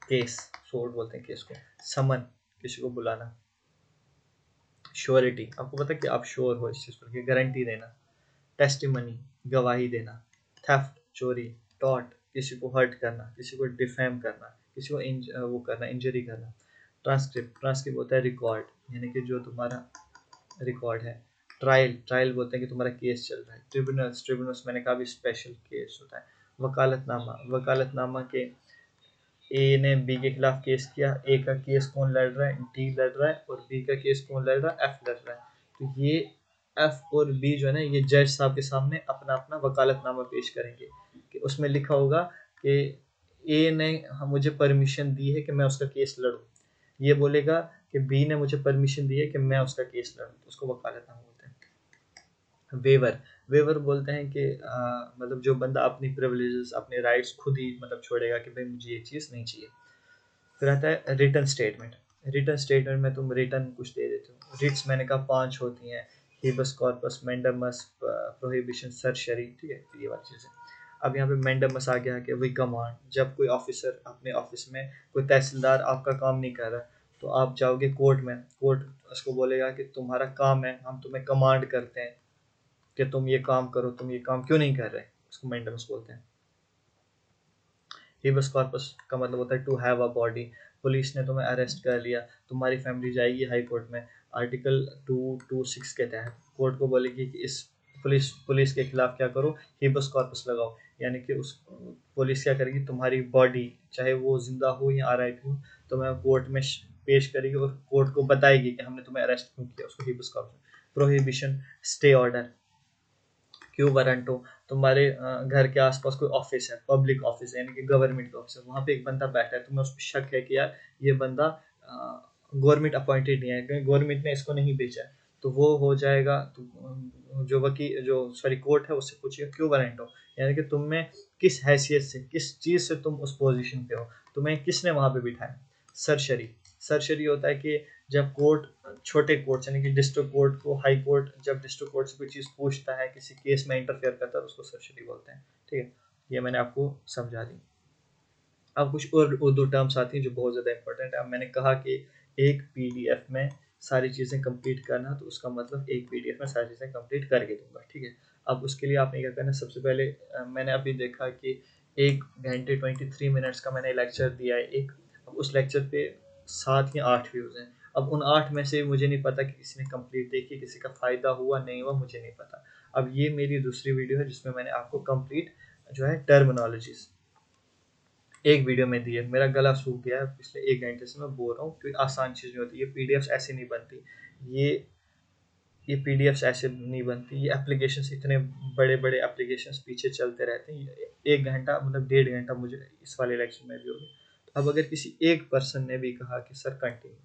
केस, सूट बोलते हैं केस को। समन, किसी को बुलाना। श्योरिटी, आपको पता है कि आप श्योर हो इस चीज़ पर, कि गारंटी देना। टेस्टिमनी, गवाही देना। थेफ्ट, चोरी। टॉट, किसी को हर्ट करना, किसी को डिफेम करना, किसी को वो करना, इंजरी करना। ट्रांसक्रिप्ट, ट्रांसक्रिप्ट होता है रिकॉर्ड, यानी कि जो तुम्हारा रिकॉर्ड है। ट्रायल, ट्रायल बोलते हैं कि तुम्हारा केस चल रहा है। ट्रिब्यूनल्स, ट्रिब्यूनल्स मैंने कहा भी स्पेशल केस होता है। वकालतनामा, वकालतनामा के ए ने बी के खिलाफ केस किया, ए का केस कौन लड़ रहा है, डी लड़ रहा है, और बी का केस कौन लड़ रहा है, एफ लड़ रहा है। तो ये एफ और बी जो है ना, ये जज साहब के सामने अपना अपना वकालतनामा पेश करेंगे कि उसमें लिखा होगा कि ए ने मुझे परमिशन दी है कि मैं उसका केस लड़ूं, ये बोलेगा कि बी ने मुझे परमिशन दी है कि मैं उसका केस लड़ूं, तो उसको वकालतनामा बोलते हैं। वेवर, वेवर बोलते हैं कि मतलब जो बंदा अपनी प्रिविलेजेस, अपने राइट्स खुद ही मतलब छोड़ेगा कि भाई मुझे ये चीज़ नहीं चाहिए। फिर आता है रिटर्न स्टेटमेंट। रिटर्न स्टेटमेंट में तुम रिटर्न कुछ दे देते हो। रिट्स मैंने कहा 5 होती हैं, हेबस कॉर्पस, मैंडेमस, प्रोहिबिशन, सर्शरी, ठीक है, ये वाली चीज़ें। अब यहाँ पे मैंडेमस आ गया कि वही कमांड, जब कोई ऑफिसर अपने ऑफिस में, कोई तहसीलदार आपका काम नहीं कर रहा, तो आप जाओगे कोर्ट में, कोर्ट उसको बोलेगा कि तुम्हारा काम है, हम तुम्हें कमांड करते हैं कि तुम ये काम करो, तुम ये काम क्यों नहीं कर रहे, उसको मैंडेमस बोलते हैं। हेबस कॉर्पस का मतलब होता है to have a body. Police ने तुम्हें अरेस्ट कर लिया, तुम्हारी फैमिली जाएगी हाई कोर्ट में, आर्टिकल 226 के तहत कोर्ट को बोलेगी कि इस पुलिस के खिलाफ क्या करो, हेबस कॉर्पस लगाओ। यानी कि उस पुलिस क्या करेगी, तुम्हारी बॉडी चाहे वो जिंदा हो या आरआईपी हो, तुम्हें कोर्ट में पेश करेगी और कोर्ट को बताएगी कि हमने तुम्हें अरेस्ट क्यों किया, उसको habeas corpus. Prohibition, stay order, क्यों वारंट हो, तुम्हारे घर के आसपास कोई ऑफिस है, पब्लिक ऑफिस यानी कि गवर्नमेंट का ऑफिस है, वहाँ पे एक बंदा बैठा है, तुम्हें उस पर शक है कि यार ये बंदा गवर्नमेंट अपॉइंटेड नहीं है, क्योंकि गवर्नमेंट ने इसको नहीं भेजा है, तो वो हो जाएगा। तो जो वकील, जो सॉरी कोर्ट है, उससे पूछिए क्यों वारंट हो, यानी कि तुम में किस हैसियत से, किस चीज़ से तुम उस पोजीशन पे हो, तुम्हें किसने वहाँ पे बिठाया। सरशरी, सरशरी होता है कि जब कोर्ट, छोटे कोर्ट यानी कि डिस्ट्रिक्ट कोर्ट को हाई कोर्ट जब डिस्ट्रिक्ट कोर्ट से कोई चीज़ पूछता है, किसी केस में इंटरफेयर करता है, उसको सर्शरी बोलते हैं। ठीक है, ये मैंने आपको समझा दी। अब कुछ और उर्दू टर्म्स आती हैं जो बहुत ज़्यादा इंपॉर्टेंट है। अब मैंने कहा कि एक पीडीएफ में सारी चीज़ें कंप्लीट करना, तो उसका मतलब एक पीडीएफ में सारी चीज़ें कंप्लीट करके दूंगा। ठीक है, अब उसके लिए आपने क्या करना है, सबसे पहले मैंने अभी देखा कि 1 घंटे 23 मिनट्स का मैंने लेक्चर दिया है एक। अब उस लेक्चर पे 7 या 8 व्यूज़ हैं। अब उन 8 में से मुझे नहीं पता कि किसी ने कंप्लीट देखी, किसी का फ़ायदा हुआ नहीं हुआ, मुझे नहीं पता। अब ये मेरी दूसरी वीडियो है जिसमें मैंने आपको कंप्लीट जो है टर्मिनोलॉजीज एक वीडियो में दी है। मेरा गला सूख गया है, पिछले 1 घंटे से मैं बोल रहा हूँ, क्योंकि आसान चीज़ नहीं होती, ये पीडीएफ्स ऐसे नहीं बनती, ये ये पीडीएफ्स ऐसे नहीं बनती, ये एप्लीकेशंस, इतने बड़े बड़े एप्लीकेशंस पीछे चलते रहते हैं। 1 घंटा मतलब 1.5 घंटा मुझे इस वाले लेक्चर में भी हो गया। तो अब अगर किसी एक पर्सन ने भी कहा कि सर कंटिन्यू,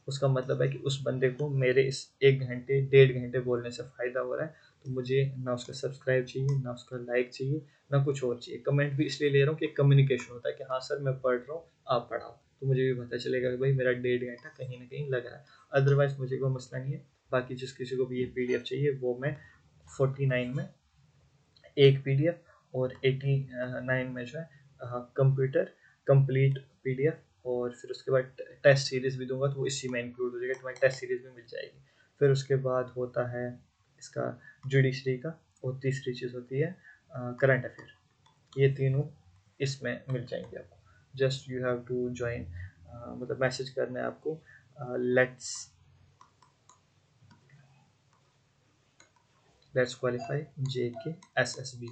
उसका मतलब है कि उस बंदे को मेरे इस 1 घंटे 1.5 घंटे बोलने से फ़ायदा हो रहा है। तो मुझे ना उसका सब्सक्राइब चाहिए, ना उसका लाइक चाहिए, ना कुछ और चाहिए। कमेंट भी इसलिए ले रहा हूँ कि कम्युनिकेशन होता है कि हाँ सर मैं पढ़ रहा हूँ, आप पढ़ाओ, तो मुझे भी पता चलेगा कि भाई मेरा 1.5 घंटा कहीं ना कहीं लग रहा है। अदरवाइज मुझे कोई मसला नहीं है। बाकी जिस किसी को भी ये पीडीएफ चाहिए, वो मैं 49 में एक पीडीएफ और 89 में जो है कंप्यूटर कंप्लीट पीडीएफ, और फिर उसके बाद टेस्ट सीरीज भी दूंगा, तो वो इसी में इंक्लूड हो जाएगा, तुम्हारी टेस्ट सीरीज भी मिल जाएगी। फिर उसके बाद होता है इसका जुडिशरी का, और तीसरी चीज़ होती है करंट अफेयर। ये तीनों इसमें मिल जाएंगे आपको। Just you have to join, मतलब मैसेज करना है आपको, लेट्स क्वालिफाई JKSSB,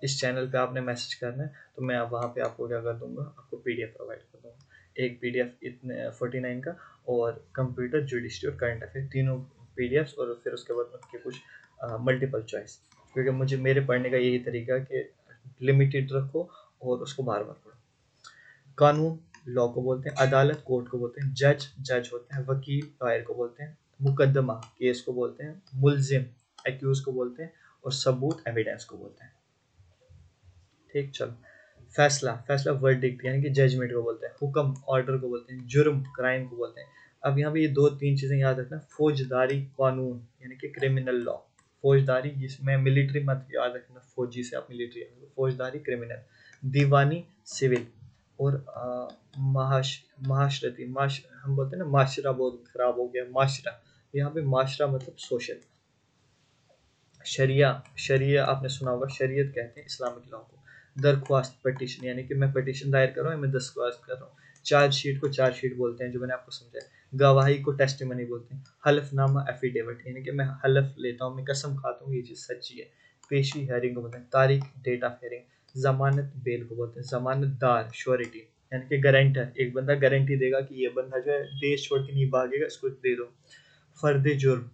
इस चैनल पे आपने मैसेज करना है, तो मैं वहाँ पे आपको क्या कर दूंगा, आपको पीडीएफ प्रोवाइड कर दूंगा। एक पीडीएफ इतने 49 का, और कंप्यूटर, जुडिशरी और करंट अफेयर, तीनों पीडीएफ्स, और फिर उसके बाद उनके कुछ मल्टीपल चॉइस, क्योंकि मुझे मेरे पढ़ने का यही तरीका है कि लिमिटेड रखो और उसको बार बार पढ़ो। कानून लॉ को बोलते हैं, अदालत कोर्ट को बोलते हैं, जज होते हैं, वकील लॉयर को बोलते हैं, मुकदमा केस को बोलते हैं, मुलजिम एक्यूज को बोलते हैं, और सबूत एविडेंस को बोलते हैं। ठीक, चलो। फैसला, फैसला वर्डिक्ट यानी कि जजमेंट को बोलते हैं। हुक्म ऑर्डर को बोलते हैं। जुर्म क्राइम को बोलते हैं। अब यहाँ पे ये 2-3 चीज़ें याद रखना। फौजदारी कानून यानी कि क्रिमिनल लॉ, फौजदारी, जिसमें मिलिट्री मत याद रखना, फौजी से आप मिलिट्री, फौजदारी क्रिमिनल। दीवानी सिविल, और महाशरती, हम बोलते हैं ना, माशरा बहुत खराब हो गया, माशरा, यहाँ पे माशरा मतलब सोशल। शरिया, शरिया आपने सुना होगा, शरीयत कहते हैं इस्लामिक लॉ को। दरख्वास्त पटिशन यानी कि मैं पटिशन दायर कर रहा हूँ, मैं दरख्वास्त कर रहा हूँ। चार्जशीट को चार्जशीट बोलते हैं, जो मैंने आपको समझाया। गवाही को टेस्टिमनी बोलते हैं। हलफनामा एफिडेविट यानी कि मैं हलफ लेता हूँ, मैं कसम खाता हूँ ये चीज़ सच्ची है। पेशी हेयरिंग को बोलते हैं। तारीख डेट ऑफ हेयरिंग, जमानत बेल को बोलते हैं। जमानतदार श्योरिटी, यानी कि गारंटर, एक बंदा गारंटी देगा कि ये बंदा जो है देश छोड़ के नहीं भागेगा, इसको दे दो। फर्द जुर्म,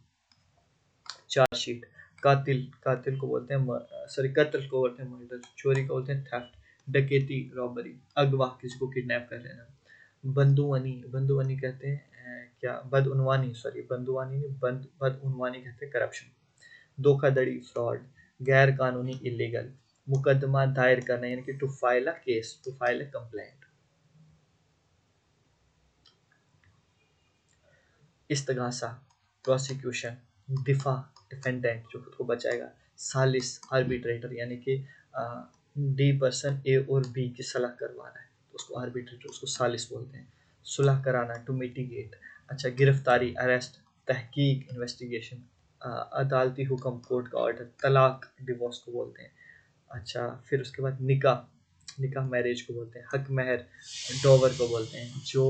चार्जशीट। कातिल, कातिल को बोलते हैं सॉरी कत्ल को बोलते हैं मर्डर। चोरी को बोलते हैं थेफ्ट। डकैती रॉबरी। अगवा, किसी को किडनैप कर लेना। बंदुआनी, बंदुआनी कहते हैं क्या, बदउनवानी, सॉरी बंदुआनी नहीं, बदउनवानी कहते हैं करप्शन। धोखाधड़ी फ्रॉड। गैर कानूनी इलीगल। मुकदमा दायर करना, यानी कि to file a case, to file a complaint. इस्तगासा, प्रोसिक्यूशन। दिफा, डिफेंडेंट जो खुद को बचाएगा। सालिस, आर्बिट्रेटर, यानी कि डी पर्सन ए और बी की सलाह करवाना है तो उसको आर्बिट्रेटर, उसको सालिस बोलते हैं। सुलह कराना, टू मिटिगेट। अच्छा, गिरफ्तारी, अरेस्ट। तहकीक, इन्वेस्टिगेशन। अदालती हुक्म, कोर्ट का ऑर्डर। तलाक, डिवोर्स को बोलते हैं। अच्छा, फिर उसके बाद निकाह, निकाह मैरिज को बोलते हैं। हक महर, डोवर को बोलते हैं। जो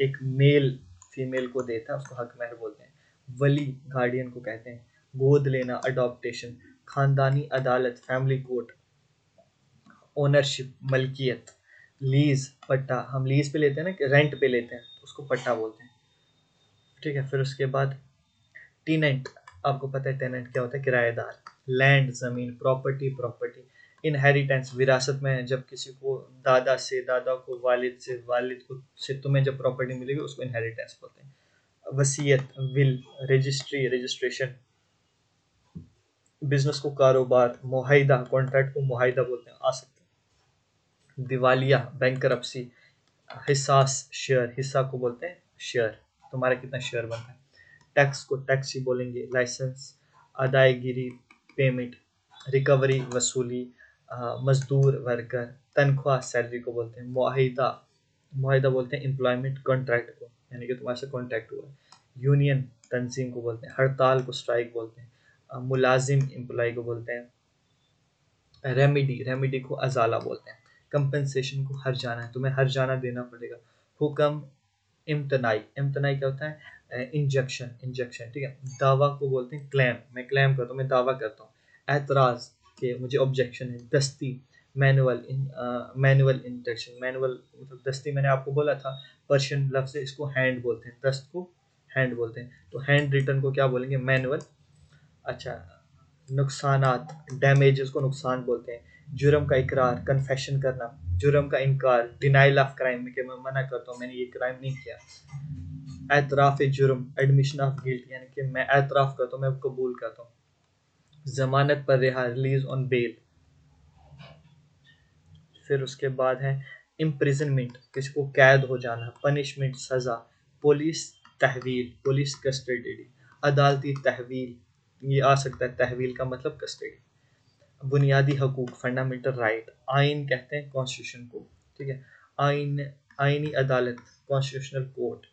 एक मेल फीमेल को देता है उसको हक महर बोलते हैं। वली, गार्डियन को कहते हैं। गोद लेना, अडॉप्टेशन। खानदानी अदालत, फैमिली कोर्ट। ओनरशिप, मलकियत। लीज, पट्टा, हम लीज पे लेते हैं ना, कि रेंट पे लेते हैं तो उसको पट्टा बोलते हैं। ठीक है, फिर उसके बाद टीनेंट, आपको पता है टेनेंट क्या होता है, किराएदार। लैंड, जमीन। Property, property. इनहेरिटेंस, विरासत में जब किसी को दादा से, दादा को वालिद से, वालिद को से तुम्हें जब प्रॉपर्टी मिलेगी उसको इनहेरिटेंस बोलते हैं। वसीयत, विल। Registry, registration. बिजनेस को कारोबार। मुआहिदा, कॉन्ट्रैक्ट को मुआहिदा बोलते हैं, आ सकते हैं। दिवालिया, बैंकरप्सी। हिसास, शेयर, हिस्सा को बोलते हैं शेयर, तुम्हारा कितना शेयर बनता है। टैक्स को टैक्स ही बोलेंगे। Licence, अदायगिरी, payment. रिकवरी, वसूली। मजदूर, वर्कर। तनख्वाह, सैलरी को बोलते हैं। मुआहिदा, मुआहिदा बोलते हैं एम्प्लॉयमेंट कॉन्ट्रैक्ट को, यानी कि तुम्हारे से कॉन्ट्रैक्ट हुआ है। यूनियन, तंजीम को बोलते हैं। हड़ताल को स्ट्राइक बोलते हैं। मुलाजिम, एम्प्लॉय को बोलते हैं। रेमेडी, रेमेडी को अजाला बोलते हैं। कंपनसेशन को हर जाना है, तुम्हें हर जाना देना पड़ेगा। हुक्म, इम्तनाई, इम्तनाई क्या होता है, इंजेक्शन, इंजेक्शन, ठीक है। दावा को बोलते हैं क्लेम, मैं क्लेम करता हूँ, मैं दावा करता हूँ। एतराज, के मुझे ऑब्जेक्शन है। दस्ती, मैनुअल, मैनुअल इंजेक्शन, मैनुअल मतलब दस्ती, मैंने आपको बोला था पर्शियन लफ्ज से इसको हैंड बोलते हैं, दस्त को हैंड बोलते हैं, तो हैंड रिटन को क्या बोलेंगे, मैनुअल। अच्छा, नुकसानात, डैमेजेस को नुकसान बोलते हैं। जुर्म का इकरार, कन्फेशन करना। जुर्म का इनकार, डिनाइल ऑफ क्राइम, कि मैं मना करता हूँ, मैंने ये क्राइम नहीं किया। एतराफ़ जुर्म, एडमिशन ऑफ गिल्ट, यानी कि मैं एतराफ़ करता हूँ, मैं कबूल करता हूँ। जमानत पर रिहा, रिलीज ऑन बेल। फिर उसके बाद है इम्प्रिजनमेंट, किसी को कैद हो जाना। पनिशमेंट, सज़ा। पुलिस तहवील, पुलिस कस्टडी। अदालती तहवील, ये आ सकता है, तहवील का मतलब कस्टडी। बुनियादी हकूक, फंडामेंटल राइट। आइन कहते हैं कॉन्स्टिट्यूशन को, ठीक है। आइन, आइनी अदालत, कॉन्स्टिट्यूशनल कोर्ट।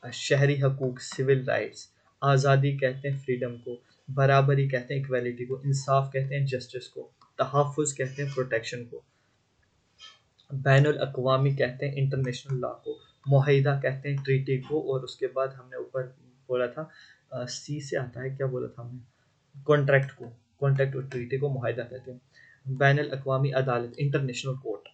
शहरी हकूक, सिविल राइट्स। आज़ादी कहते हैं फ्रीडम को। बराबरी कहते हैं इक्वालिटी को। इंसाफ कहते हैं जस्टिस को। तहफ़्फ़ुज़ कहते हैं प्रोटेक्शन को। बैनुल अक़वामी कहते हैं इंटरनेशनल लॉ को। मुआहिदा कहते हैं ट्रीटी को। और उसके बाद हमने ऊपर बोला था सी से आता है, क्या बोला था हमने, कॉन्ट्रैक्ट को, कॉन्ट्रैक्ट और ट्रीटी को मुआहिदा कहते हैं। बैनुल अक़वामी अदालत, इंटरनेशनल कोर्ट।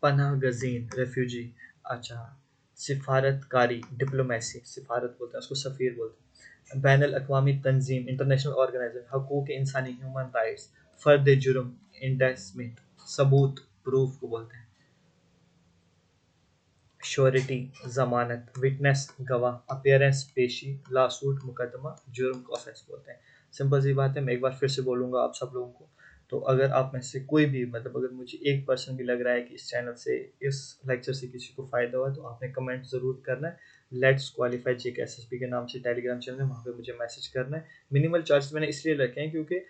पनाह गज़ीन, रेफ्यूजी। अच्छा, सिफारतकारी, डिप्लोमेसी, सिफारत बोलते हैं उसको, सफ़ीर बोलते हैं। बैनुल अक़वामी तंजीम, इंटरनेशनल ऑर्गेनाइजेशन। हकूक़ इंसानी, ह्यूमन राइट्स। फ़र्द जुर्म, इंडेसमेंट। सबूत, प्रूफ को बोलते हैं। श्योरिटी, जमानत। विटनेस, गवाह। अपीयरेंस, पेशी। लासूट, मुकदमा। जुर्म को ऑफेंस बोलते हैं। सिंपल सी बात है, मैं एक बार फिर से बोलूँगा आप सब लोगों को, तो अगर आप में से कोई भी, मतलब अगर मुझे एक पर्सन भी लग रहा है कि इस चैनल से, इस लेक्चर से किसी को फ़ायदा हुआ, तो आपने कमेंट ज़रूर करना है। लेट्स क्वालिफाई जेके एसएसपी के नाम से टेलीग्राम चैनल है, वहाँ पे मुझे मैसेज करना है। मिनिमल चार्जेस मैंने इसलिए रखे हैं क्योंकि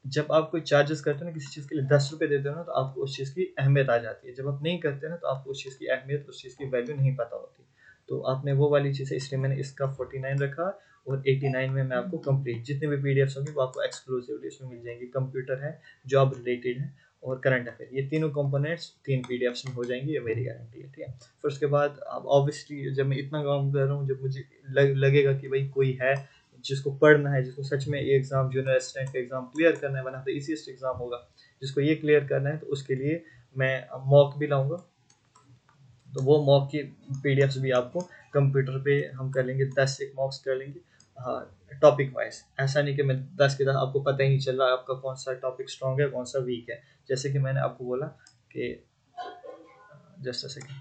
जब आप कोई चार्जेस करते हो ना किसी चीज़ के लिए, 10 रुपये देते हो ना, तो आपको उस चीज़ की अहमियत आ जाती है। जब आप नहीं करते ना, तो आपको उस चीज़ की अहमियत, उस चीज़ की वैल्यू नहीं पता होती। तो आपने वो वाली चीज़ है, इसलिए मैंने इसका 49 रखा। और 89 में मैं आपको कंप्लीट जितने भी पीडीएफ्स होंगे वो आपको एक्सक्लूसिवली उसमें मिल जाएंगी। कंप्यूटर है, जॉब रिलेटेड है, और करंट अफेयर, ये तीनों कंपोनेंट्स 3 पीडीएफ्स में हो जाएंगी, ये मेरी गारंटी है, ठीक है। फिर उसके बाद अब ऑब्वियसली जब मैं इतना काम कर रहा हूँ, जब मुझे लगेगा कि भाई कोई है जिसको पढ़ना है, जिसको सच में ये एग्ज़ाम जूनियर असिस्टेंट का एग्ज़ाम क्लियर करना है, one of the easiest exam होगा, जिसको ये क्लियर करना है, तो उसके लिए मैं मॉक भी लाऊंगा। तो वो मॉक की पीडीएफ्स भी आपको कंप्यूटर पे हम कर लेंगे, 10 एक मॉक्स कर लेंगे, हाँ, टॉपिक वाइज। ऐसा नहीं कि मैं 10 के 10 आपको पता ही नहीं चल रहा आपका कौन सा टॉपिक स्ट्रॉन्ग है कौन सा वीक है। जैसे कि मैंने आपको बोला कि जस्ट अ सेकेंड,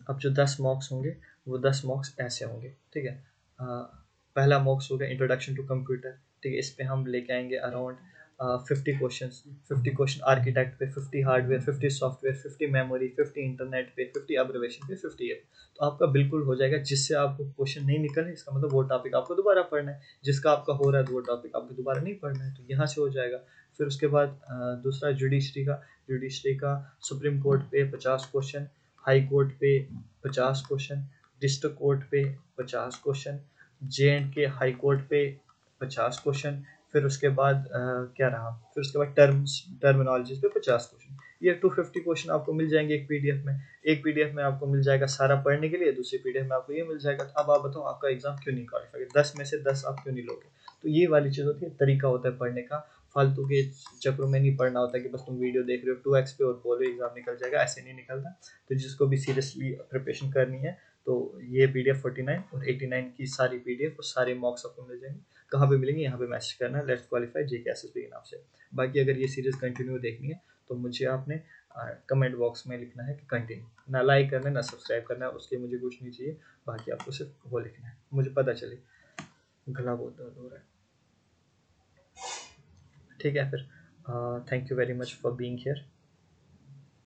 अब जो 10 मॉक्स होंगे वो 10 मॉक्स ऐसे होंगे, ठीक है। पहला मॉक्स होगा इंट्रोडक्शन टू कंप्यूटर, ठीक है। इस पे हम लेके आएंगे अराउंड 50 क्वेश्चंस, 50 क्वेश्चन आर्किटेक्ट पे, 50 हार्डवेयर, 50 सॉफ्टवेयर, 50 मेमोरी, 50 इंटरनेट पे, 50 एब्रिवेशन पे, 50 ये। तो आपका बिल्कुल हो जाएगा। जिससे आपको क्वेश्चन नहीं निकले इसका मतलब वो टॉपिक आपको दोबारा पढ़ना है, जिसका आपका हो रहा है तो वो टॉपिक आपको दोबारा नहीं पढ़ना है, तो यहाँ से हो जाएगा। फिर उसके बाद दूसरा जुडिशरी का सुप्रीम कोर्ट पे 50 क्वेश्चन, हाई कोर्ट पे 50 क्वेश्चन, डिस्ट्रिक्ट कोर्ट पे 50 क्वेश्चन, J&K हाई कोर्ट पे 50 क्वेश्चन। फिर उसके बाद क्या रहा, फिर उसके बाद टर्मिनोलॉजीज पे 50 क्वेश्चन। ये 250 क्वेश्चन आपको मिल जाएंगे एक पीडीएफ में। एक पीडीएफ में आपको मिल जाएगा सारा पढ़ने के लिए, दूसरी पीडीएफ में आपको ये मिल जाएगा। तो अब आप बताओ आपका एग्जाम क्यों नहीं क्वालिफाई, 10 में से 10 आप क्यों नहीं लोगे। तो ये वाली चीज़ होती है, तरीका होता है पढ़ने का। फालतू के चक्रों में नहीं पढ़ना होता कि बस तुम वीडियो देख रहे हो 2x पे और बोलो एग्जाम निकल जाएगा, ऐसे नहीं निकलता। तो जिसको भी सीरियसली प्रिपरेशन करनी है तो ये पीडीएफ 49 और 89 की सारी पीडीएफ और सारे मॉक्स आपको मिल जाएंगे। कहाँ पे मिलेंगे, यहाँ पे मैसेज करना है लेट्स क्वालिफाई जेके एसएसबी के नाम से। बाकी अगर ये सीरीज कंटिन्यू देखनी है तो मुझे आपने कमेंट बॉक्स में लिखना है कि कंटिन्यू, ना लाइक करना है ना सब्सक्राइब करना है, उसके मुझे कुछ नहीं चाहिए। बाकी आपको सिर्फ वो लिखना है, मुझे पता चले। गला बहुत दर्द हो रहा है, ठीक है। फिर thank you very much for being here.